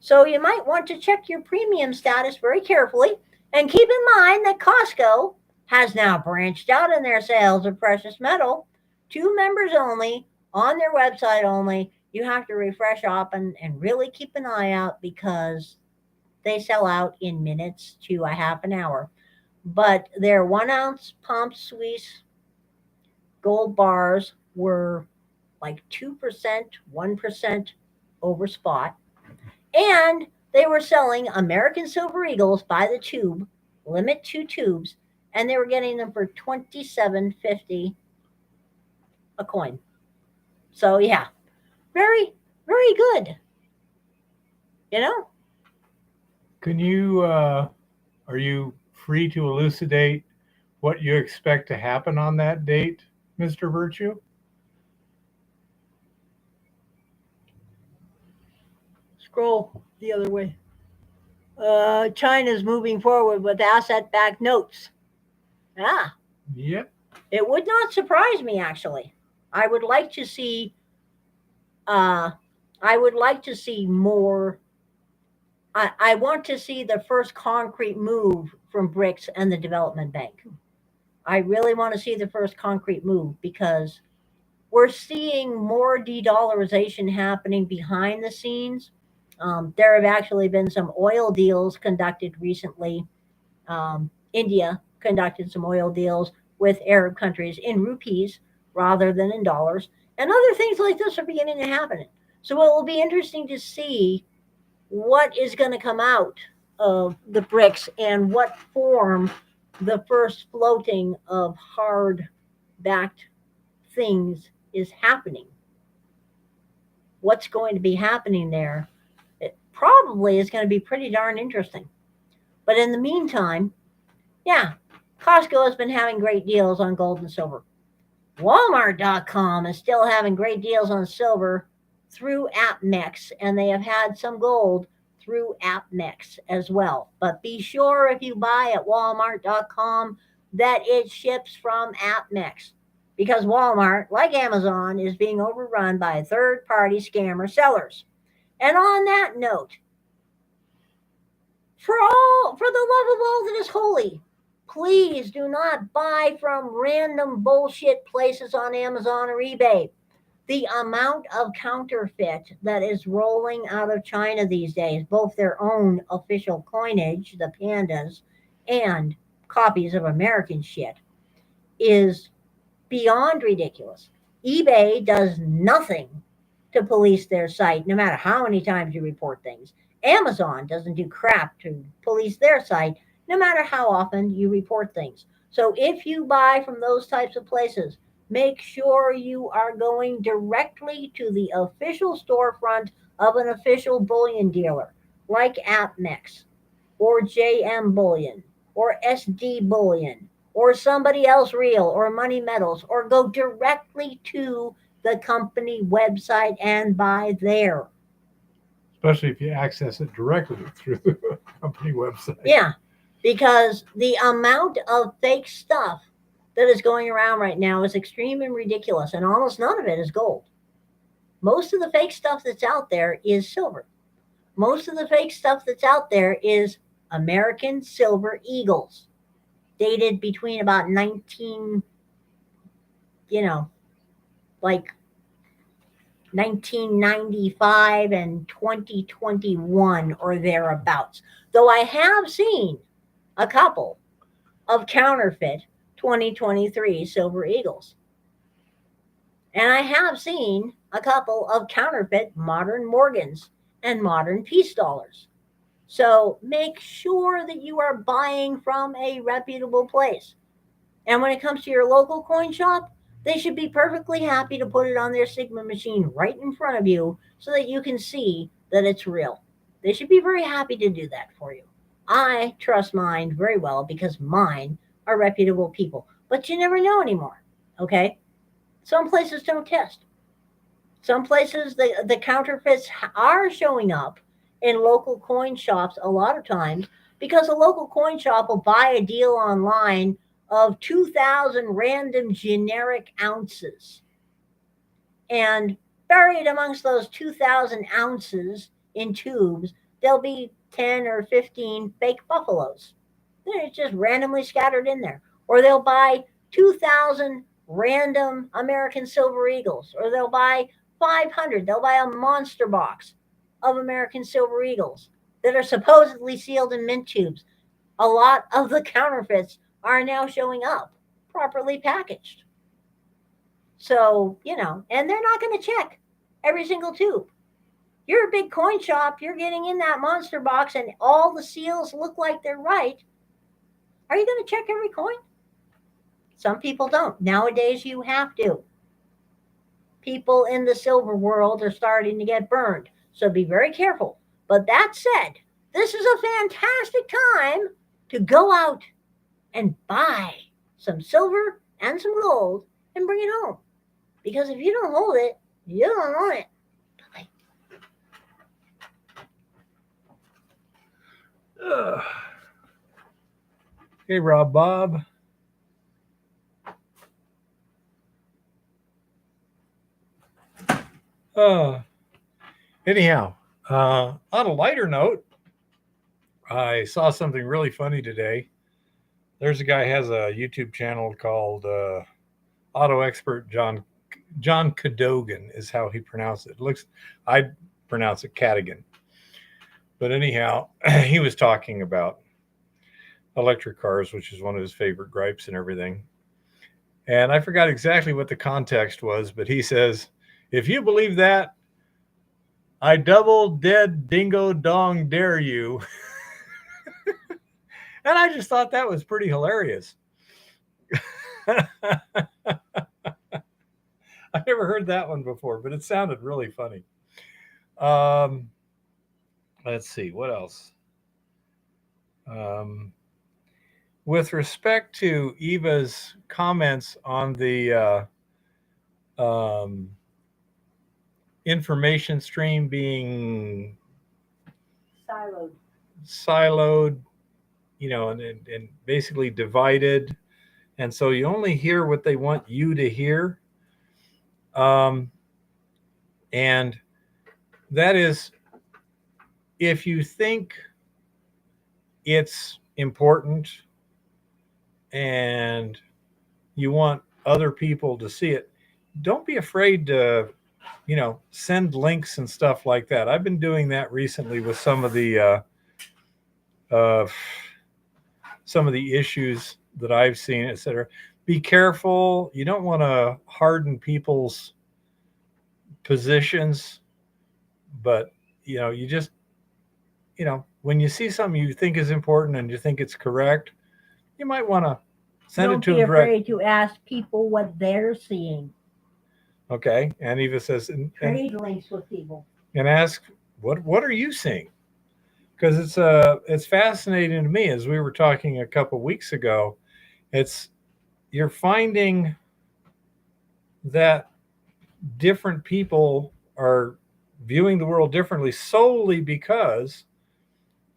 So you might want to check your premium status very carefully and keep in mind that Costco has now branched out in their sales of precious metal to members only, on their website only. You have to refresh up and really keep an eye out because they sell out in minutes to a half an hour. But their 1 ounce Pomp Suisse gold bars were like 2%, 1% over spot. And they were selling American Silver Eagles by the tube, limit 2 tubes, and they were getting them for $27.50 a coin. So yeah, very, very good. You know? Can you, are you free to elucidate what you expect to happen on that date, Mr. Virtue? Scroll the other way. China's moving forward with asset-backed notes. Ah, Yep. it would not surprise me actually. I would like to see. Uh, I would like to see more. I want to see the first concrete move from BRICS and the Development Bank. I really want to see the first concrete move because we're seeing more de-dollarization happening behind the scenes. There have actually been some oil deals conducted recently. India conducted some oil deals with Arab countries in rupees rather than in dollars. And other things like this are beginning to happen. So it will be interesting to see what is going to come out of the BRICS and what form the first floating of hard backed things is happening. What's going to be happening there? It probably is going to be pretty darn interesting. But in the meantime, yeah, Costco has been having great deals on gold and silver. Walmart.com is still having great deals on silver through AppMex, and they have had some gold through AppMex as well. But be sure if you buy at Walmart.com that it ships from AppMex because Walmart, like Amazon, is being overrun by third-party scammer sellers. And on that note, for the love of all that is holy, please do not buy from random bullshit places on Amazon or eBay. The amount of counterfeit that is rolling out of China these days, both their own official coinage, the pandas, and copies of American shit, is beyond ridiculous. eBay does nothing to police their site, no matter how many times you report things. Amazon doesn't do crap to police their site, no matter how often you report things. So if you buy from those types of places, make sure you are going directly to the official storefront of an official bullion dealer, like AppMex or JM Bullion or SD Bullion or somebody else real or Money Metals, or go directly to the company website and buy there. Especially if you access it directly through the company website. Yeah, because the amount of fake stuff that is going around right now is extreme and ridiculous, and almost none of it is gold. Most of the fake stuff that's out there is silver. Most of the fake stuff that's out there is American Silver Eagles, dated between about 19, like 1995 and 2021 or thereabouts. Though I have seen a couple of counterfeit 2023 Silver Eagles. And I have seen a couple of counterfeit modern Morgans and modern peace dollars. So make sure that you are buying from a reputable place. And when it comes to your local coin shop, they should be perfectly happy to put it on their Sigma machine right in front of you so that you can see that it's real. They should be very happy to do that for you. I trust mine very well because mine are reputable people. But you never know anymore, okay? Some places don't test. Some places the counterfeits are showing up in local coin shops a lot of times because a local coin shop will buy a deal online of 2,000 random generic ounces. And buried amongst those 2,000 ounces in tubes, there'll be 10 or 15 fake buffaloes. They're just randomly scattered in there. Or they'll buy 2,000 random American Silver Eagles. Or they'll buy 500. They'll buy a monster box of American Silver Eagles that are supposedly sealed in mint tubes. A lot of the counterfeits are now showing up properly packaged. So, and they're not going to check every single tube. You're a big coin shop, you're getting in that monster box and all the seals look like they're right. Are you going to check every coin? Some people don't. Nowadays, you have to. People in the silver world are starting to get burned. So be very careful. But that said, this is a fantastic time to go out and buy some silver and some gold and bring it home. Because if you don't hold it, you don't own it. Hey, Rob Bob. Anyhow, on a lighter note, I saw something really funny today. There's a guy who has a YouTube channel called Auto Expert John Cadogan is how he pronounced it. I pronounce it Cadogan. But anyhow, he was talking about electric cars, which is one of his favorite gripes and everything. And I forgot exactly what the context was, but he says, if you believe that, I double dead dingo dong dare you. And I just thought that was pretty hilarious. I never heard that one before, but it sounded really funny. Let's see, what else? With respect to Eva's comments on the information stream being siloed, and basically divided, and so you only hear what they want you to hear, and that is, if you think it's important and you want other people to see it, don't be afraid to send links and stuff like that. I've been doing that recently with some of the issues that I've seen, etc. Be careful. You don't want to harden people's positions, but you just when you see something you think is important and you think it's correct, you might want to send it to them direct. Don't be afraid to ask people what they're seeing. Okay, and Eva says, trade links with people and ask what are you seeing, because it's fascinating to me. As we were talking a couple weeks ago, you're finding that different people are viewing the world differently solely because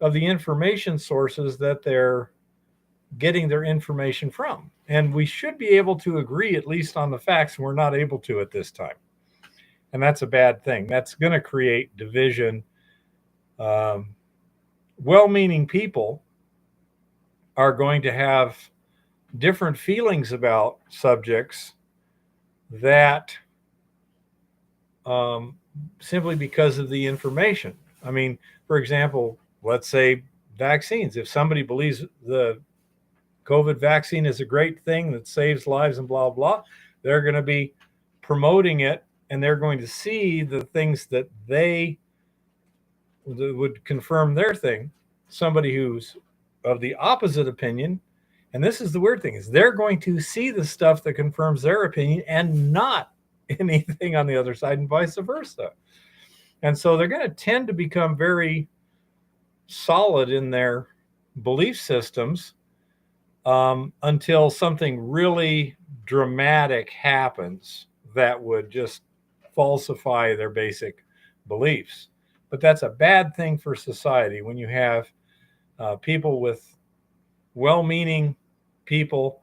of the information sources that they're getting their information from. And we should be able to agree at least on the facts, and we're not able to at this time. And that's a bad thing. That's going to create division. Well-meaning people are going to have different feelings about subjects that simply because of the information. I mean, for example, let's say vaccines. If somebody believes the COVID vaccine is a great thing that saves lives and blah, blah, they're going to be promoting it, and they're going to see the things that would confirm their thing. Somebody who's of the opposite opinion, and this is the weird thing, is they're going to see the stuff that confirms their opinion and not anything on the other side, and vice versa. And so they're going to tend to become very solid in their belief systems until something really dramatic happens that would just falsify their basic beliefs. But that's a bad thing for society when you have people with well-meaning people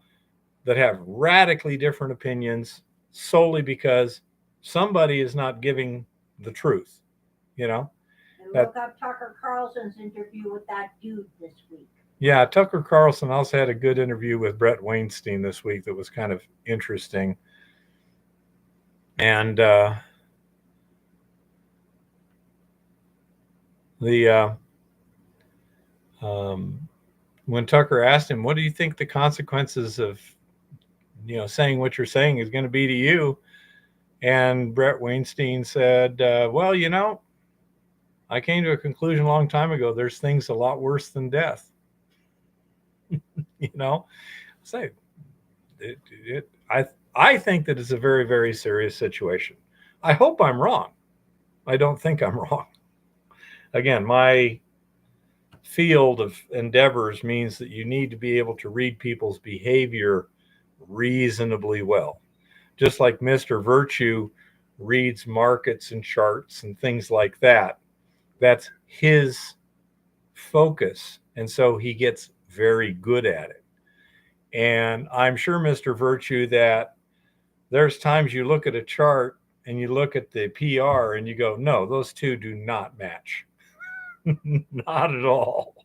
that have radically different opinions solely because somebody is not giving the truth, And look up Tucker Carlson's interview with that dude this week. Yeah, Tucker Carlson also had a good interview with Brett Weinstein this week that was kind of interesting. And when Tucker asked him, what do you think the consequences of saying what you're saying is going to be to you? And Brett Weinstein said, well, I came to a conclusion a long time ago. There's things a lot worse than death. Say I think that it's a very, very serious situation. I hope I'm wrong. I don't think I'm wrong. Again, my field of endeavors means that you need to be able to read people's behavior reasonably well. Just like Mr. Virtue reads markets and charts and things like that. That's his focus. And so he gets very good at it. And I'm sure, Mr. Virtue, that there's times you look at a chart and you look at the PR and you go, no, those two do not match. Not at all.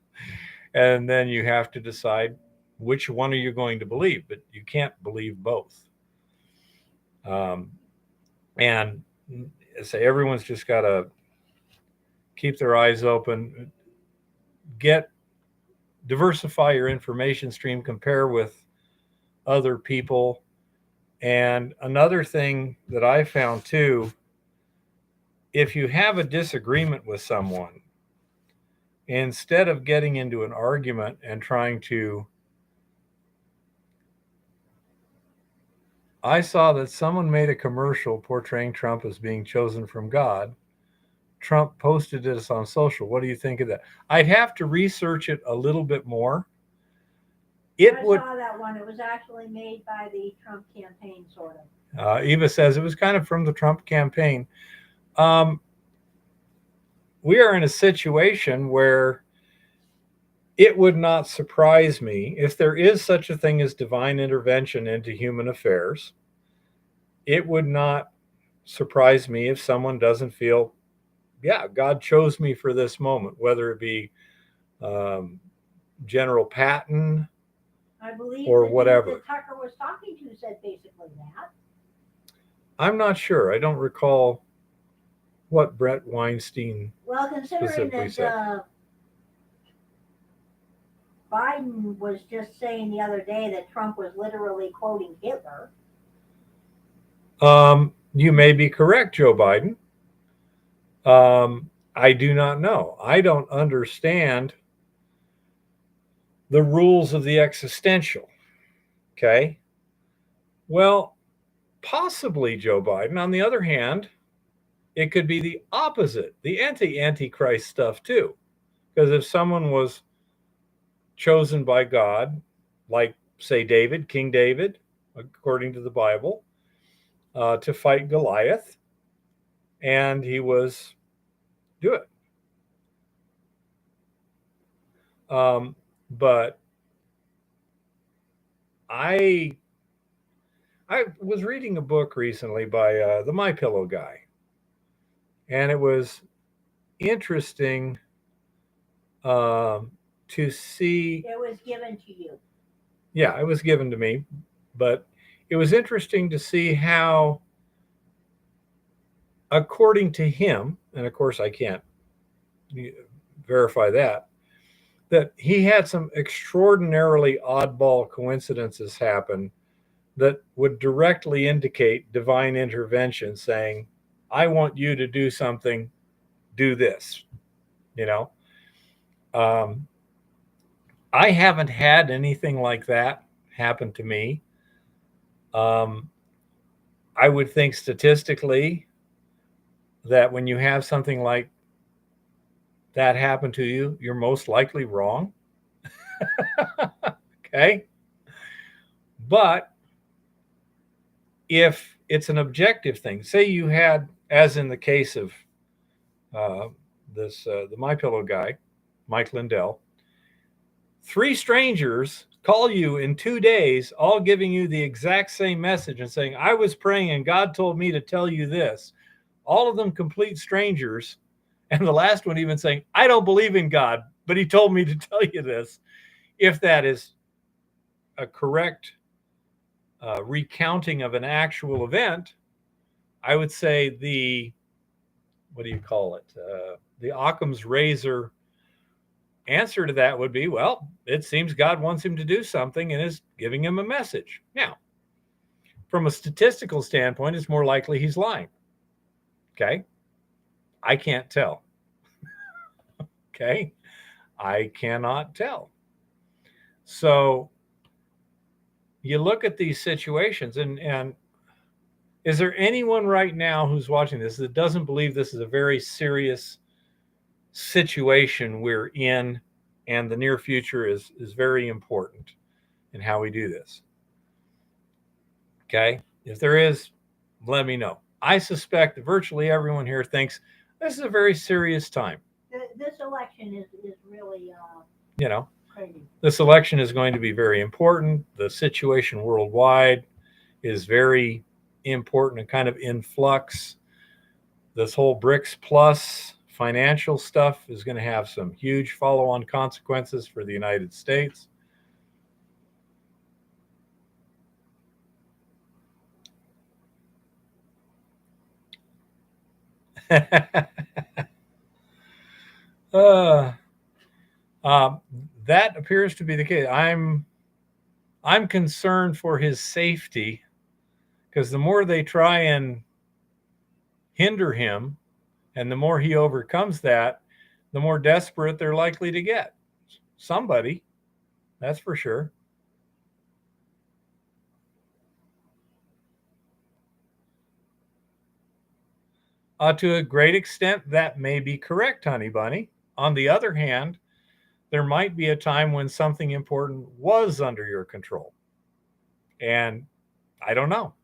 And then you have to decide which one are you going to believe, but you can't believe both. And say everyone's just got to keep their eyes open, diversify your information stream, compare with other people. And another thing that I found too, if you have a disagreement with someone, instead of getting into an argument and trying to, I saw that someone made a commercial portraying Trump as being chosen from God. Trump posted this on social. What do you think of that? I'd have to research it a little bit more. I saw that one. It was actually made by the Trump campaign, sort of. Eva says it was kind of from the Trump campaign. We are in a situation where it would not surprise me if there is such a thing as divine intervention into human affairs. It would not surprise me if someone doesn't feel, yeah, God chose me for this moment, whether it be General Patton, I believe or whatever. That Tucker was talking to said basically that. I'm not sure. I don't recall what Brett Weinstein considering that said. Biden was just saying the other day that Trump was literally quoting Hitler. You may be correct, Joe Biden. I do not know. I don't understand the rules of the existential. Okay. Well, possibly Joe Biden. On the other hand, it could be the opposite, the antichrist stuff too. Because if someone was chosen by God, like say David, King David, according to the Bible, to fight Goliath, and he was do it. But I was reading a book recently by the My Pillow guy, and it was interesting to see. It was given to you. Yeah, it was given to me, but it was interesting to see how, according to him, and of course I can't verify that he had some extraordinarily oddball coincidences happen that would directly indicate divine intervention, saying, I want you to do something, do this, I haven't had anything like that happen to me. I would think statistically that when you have something like that happen to you, you're most likely wrong. Okay. But if it's an objective thing, say you had, as in the case of the My Pillow guy, Mike Lindell, 3 strangers call you in 2 days, all giving you the exact same message and saying, I was praying and God told me to tell you this. All of them complete strangers. And the last one even saying, I don't believe in God, but he told me to tell you this. If that is a correct recounting of an actual event, I would say the Occam's razor answer to that would be, well, it seems God wants him to do something and is giving him a message. Now, from a statistical standpoint, it's more likely he's lying. Okay. I can't tell. Okay. I cannot tell. So you look at these situations, and is there anyone right now who's watching this that doesn't believe this is a very serious situation we're in, and the near future is very important in how we do this? Okay. If there is, let me know. I suspect that virtually everyone here thinks this is a very serious time. This election is really crazy. This election is going to be very important. The situation worldwide is very important and kind of in flux. This whole BRICS plus financial stuff is going to have some huge follow-on consequences for the United States. That appears to be the case. I'm concerned for his safety, because the more they try and hinder him, and the more he overcomes that, the more desperate they're likely to get. Somebody, that's for sure. To a great extent, that may be correct, Honey Bunny. On the other hand, there might be a time when something important was under your control. And I don't know.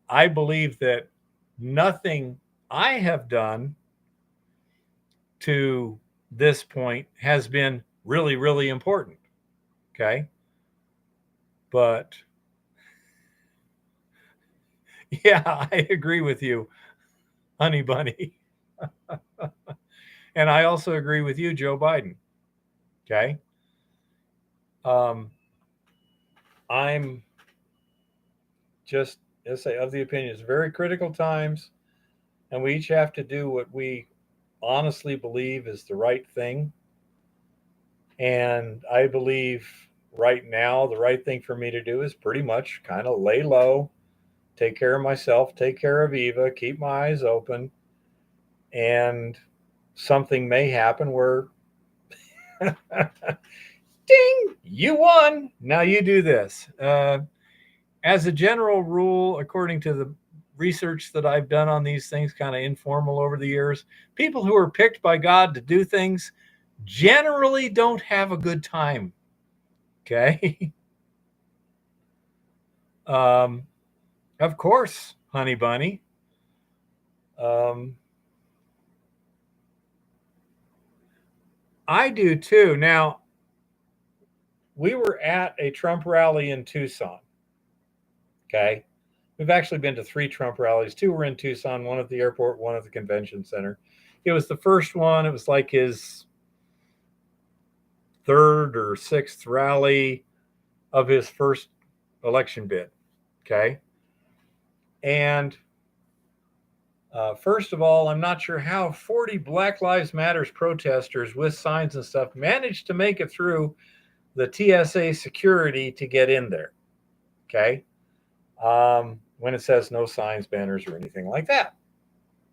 I believe that nothing I have done to this point has been really, really important. Okay. But yeah, I agree with you, Honey Bunny. And I also agree with you, Joe Biden. Okay. I'm just, as I say, of the opinion, it's very critical times, and we each have to do what we honestly believe is the right thing. And I believe right now the right thing for me to do is pretty much kind of lay low, take care of myself, take care of Eva, keep my eyes open, and something may happen where ding, you won. Now you do this. As a general rule, according to the research that I've done on these things, kind of informal over the years, people who are picked by God to do things generally don't have a good time. Okay. Of course, Honey Bunny. I do too. Now, we were at a Trump rally in Tucson. Okay. We've actually been to 3 Trump rallies. 2 were in Tucson, 1 at the airport, 1 at the convention center. It was the first one. It was like his 3rd or 6th rally of his first election bid. Okay. And first of all, I'm not sure how 40 Black Lives Matters protesters with signs and stuff managed to make it through the TSA security to get in there. Okay. When it says no signs, banners, or anything like that.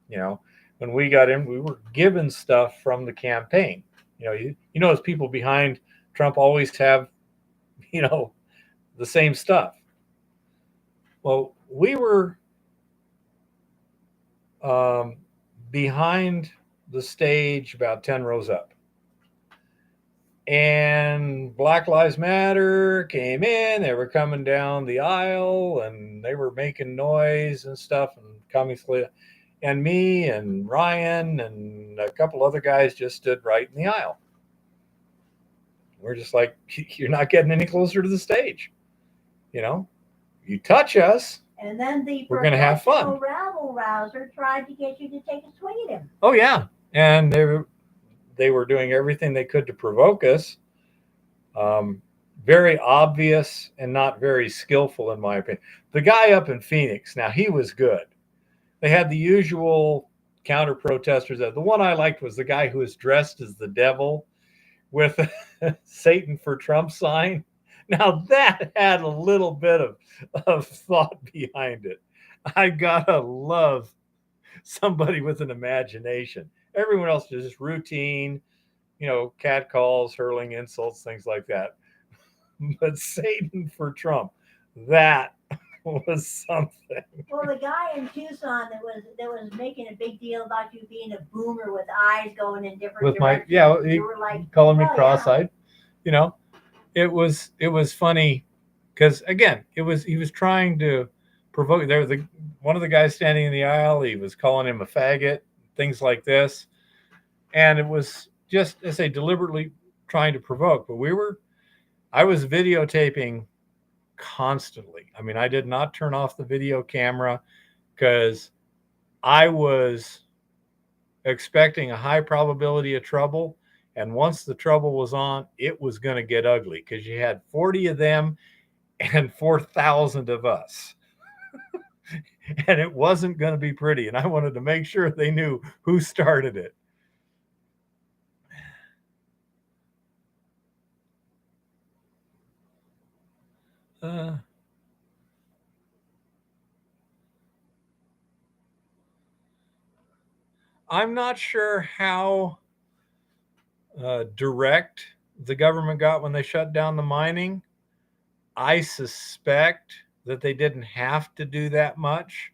When we got in, we were given stuff from the campaign. You notice people behind Trump always have, the same stuff. Well, we were behind the stage about 10 rows up. And Black Lives Matter came in. They were coming down the aisle, and they were making noise and stuff, and coming, and me and Ryan and a couple other guys just stood right in the aisle. We're just like, you're not getting any closer to the stage. You touch us, and then we're going to have fun. Rabble rouser tried to get you to take a swing at him. Oh yeah, and they were doing everything they could to provoke us. Very obvious and not very skillful, in my opinion. The guy up in Phoenix, now he was good. They had the usual counter protesters. The one I liked was the guy who was dressed as the devil with Satan for Trump sign. Now that had a little bit of thought behind it. I gotta love somebody with an imagination. Everyone else is just routine, catcalls, hurling insults, things like that. But Satan for Trump, that was something. Well, the guy in Tucson that was making a big deal about you being a boomer with eyes going in different With directions. he You were like calling me "Hell yeah." cross-eyed. It was funny because again, he was trying to provoke. One of the guys standing in the aisle. He was calling him a faggot, things like this, and it was just, I say, deliberately trying to provoke. But I was videotaping constantly. I mean, I did not turn off the video camera because I was expecting a high probability of trouble. And once the trouble was on, it was going to get ugly because you had 40 of them and 4,000 of us. And it wasn't going to be pretty. And I wanted to make sure they knew who started it. I'm not sure how direct the government got when they shut down the mining. I suspect that they didn't have to do that much.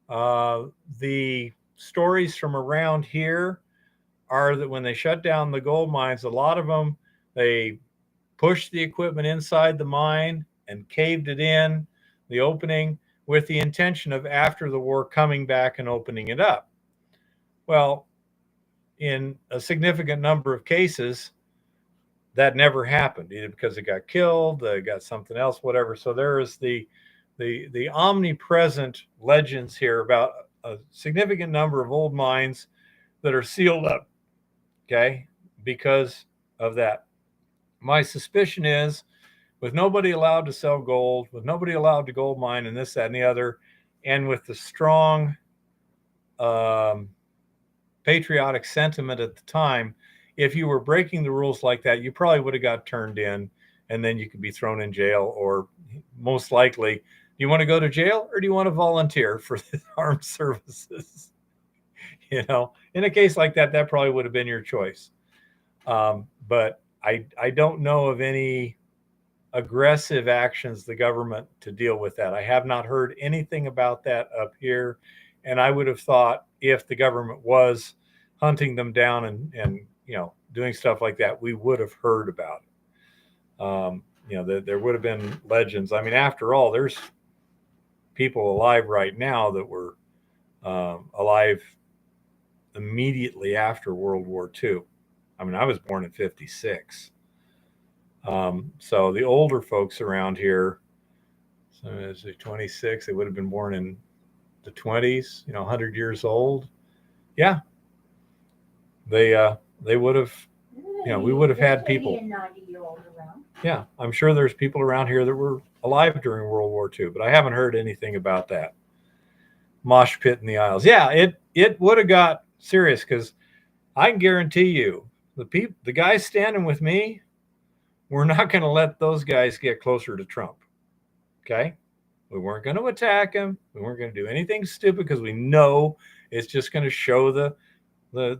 The stories from around here are that when they shut down the gold mines, a lot of them, they pushed the equipment inside the mine and caved it in, the opening, with the intention of after the war coming back and opening it up. Well, in a significant number of cases, that never happened, either because it got killed, got something else, whatever. So there is the omnipresent legends here about a significant number of old mines that are sealed up, okay, because of that. My suspicion is, with nobody allowed to sell gold, with nobody allowed to gold mine and this, that, and the other, and with the strong patriotic sentiment at the time, if you were breaking the rules like that, you probably would have got turned in, and then you could be thrown in jail, or most likely, do you want to go to jail or do you want to volunteer for the armed services? In a case like that, that probably would have been your choice. But I don't know of any aggressive actions the government to deal with that. I have not heard anything about that up here. And I would have thought if the government was hunting them down and doing stuff like that, we would have heard about it. There would have been legends. I mean, after all, there's people alive right now that were alive immediately after World War II. I mean, I was born in 56. So the older folks around here, so as 26, they would have been born in the 20s, 100 years old. Yeah. They would have, we would have had people. 90-year-old around. Yeah. I'm sure there's people around here that were alive during World War II, but I haven't heard anything about that. Mosh pit in the aisles. Yeah. It would have got serious because I can guarantee you the guys standing with me, we're not going to let those guys get closer to Trump. Okay. We weren't going to attack him. We weren't going to do anything stupid because we know it's just going to show the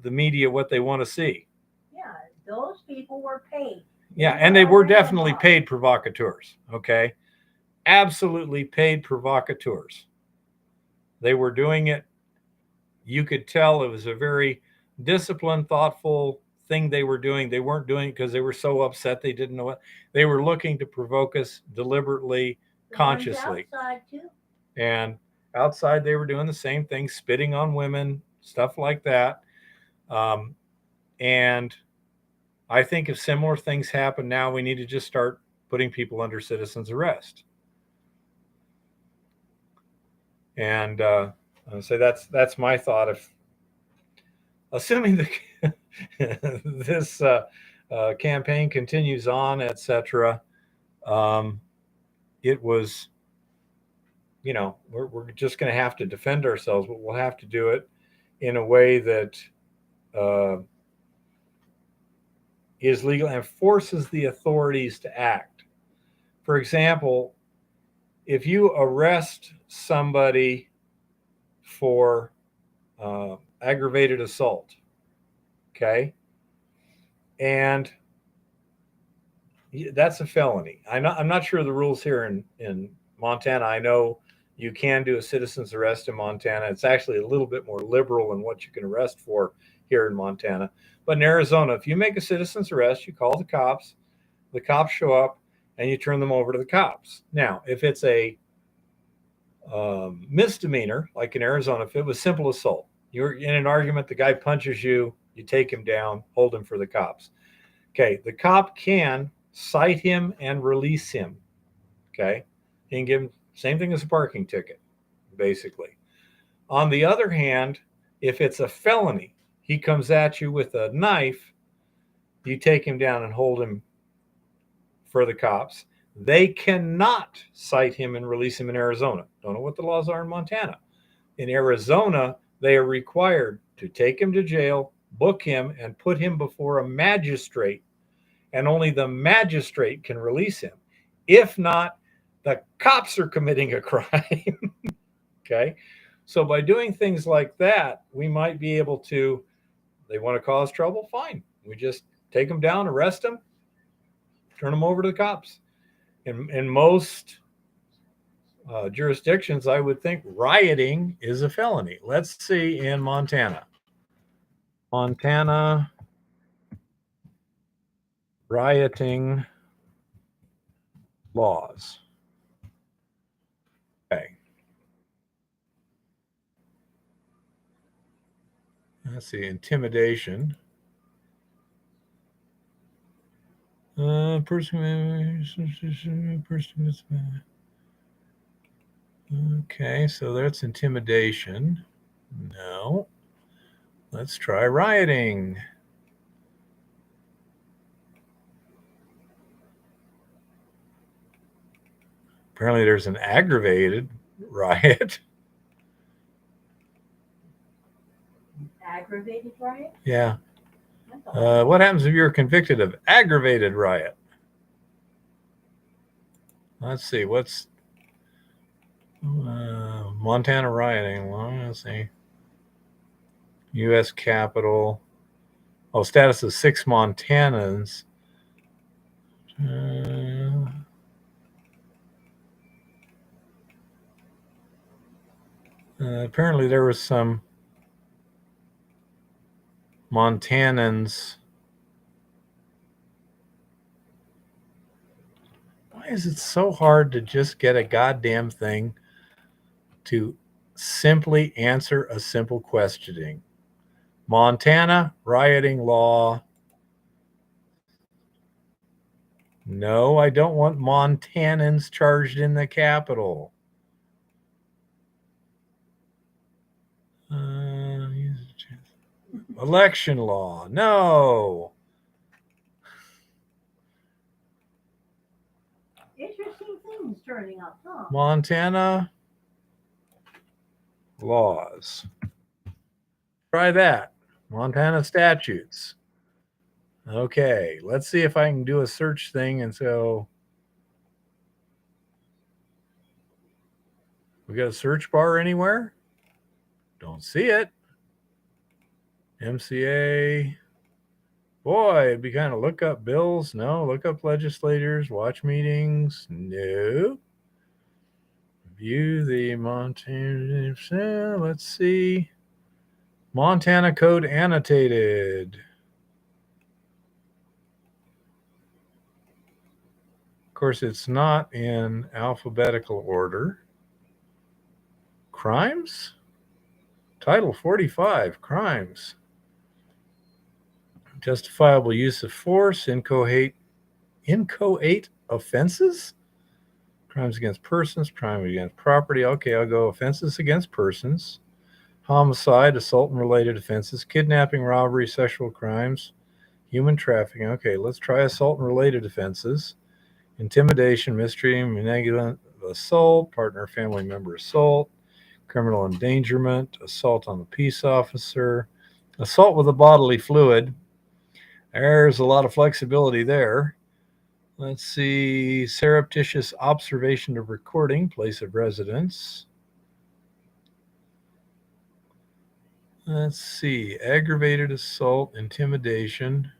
media what they want to see. Yeah, those people were paid. Yeah, and they were definitely paid provocateurs. Okay, absolutely paid provocateurs. They were doing it. You could tell it was a very disciplined, thoughtful thing they were doing. They weren't doing it because they were so upset they didn't know what. They were looking to provoke us deliberately, consciously. Outside too. And outside they were doing the same thing, spitting on women, stuff like that. And I think if similar things happen now, we need to just start putting people under citizen's arrest. And so that's my thought. If assuming this campaign continues on, etc., it was, we're just going to have to defend ourselves, but we'll have to do it in a way that is legal and forces the authorities to act. For example, if you arrest somebody for aggravated assault, okay, and that's a felony. I'm not sure of the rules here in Montana. I know you can do a citizen's arrest in Montana. It's actually a little bit more liberal in what you can arrest for here in Montana. But in Arizona, if you make a citizen's arrest, you call the cops show up, and you turn them over to the cops. Now, if it's a misdemeanor, like in Arizona, if it was simple assault, you're in an argument, the guy punches you, you take him down, hold him for the cops. Okay, the cop can cite him and release him. Okay, he can give him same thing as a parking ticket, basically. On the other hand, if it's a felony, he comes at you with a knife, you take him down and hold him for the cops. They cannot cite him and release him in Arizona. Don't know what the laws are in Montana. In Arizona, they are required to take him to jail, book him, and put him before a magistrate, and only the magistrate can release him. If not, the cops are committing a crime. Okay? So by doing things like that, we might be able to, they want to cause trouble, fine. We just take them down, arrest them, turn them over to the cops. In most jurisdictions, I would think rioting is a felony. Let's see in Montana. Montana rioting laws. Okay. Let's see, intimidation. Okay, so that's intimidation. No. Let's try rioting. Apparently there's an aggravated riot. Aggravated riot? Yeah. What happens if you're convicted of aggravated riot? Let's see. What's Montana rioting? Well, let's see. U.S. Capitol. Oh, status of 6 Montanans. Apparently there was some Montanans. Why is it so hard to just get a goddamn thing to simply answer a simple questioning? Montana rioting law. No, I don't want Montanans charged in the Capitol. Election law. No. Interesting things turning up, huh? Montana laws. Try that. Montana statutes. Okay, let's see if I can do a search thing. And so we got a search bar anywhere? Don't see it. MCA. Boy, it'd be kind of look up bills. No. Look up legislators. Watch meetings. No. View the Montana. Let's see. Montana Code annotated. Of course, it's not in alphabetical order. Crimes? Title 45, crimes. Justifiable use of force, inchoate offenses? Crimes against persons, crime against property. Okay, I'll go offenses against persons. Homicide, assault and related offenses, kidnapping, robbery, sexual crimes, human trafficking. Okay, let's try assault and related offenses. Intimidation, mistreating, negligent assault, partner, family member assault, criminal endangerment, assault on a peace officer, assault with a bodily fluid. There's a lot of flexibility there. Let's see. Surreptitious observation of recording, place of residence. Let's see. Aggravated assault, intimidation.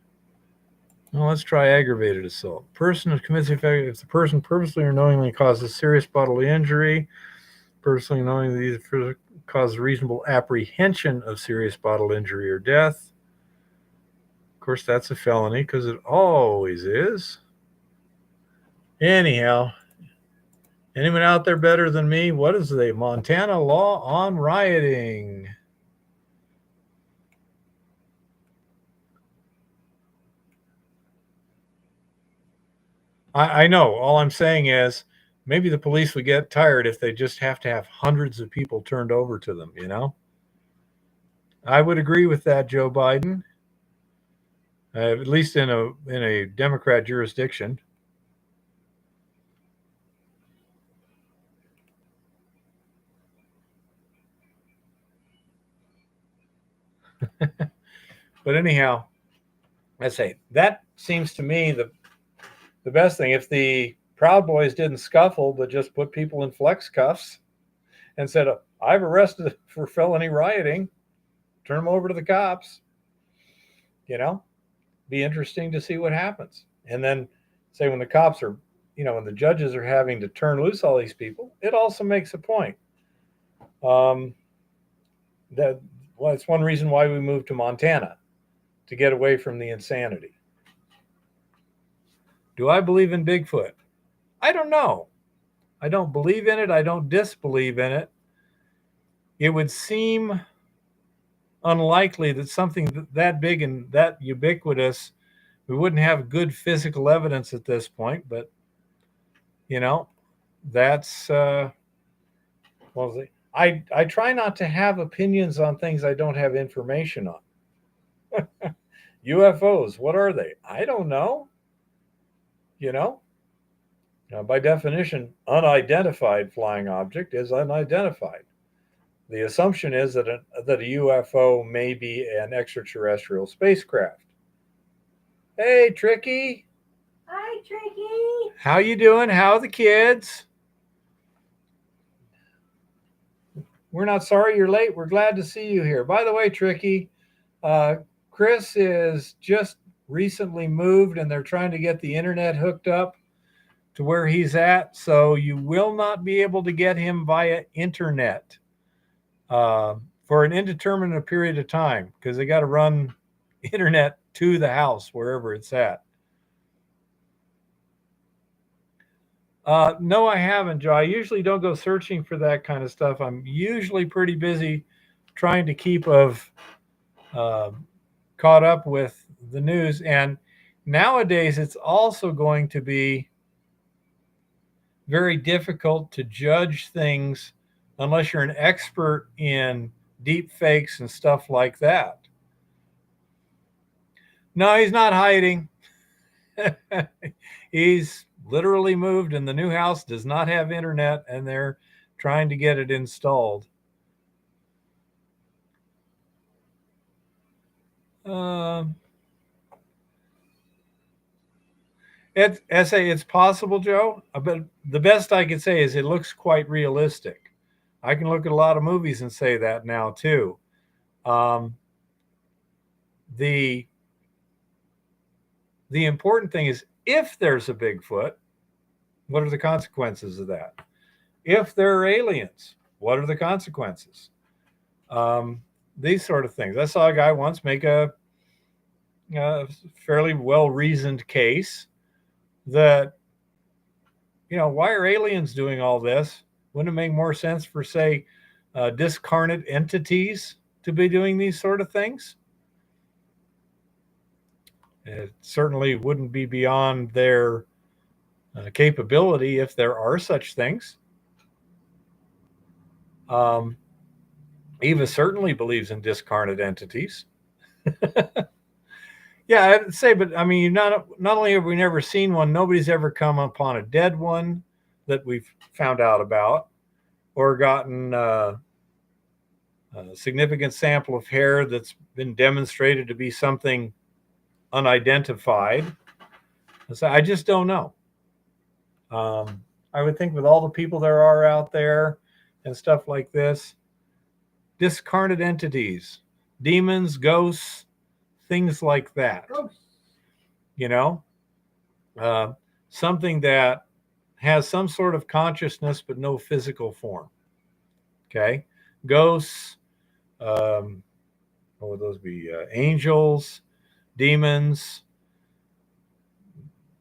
Well, let's try aggravated assault. Person who commits if the person purposely or knowingly causes serious bodily injury, purposely knowingly causes reasonable apprehension of serious bodily injury or death. Of course, that's a felony because it always is. Anyhow, anyone out there better than me? What is the Montana law on rioting? I know. All I'm saying is maybe the police would get tired if they just have to have hundreds of people turned over to them, you know? I would agree with that, Joe Biden, at least in a Democrat jurisdiction. But anyhow, I say that seems to me the best thing. If the Proud Boys didn't scuffle, but just put people in flex cuffs and said, "I've arrested for felony rioting," turn them over to the cops. You know, be interesting to see what happens. And then say when the cops are, when the judges are having to turn loose all these people, it also makes a point. That it's one reason why we moved to Montana, to get away from the insanity. Do I believe in Bigfoot? I don't know. I don't believe in it. I don't disbelieve in it. It would seem unlikely that something that big and that ubiquitous, we wouldn't have good physical evidence at this point. But, that's, I try not to have opinions on things I don't have information on. UFOs, what are they? I don't know. By definition, unidentified flying object is unidentified. The assumption is that a UFO may be an extraterrestrial spacecraft. Hey, Tricky. Hi, Tricky. How you doing? How are the kids? We're not sorry you're late. We're glad to see you here. By the way, Tricky, Chris is just recently moved and they're trying to get the internet hooked up to where he's at. So you will not be able to get him via internet for an indeterminate period of time because they got to run internet to the house wherever it's at. No, I haven't, Joe. I usually don't go searching for that kind of stuff. I'm usually pretty busy trying to keep caught up with the news. And nowadays, it's also going to be very difficult to judge things unless you're an expert in deep fakes and stuff like that. No, he's not hiding. He's literally moved and the new house does not have internet and they're trying to get it installed. It's possible, Joe, but the best I can say is it looks quite realistic. I can look at a lot of movies and say that now too. The important thing is if there's a Bigfoot, what are the consequences of that? If there are aliens, what are the consequences? These sort of things. I saw a guy once make a fairly well-reasoned case that, why are aliens doing all this? Wouldn't it make more sense for, say, discarnate entities to be doing these sort of things? It certainly wouldn't be beyond their capability if there are such things. Eva certainly believes in discarnate entities. Yeah, I'd say, but I mean, not only have we never seen one, nobody's ever come upon a dead one that we've found out about or gotten a significant sample of hair that's been demonstrated to be something unidentified. So I just don't know. I would think with all the people there are out there and stuff like this, discarnate entities, demons, ghosts, things like that. Ghosts. You know, uh, something that has some sort of consciousness but no physical form. Okay, ghosts. What would those be? Angels, demons.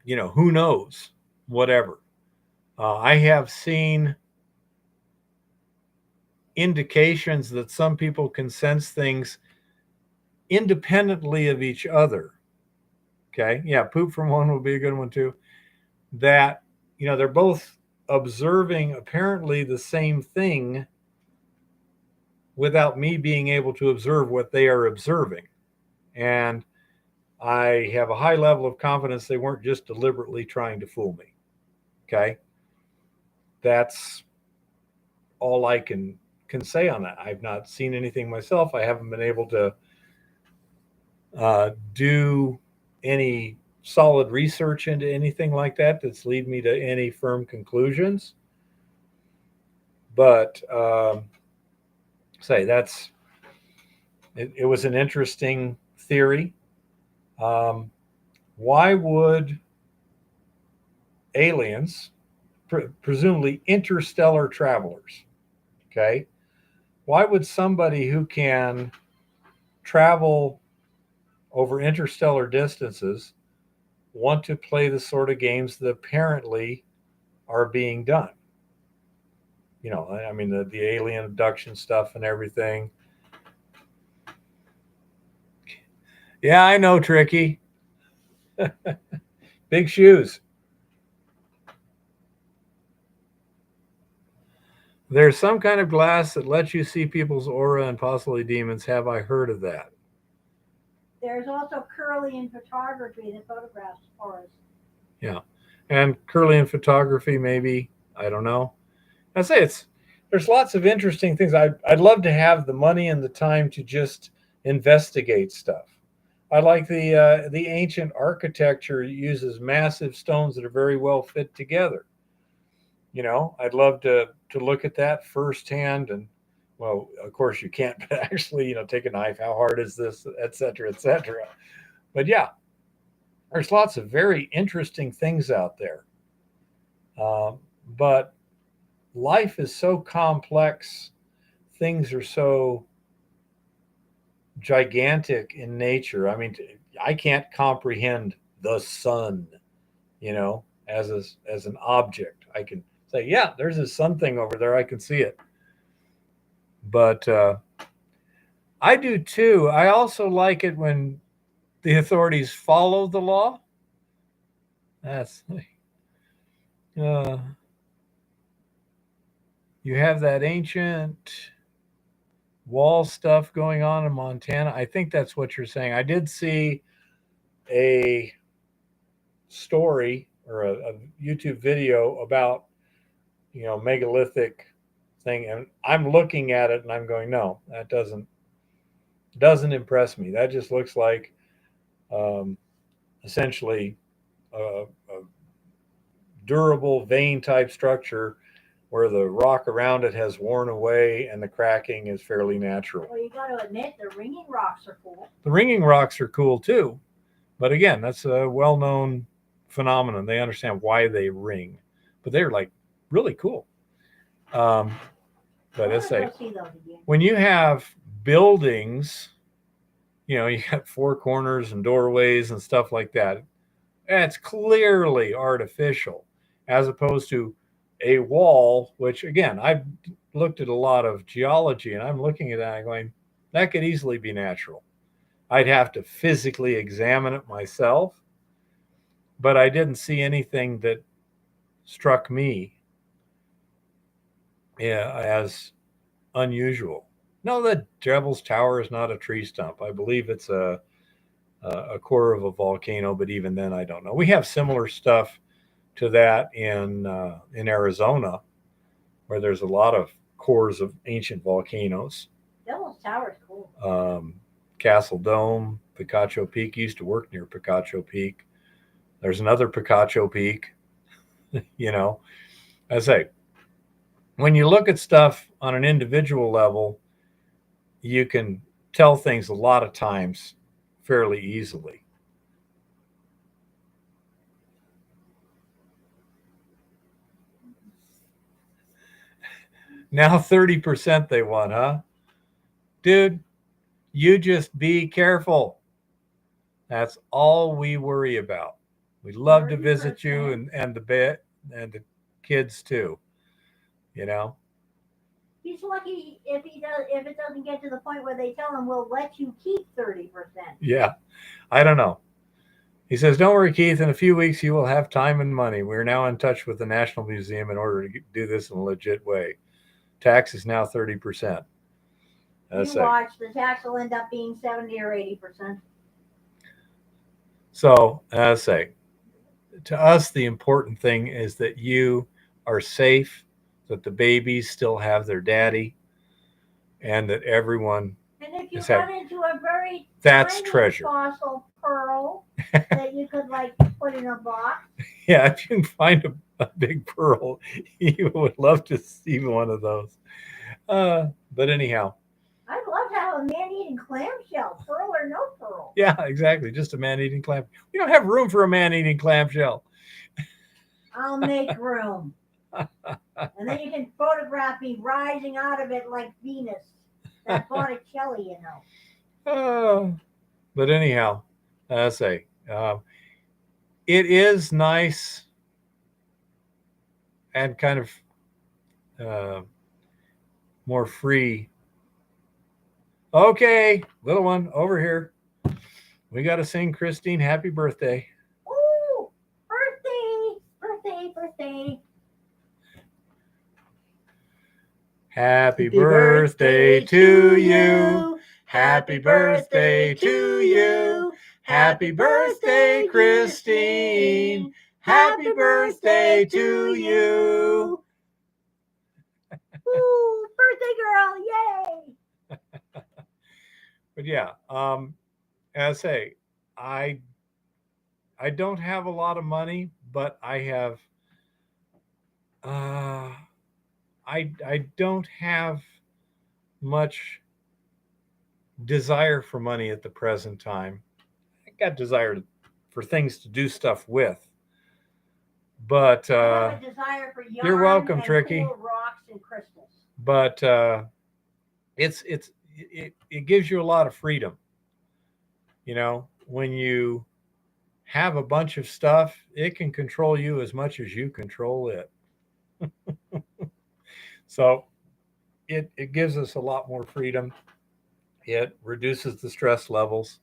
Who knows? Whatever. I have seen indications that some people can sense things independently of each other. Okay. Yeah. Poop from one would be a good one too. That, they're both observing apparently the same thing without me being able to observe what they are observing. And I have a high level of confidence they weren't just deliberately trying to fool me. Okay. That's all I can say on that. I've not seen anything myself. I haven't been able to do any solid research into anything like that that's lead me to any firm conclusions. But say that's it was an interesting theory. Um, why would aliens, presumably interstellar travelers, okay, why would somebody who can travel over interstellar distances want to play the sort of games that apparently are being done? I mean, the alien abduction stuff and everything. Yeah, I know, Tricky. Big shoes. There's some kind of glass that lets you see people's aura and possibly demons. Have I heard of that? There's also Kirlian photography that photographs auras. Yeah. And Kirlian photography, maybe. I don't know. I say there's lots of interesting things. I'd love to have the money and the time to just investigate stuff. I like the ancient architecture uses massive stones that are very well fit together. I'd love to look at that firsthand. And well, of course you can't actually take a knife. How hard is this, et cetera, et cetera. But yeah, there's lots of very interesting things out there. But life is so complex. Things are so gigantic in nature. I mean, I can't comprehend the sun, as an object. I can say, yeah, there's a sun thing over there. I can see it. But I do too. I also like it when the authorities follow the law. That's you have that ancient wall stuff going on in Montana. I think that's what you're saying. I did see a story or a YouTube video about megalithic thing, and I'm looking at it and I'm going, no, that doesn't impress me. That just looks like essentially a durable vein type structure where the rock around it has worn away and the cracking is fairly natural. Well, you got to admit the ringing rocks are cool. The ringing rocks are cool too, but again, that's a well-known phenomenon. They understand why they ring, but they're like really cool. But I say, when you have buildings, you got four corners and doorways and stuff like that, it's clearly artificial, as opposed to a wall, which again, I've looked at a lot of geology and I'm looking at that and going, that could easily be natural. I'd have to physically examine it myself, but I didn't see anything that struck me as unusual. No, the Devil's Tower is not a tree stump. I believe it's a core of a volcano, but even then, I don't know. We have similar stuff to that in Arizona, where there's a lot of cores of ancient volcanoes. Devil's Tower is cool. Castle Dome, Picacho Peak. Used to work near Picacho Peak. There's another Picacho peak. You know, I say, when you look at stuff on an individual level, you can tell things a lot of times fairly easily. Now 30% they want, huh? Dude, you just be careful. That's all we worry about. We love to visit you 30%. and the bit and the kids too. You know? He's lucky if it doesn't get to the point where they tell him we'll let you keep 30%. Yeah. I don't know. He says, "Don't worry, Keith. In a few weeks, you will have time and money. We're now in touch with the National Museum in order to do this in a legit way. Tax is now 30%. You watch, the tax will end up being 70 or 80%. So, as I say, to us, the important thing is that you are safe, that the babies still have their daddy, and that everyone. And if you run into a very that's tiny treasure fossil pearl that you could like put in a box. Yeah, if you can find a big pearl, you would love to see one of those. But anyhow. I'd love to have a man-eating clamshell, pearl or no pearl. Yeah, exactly. Just a man-eating clam. We don't have room for a man-eating clamshell. I'll make room. And then you can photograph me rising out of it like Venus. That Botticelli, you know. But anyhow, I say, it is nice and kind of more free. Okay, little one, over here. We got to sing Christine happy birthday. Ooh, birthday, birthday, birthday. Happy birthday to you. Happy birthday to you. Happy birthday, Christine. Happy birthday to you. Ooh, birthday girl, yay. But yeah, as I say, I don't have a lot of money, but I have I don't have much desire for money at the present time. I got desire for things to do stuff with. But I have a desire for yarn, you're welcome, and Tricky. Cool rocks and crystals. But it gives you a lot of freedom. You know, when you have a bunch of stuff, it can control you as much as you control it. So it gives us a lot more freedom. It reduces the stress levels.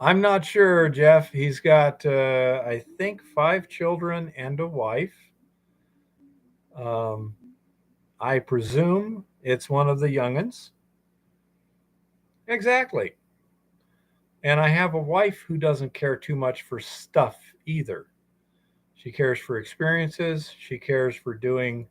I'm not sure, Jeff. He's got, I think, 5 children and a wife. I presume it's one of the young'uns. Exactly. And I have a wife who doesn't care too much for stuff either. She cares for experiences. She cares for doing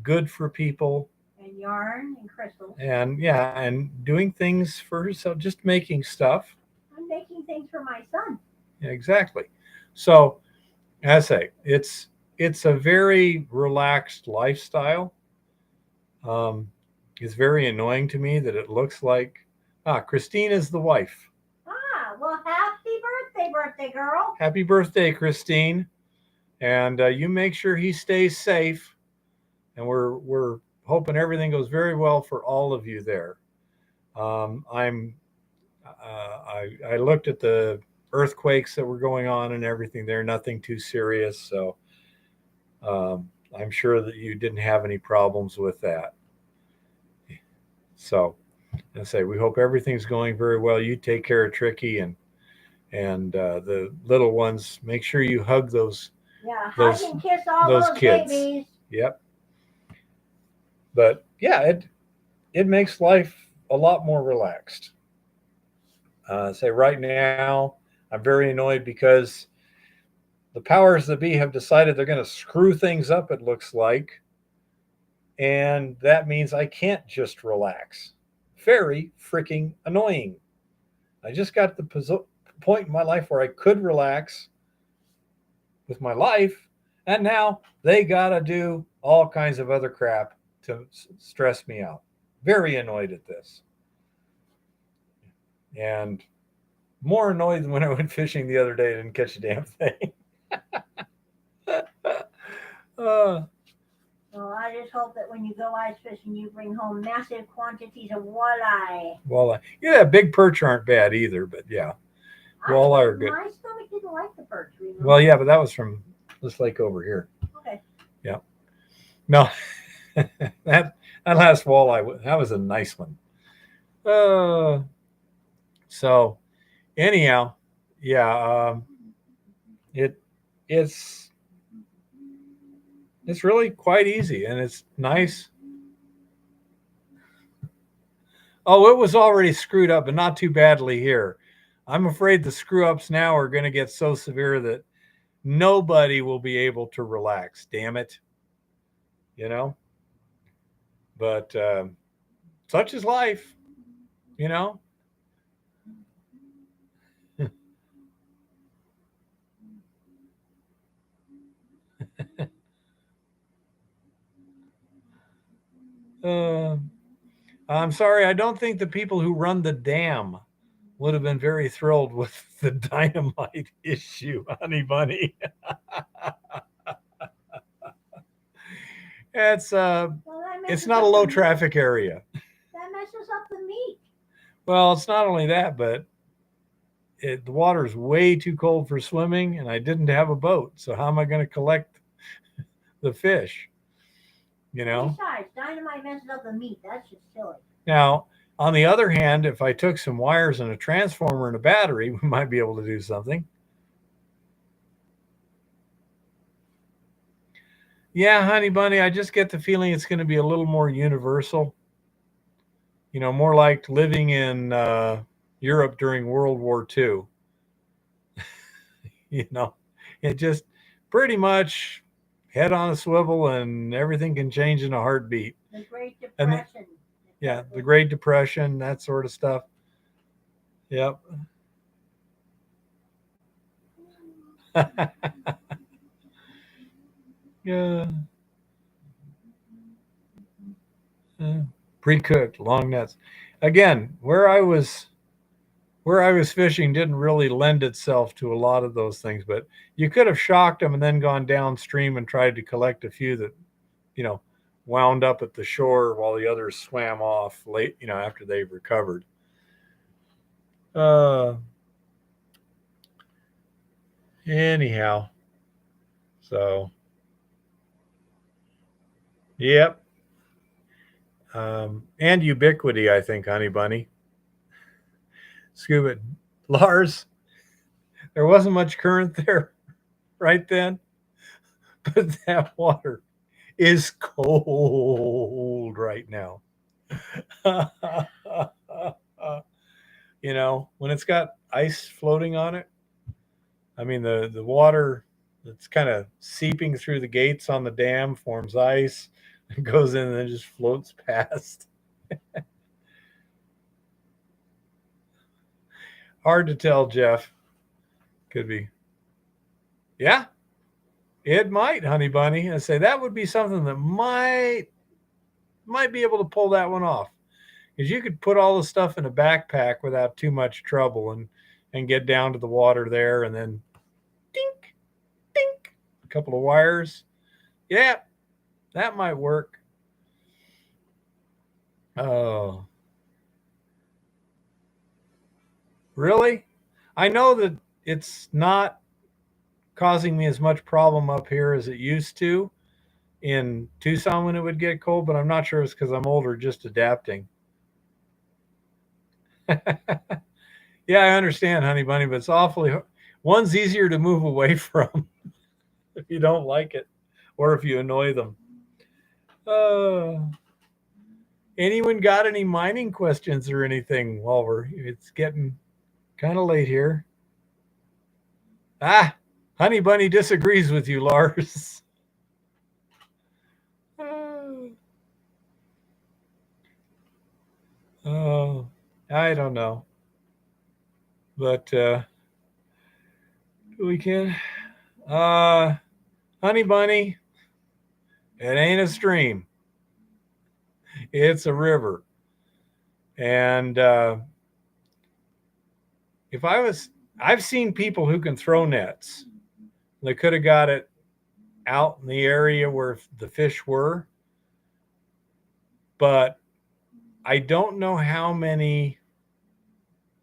good for people. And yarn and crystals. And yeah, and doing things for herself, just making stuff. I'm making things for my son. Yeah, exactly. So, as I say, it's a very relaxed lifestyle. It's very annoying to me that it looks like Christine is the wife. Well, happy birthday, birthday girl. Happy birthday, Christine. And you make sure he stays safe. And we're hoping everything goes very well for all of you there. I looked at the earthquakes that were going on and everything there, nothing too serious. So I'm sure that you didn't have any problems with that. So I say, we hope everything's going very well. You take care of Tricky and the little ones. Make sure you hug those. Yeah, hug and kiss all those kids. Babies. Yep. But yeah, it makes life a lot more relaxed. Say right now, I'm very annoyed because the powers that be have decided they're going to screw things up, it looks like. And that means I can't just relax. Very freaking annoying. I just got to the point in my life where I could relax with my life, and now they got to do all kinds of other crap to stress me out. Very annoyed at this. And more annoyed than when I went fishing the other day and didn't catch a damn thing. uh, Well, I just hope that when you go ice fishing, you bring home massive quantities of walleye. Walleye. Yeah, big perch aren't bad either, but yeah. Walleye are good. My stomach didn't like the perch. Remember? Well, yeah, but that was from this lake over here. Okay. Yeah. No, that last walleye, that was a nice one. So anyhow, yeah, it's really quite easy, and it's nice. Oh, it was already screwed up, but not too badly here. I'm afraid the screw ups now are going to get so severe that nobody will be able to relax. Damn it. You know? But such is life, you know? I'm sorry. I don't think the people who run the dam would have been very thrilled with the dynamite issue, honey bunny. It's it's not a low traffic area. That messes up the meat. Well, it's not only that, but the water's way too cold for swimming, and I didn't have a boat. So how am I going to collect the fish? You know? Besides, dynamite messes up the meat. That's just silly. Now, on the other hand, if I took some wires and a transformer and a battery, we might be able to do something. Yeah, honey bunny, I just get the feeling it's going to be a little more universal. You know, more like living in Europe during World War II. You know, it just pretty much head on a swivel and everything can change in a heartbeat. The Great Depression. Yeah, the Great Depression, that sort of stuff. Yep. Yeah. Pre-cooked long nets. Again, where I was fishing didn't really lend itself to a lot of those things, but you could have shocked them and then gone downstream and tried to collect a few that, you know, wound up at the shore while the others swam off late, you know, after they've recovered. Anyhow, so yep. And ubiquity, I think, honey bunny. Scuba. Lars, there wasn't much current there right then, but that water is cold right now. You know, when it's got ice floating on it, I mean, the water that's kind of seeping through the gates on the dam forms ice and goes in and then just floats past. Hard to tell, Jeff. Could be. Yeah, it might, honey bunny. I say that would be something that might be able to pull that one off. Because you could put all the stuff in a backpack without too much trouble and get down to the water there and then dink, dink, a couple of wires. Yeah, that might work. Oh. Really? I know that it's not causing me as much problem up here as it used to in Tucson when it would get cold, but I'm not sure it's because I'm older, just adapting. Yeah, I understand, honey bunny, but it's awfully one's easier to move away from if you don't like it or if you annoy them. Anyone got any mining questions or anything while it's getting kind of late here? Honey bunny disagrees with you, Lars. Oh, I don't know. But we can. Honey bunny, it ain't a stream. It's a river. And I've seen people who can throw nets. They could have got it out in the area where the fish were, but I don't know how many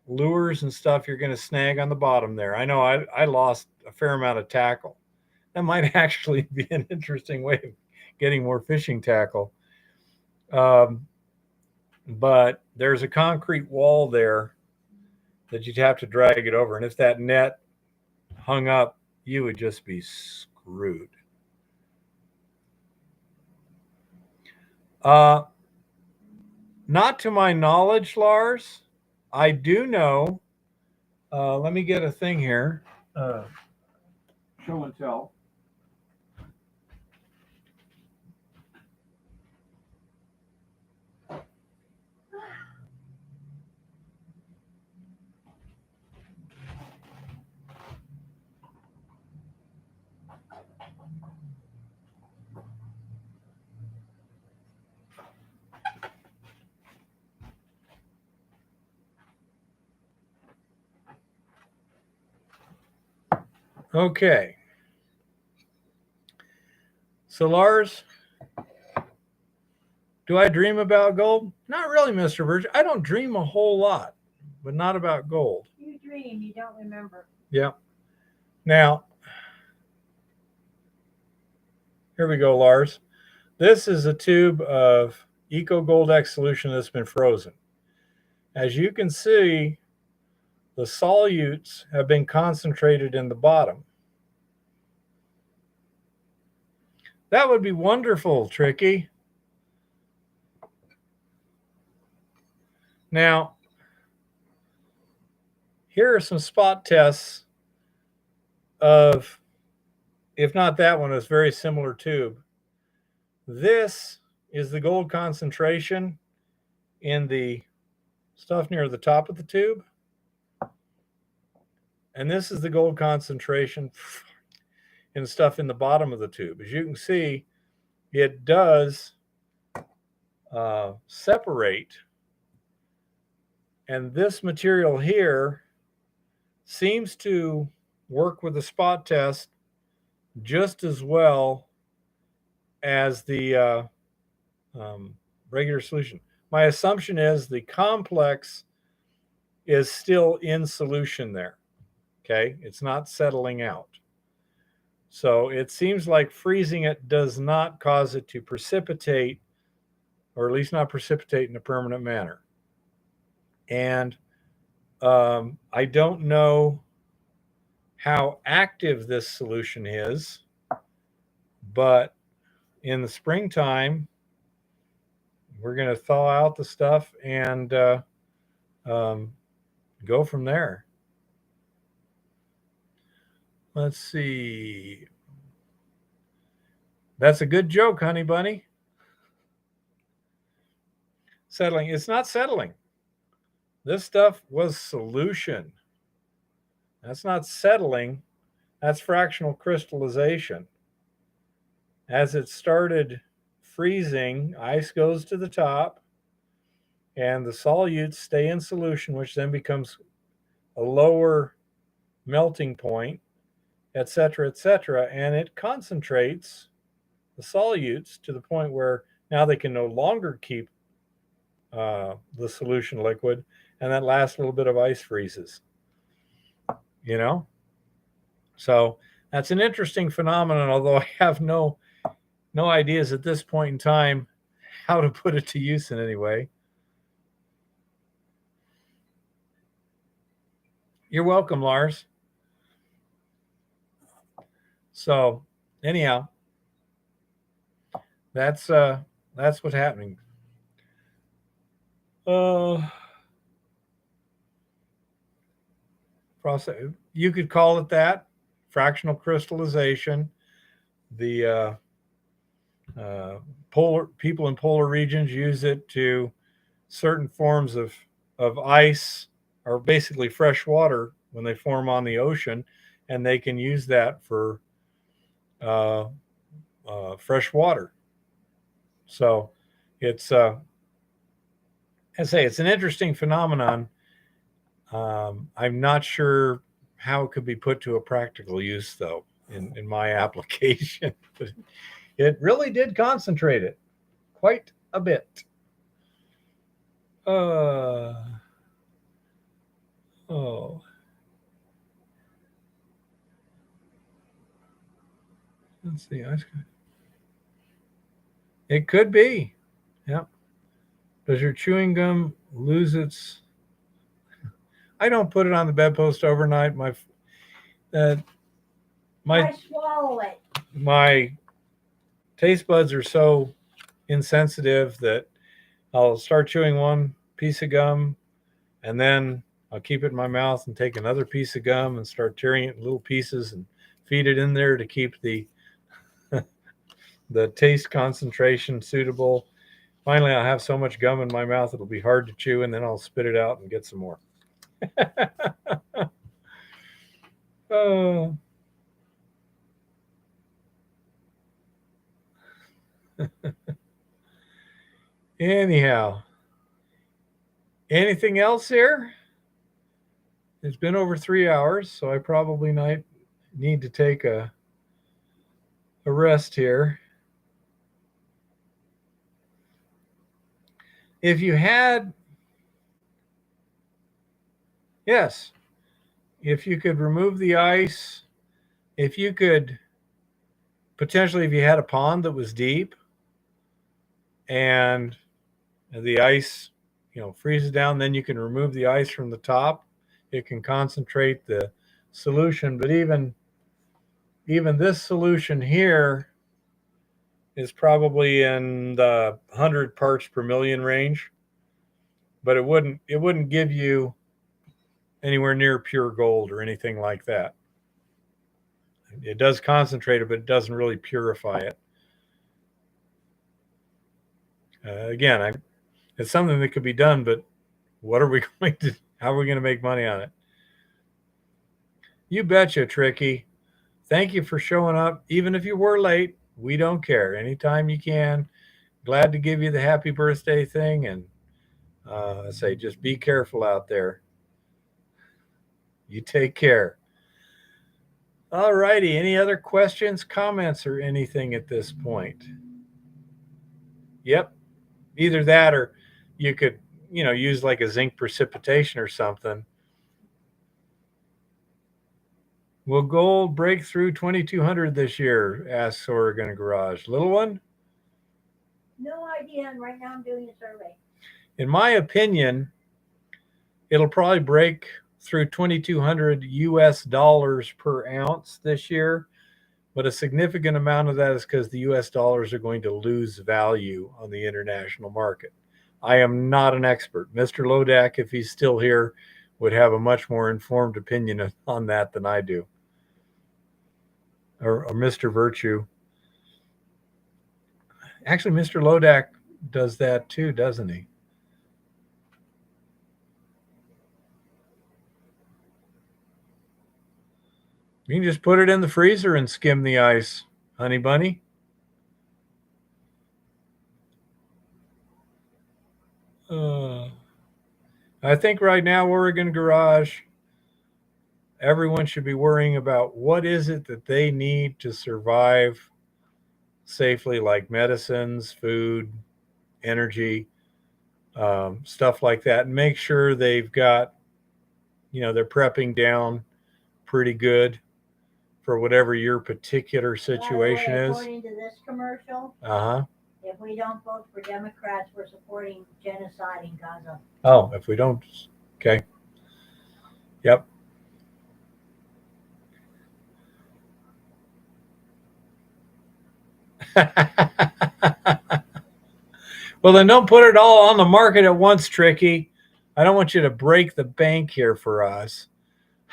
lures and stuff you're going to snag on the bottom there. I know I lost a fair amount of tackle. That might actually be an interesting way of getting more fishing tackle. But there's a concrete wall there that you'd have to drag it over. And if that net hung up, you would just be screwed. Not to my knowledge, Lars. I do know. Let me get a thing here. Show and tell. Okay. So, Lars, do I dream about gold? Not really, Mr. Virgin. I don't dream a whole lot, but not about gold. You dream, you don't remember. Yeah. Now, here we go, Lars. This is a tube of Eco Gold X solution that's been frozen. As you can see, the solutes have been concentrated in the bottom. That would be wonderful, Tricky. Now, here are some spot tests of, if not that one, it's very similar tube. This is the gold concentration in the stuff near the top of the tube. And this is the gold concentration in stuff in the bottom of the tube. As you can see, it does separate. And this material here seems to work with the spot test just as well as the regular solution. My assumption is the complex is still in solution there. Okay, it's not settling out. So it seems like freezing it does not cause it to precipitate, or at least not precipitate in a permanent manner. And I don't know how active this solution is, but in the springtime, we're going to thaw out the stuff and go from there. Let's see. That's a good joke, honey bunny. Settling. It's not settling. This stuff was solution. That's not settling. That's fractional crystallization. As it started freezing, ice goes to the top, and the solutes stay in solution, which then becomes a lower melting point, etc., and it concentrates the solutes to the point where now they can no longer keep the solution liquid, and that last little bit of ice freezes. You know? So that's an interesting phenomenon, although I have no ideas at this point in time how to put it to use in any way. You're welcome, Lars. So anyhow, that's what's happening. Process, you could call it that, fractional crystallization. The polar people in polar regions use it to certain forms of ice are basically fresh water when they form on the ocean, and they can use that for uh, fresh water. So it's, I say, it's an interesting phenomenon. I'm not sure how it could be put to a practical use, though, in my application. But it really did concentrate it quite a bit. Oh, let's see. It could be. Yep. Does your chewing gum lose its? I don't put it on the bedpost overnight. Uh, I swallow it. my taste buds are so insensitive that I'll start chewing one piece of gum, and then I'll keep it in my mouth and take another piece of gum and start tearing it in little pieces and feed it in there to keep the the taste concentration suitable. Finally, I'll have so much gum in my mouth it'll be hard to chew, and then I'll spit it out and get some more. Oh. Anyhow, anything else here? It's been over 3 hours, so I probably need to take a rest here. If you had, yes, if you could remove the ice, if you could potentially, if you had a pond that was deep and the ice, freezes down, then you can remove the ice from the top. It can concentrate the solution, but even this solution here is probably in the 100 parts per million range, but it wouldn't give you anywhere near pure gold or anything like that. It does concentrate it, but it doesn't really purify it. Again, it's something that could be done, but what are we going to? How are we going to make money on it? You betcha, Tricky. Thank you for showing up. Even if you were late, we don't care. Anytime you can. Glad to give you the happy birthday thing. And I say, just be careful out there. You take care. All righty. Any other questions, comments, or anything at this point? Yep. Either that or you could, use like a zinc precipitation or something. Will gold break through 2,200 this year? Asks Oregon Garage. Little one? No idea. And right now I'm doing a survey. In my opinion, it'll probably break through 2,200 US dollars per ounce this year. But a significant amount of that is because the US dollars are going to lose value on the international market. I am not an expert. Mr. Lodak, if he's still here, would have a much more informed opinion on that than I do. Or Mr. Virtue. Actually, Mr. Lodak does that too, doesn't he? You can just put it in the freezer and skim the ice, honey bunny. I think right now, Oregon Garage, everyone should be worrying about what is it that they need to survive safely, like medicines, food, energy, stuff like that, and make sure they've got, they're prepping down pretty good for whatever your particular situation is. According to this commercial, if we don't vote for Democrats, we're supporting genocide in Gaza. Oh, if we don't, okay. Yep. Well, then don't put it all on the market at once, Tricky. I don't want you to break the bank here for us.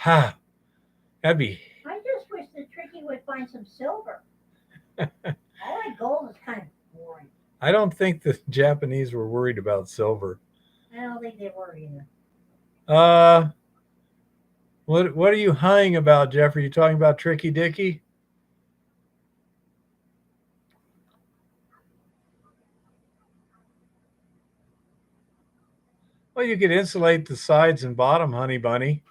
That'd be. I just wish the Tricky would find some silver. All that gold is kind of boring. I don't think the Japanese were worried about silver. I don't think they were either. What are you hunting about, Jeffrey? You talking about Tricky Dicky? Well, you could insulate the sides and bottom, honey bunny.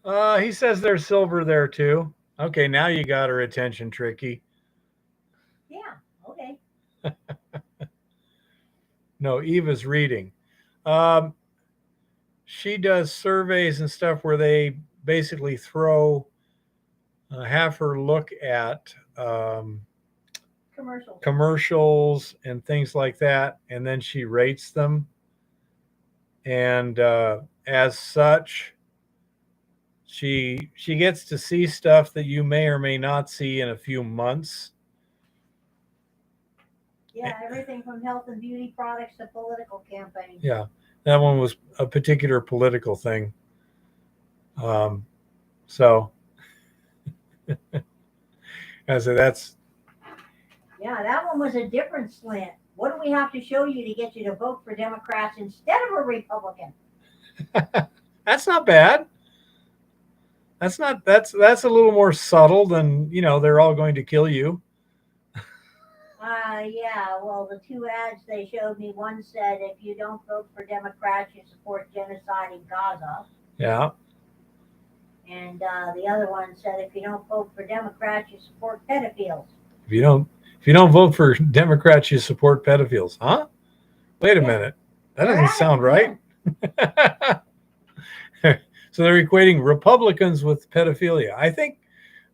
He says there's silver there too. Okay, now you got her attention, Tricky. Yeah, okay. No, Eva's reading. She does surveys and stuff where they basically have her look at commercials and things like that, and then she rates them. And as such, she gets to see stuff that you may or may not see in a few months. Yeah, everything from health and beauty products to political campaigns. Yeah, that one was a particular political thing. So I said that's. Yeah, that one was a different slant. What do we have to show you to get you to vote for Democrats instead of a Republican? That's not bad. That's a little more subtle than, they're all going to kill you. Yeah, well, the two ads they showed me, one said, if you don't vote for Democrats, you support genocide in Gaza. Yeah. And the other one said, if you don't vote for Democrats, you support pedophiles. If you don't vote for Democrats, you support pedophiles. Huh? Wait a minute. That doesn't sound right. So they're equating Republicans with pedophilia. I think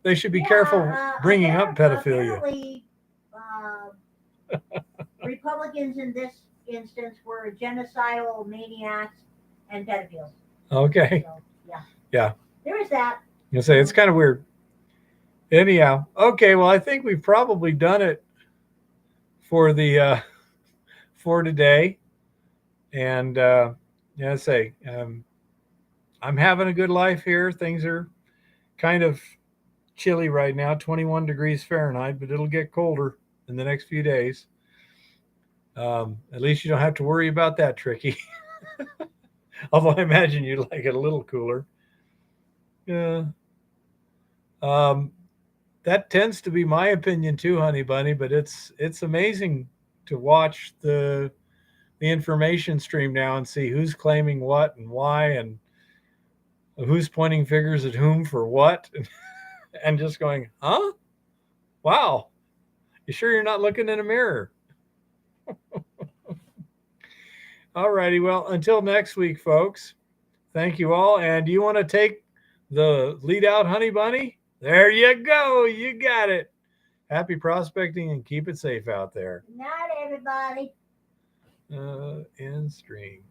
they should be careful bringing up pedophilia. Apparently, Republicans in this instance were genocidal maniacs and pedophiles. Okay. So, yeah. Yeah. There is that. You say it's kind of weird. Anyhow, okay. Well, I think we've probably done it for the for today. And I say I'm having a good life here. Things are kind of chilly right now, 21 degrees Fahrenheit, but it'll get colder in the next few days. At least you don't have to worry about that, Tricky. Although I imagine you'd like it a little cooler. Yeah. That tends to be my opinion too, honey bunny, but it's amazing to watch the information stream now and see who's claiming what and why and who's pointing fingers at whom for what and just going, huh? Wow. You sure you're not looking in a mirror? All righty. Well, until next week, folks, thank you all. And do you want to take the lead out, honey bunny? There you go. You got it. Happy prospecting and keep it safe out there. Good night, everybody. End stream.